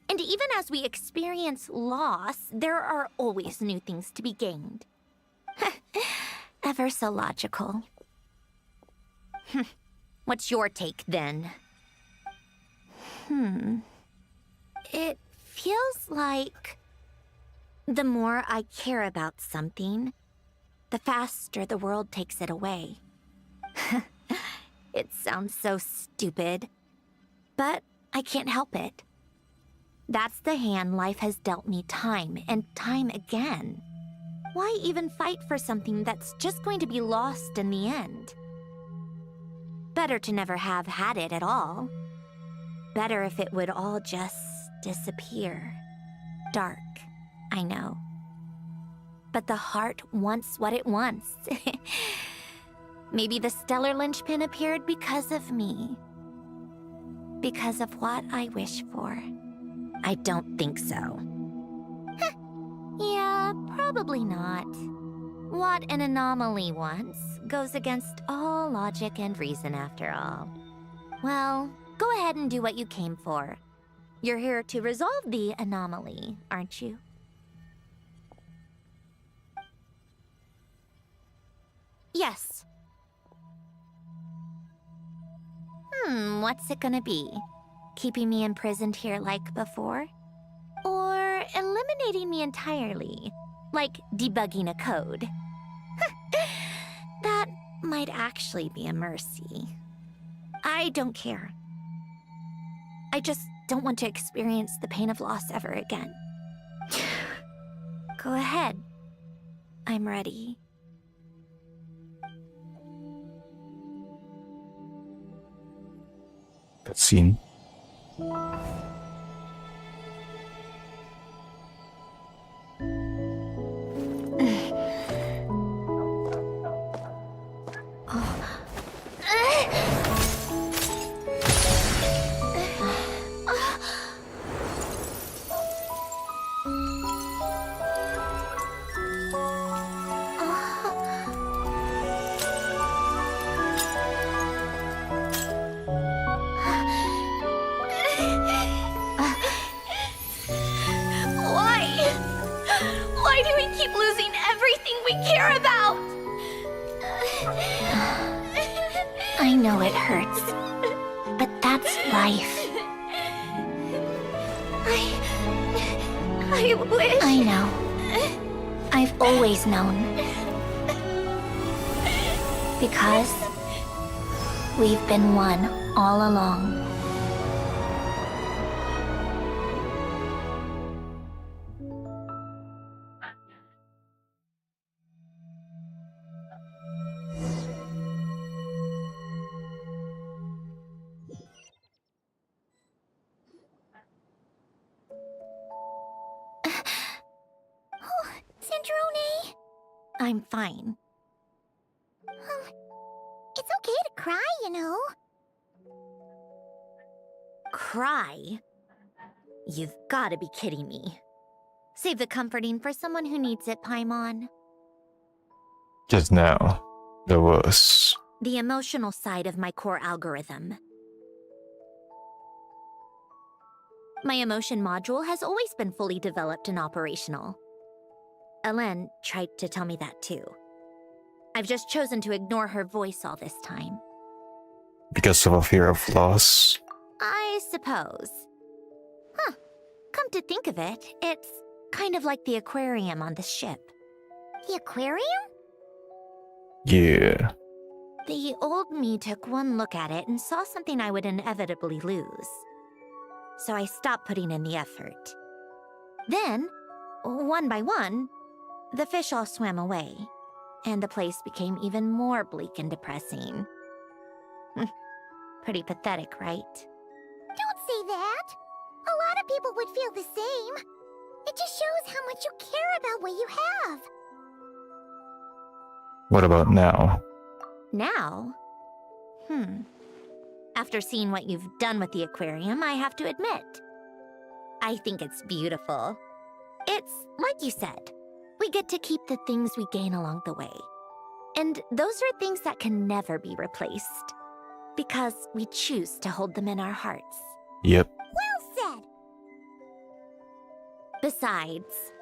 And even as we experience loss, there are always new things to be gained. Ever so logical. What's your take, then? It feels like the more I care about something, the faster the world takes it away. It sounds so stupid, but I can't help it. That's the hand life has dealt me time and time again. Why even fight for something that's just going to be lost in the end? Better to never have had it at all. better if it would all just disappear. Dark, I know. But the heart wants what it wants. Maybe the stellar linchpin appeared because of me. Because of what I wish for. I don't think so. Yeah, probably not. What an anomaly wants goes against all logic and reason after all. Well, go ahead and do what you came for. You're here to resolve the anomaly, aren't you? Yes. What's it gonna be? Keeping me imprisoned here like before? Or eliminating me entirely, like debugging a code? That might actually be a mercy. I don't care. I just don't want to experience the pain of loss ever again. Go ahead. I'm ready. That scene. Why do we keep losing everything we care about? I know it hurts, but that's life. I wish... I know. I've always known. Because we've been one all along. Sandrone? I'm fine. It's okay to cry, you know. Cry? You've gotta be kidding me. Save the comforting for someone who needs it, Paimon. Just now, there was... The emotional side of my core algorithm. My emotion module has always been fully developed and operational. Elen tried to tell me that too. I've just chosen to ignore her voice all this time. Because of a fear of loss? I suppose. Huh. Come to think of it, it's kind of like the aquarium on the ship. The aquarium? Yeah. The old me took one look at it and saw something I would inevitably lose. So I stopped putting in the effort. Then, one by one, the fish all swam away, and the place became even more bleak and depressing. Pretty pathetic, right? Don't say that. A lot of people would feel the same. It just shows how much you care about what you have. What about now? Now? After seeing what you've done with the aquarium, I have to admit. I think it's beautiful. It's like you said. We get to keep the things we gain along the way. And those are things that can never be replaced. Because we choose to hold them in our hearts. Yep. Well said. Besides,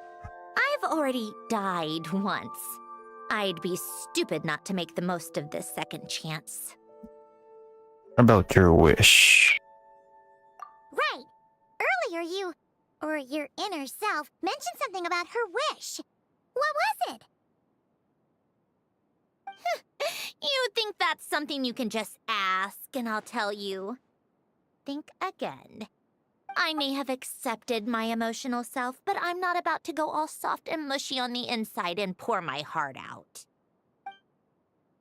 I've already died once. I'd be stupid not to make the most of this second chance. About your wish. Right. Earlier you, or your inner self, mentioned something about her wish. What was it? You think that's something you can just ask, and I'll tell you. Think again. I may have accepted my emotional self, but I'm not about to go all soft and mushy on the inside and pour my heart out.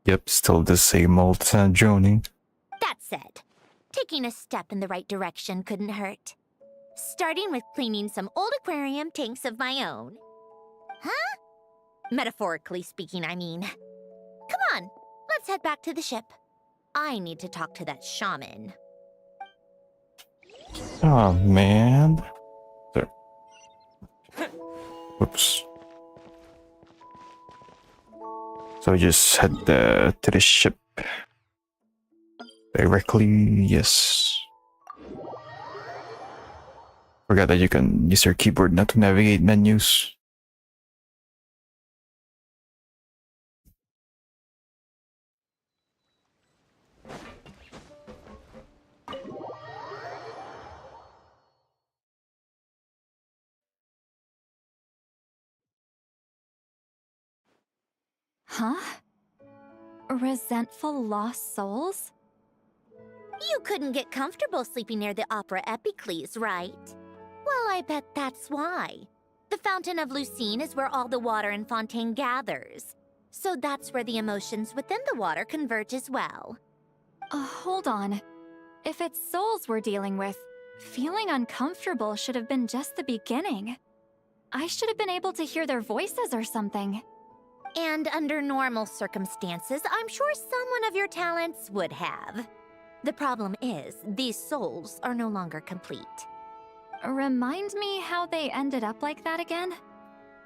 Yep, still the same old Sandrone. That said, Taking a step in the right direction couldn't hurt. Starting with cleaning some old aquarium tanks of my own. Huh? Metaphorically speaking, I mean. Come on, let's head back to the ship. I need to talk to that shaman. Oh man. There. Whoops. So we just head to the ship. Directly, yes. Forgot that you can use your keyboard not to navigate menus. Huh? Resentful lost souls? You couldn't get comfortable sleeping near the Opera Epicles, right? Well, I bet that's why. The Fountain of Lucine is where all the water in Fontaine gathers. So that's where the emotions within the water converge as well. Hold on. If it's souls we're dealing with, feeling uncomfortable should have been just the beginning. I should have been able to hear their voices or something. And under normal circumstances, I'm sure someone of your talents would have. The problem is, these souls are no longer complete. Remind me how they ended up like that again?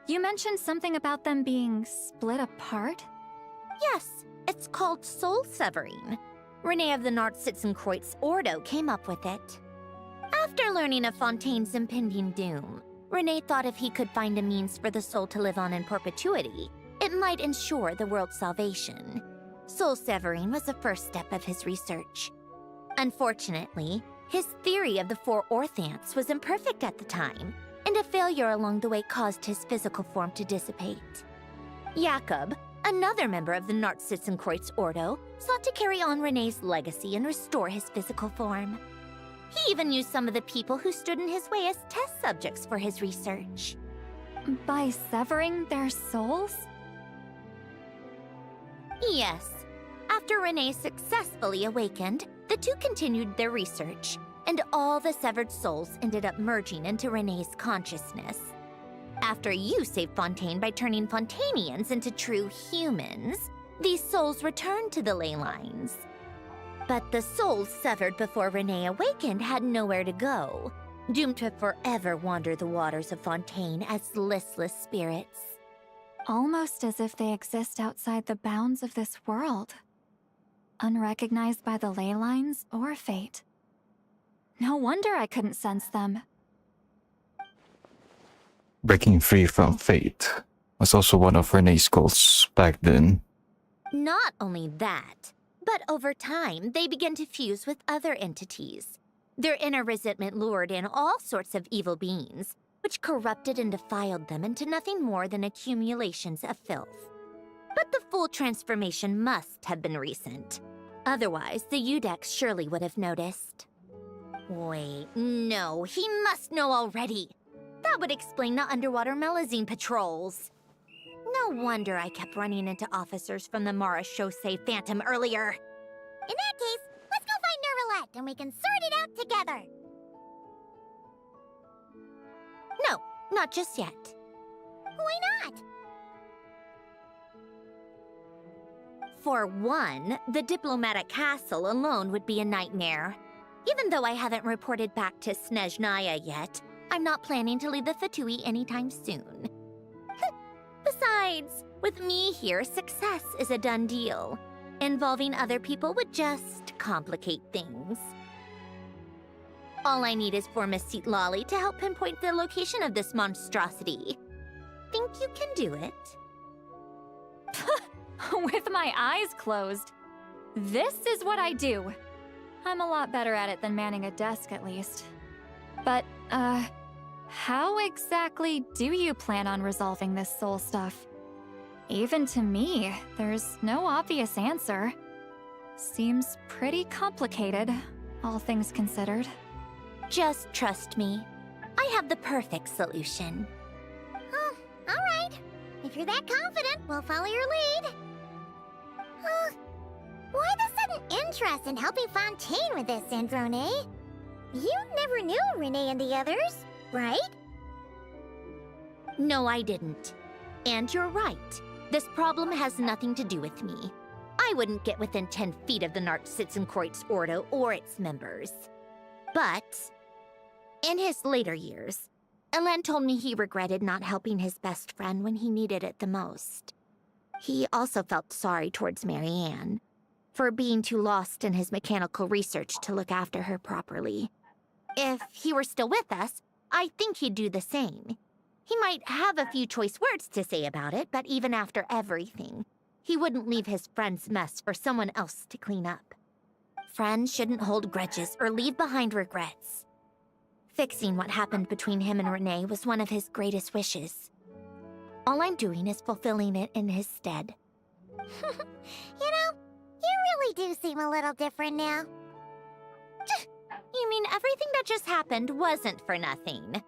You mentioned something about them being split apart? Yes, it's called soul severing. Renee of the Nartsitzenkreuz Ordo came up with it. After learning of Fontaine's impending doom, Renee thought if he could find a means for the soul to live on in perpetuity, it might ensure the world's salvation. Soul severing was the first step of his research. Unfortunately, his theory of the four orthants was imperfect at the time, and a failure along the way caused his physical form to dissipate. Jakob, another member of the Nartsitzenkreuz Ordo, sought to carry on Renee's legacy and restore his physical form. He even used some of the people who stood in his way as test subjects for his research. By severing their souls? Yes. After Renee successfully awakened, the two continued their research, and all the severed souls ended up merging into Renee's consciousness. After you saved Fontaine by turning Fontanians into true humans, these souls returned to the ley lines. But the souls severed before Renee awakened had nowhere to go, doomed to forever wander the waters of Fontaine as listless spirits. Almost as if they exist outside the bounds of this world. Unrecognized by the ley lines or fate. No wonder I couldn't sense them. Breaking free from fate was also one of Renee's goals back then. Not only that, but over time, they began to fuse with other entities. Their inner resentment lured in all sorts of evil beings, which corrupted and defiled them into nothing more than accumulations of filth. But the full transformation must have been recent. Otherwise, the Udex surely would have noticed. Wait, no, he must know already. That would explain the underwater melazine patrols. No wonder I kept running into officers from the Mara Chaussee Phantom earlier. In that case, let's go find Nervalette and we can sort it out together. No, not just yet. Why not? For one, the diplomatic castle alone would be a nightmare. Even though I haven't reported back to Snezhnaya yet, I'm not planning to leave the Fatui anytime soon. Besides, with me here, success is a done deal. Involving other people would just complicate things. All I need is for Miss Lolly to help pinpoint the location of this monstrosity. Think you can do it? With my eyes closed. This is what I do. I'm a lot better at it than manning a desk, at least. But, how exactly do you plan on resolving this soul stuff? Even to me, there's no obvious answer. Seems pretty complicated, all things considered. Just trust me. I have the perfect solution. Oh, alright. If you're that confident, we'll follow your lead. Why the sudden sudden interest in helping Fontaine with this, Androne. You never knew Renee and the others, right? No, I didn't. And you're right. This problem has nothing to do with me. I wouldn't get within 10 feet of the Nartsitzenkreuz Ordo or its members. But in his later years, Elen told me he regretted not helping his best friend when he needed it the most. He also felt sorry towards Marianne for being too lost in his mechanical research to look after her properly. If he were still with us, I think he'd do the same. He might have a few choice words to say about it, but even after everything, he wouldn't leave his friend's mess for someone else to clean up. Friends shouldn't hold grudges or leave behind regrets. Fixing what happened between him and Renee was one of his greatest wishes. All I'm doing is fulfilling it in his stead. You know, you really do seem a little different now. You mean everything that just happened wasn't for nothing?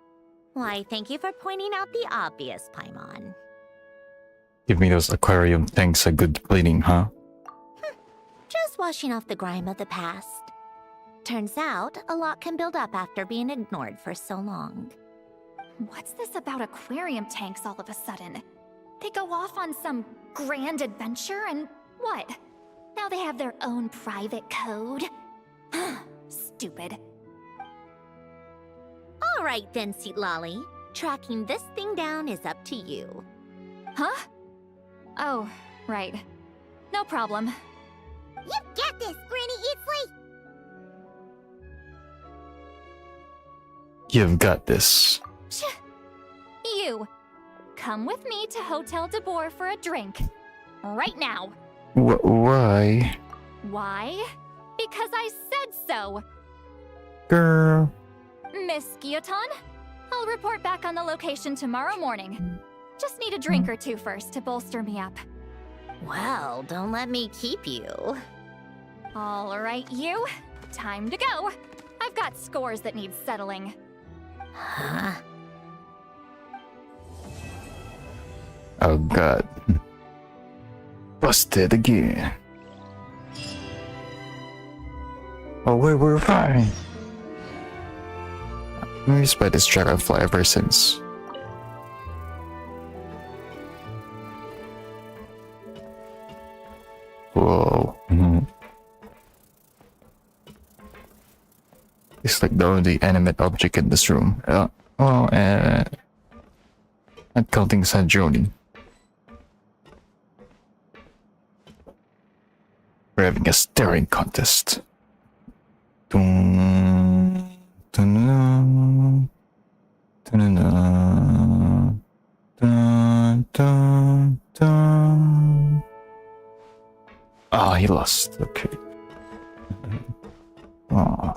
Why, thank you for pointing out the obvious, Paimon. Give me those aquarium tanks a good cleaning, huh? Just washing off the grime of the past. Turns out, a lot can build up after being ignored for so long. What's this about aquarium tanks all of a sudden? They go off on some grand adventure and what? Now they have their own private code? Stupid. All right then, Lolly. Tracking this thing down is up to you. Huh? Oh, right. No problem. You get this, Granny Eatsley! You've got this. You! Come with me to Hotel de Boer for a drink. Right now. Why? Why? Because I said so! Girl. Miss Guillotin, I'll report back on the location tomorrow morning. Just need a drink or two first to bolster me up. Well, don't let me keep you. All right, you. Time to go. I've got scores that need settling. Huh? Oh god. Busted again. Oh, we're fine. Maybe by this dragonfly ever since. Whoa. It's like the only animate object in this room. Oh, not counting Sanjoni. We're having a staring contest. Dun, dun, dun, dun, dun, dun, dun. Ah, he lost. Okay. Oh.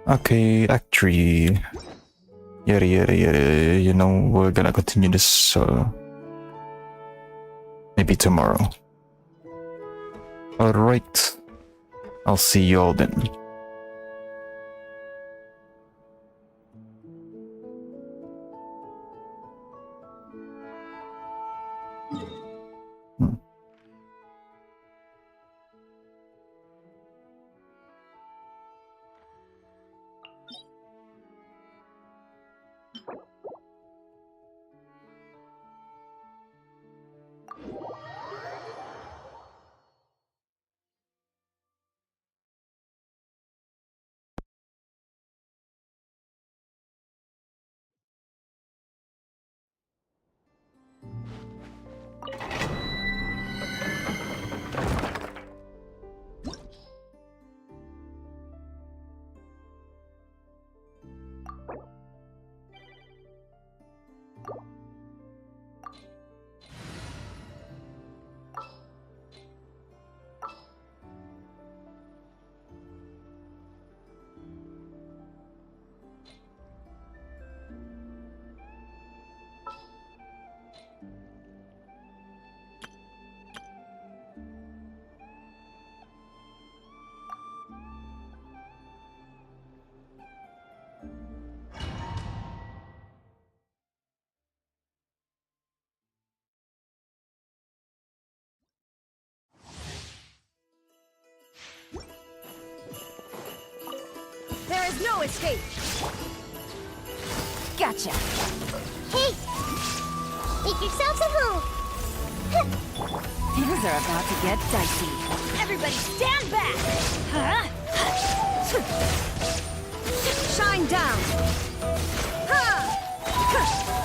Okay, Act 3. Yada yada yada. You know, we're gonna continue this maybe tomorrow. Alright. I'll see you all then. There is no escape! Gotcha! Hey! Make yourselves at home! Things are about to get dicey. Everybody stand back! Shine down! Ha!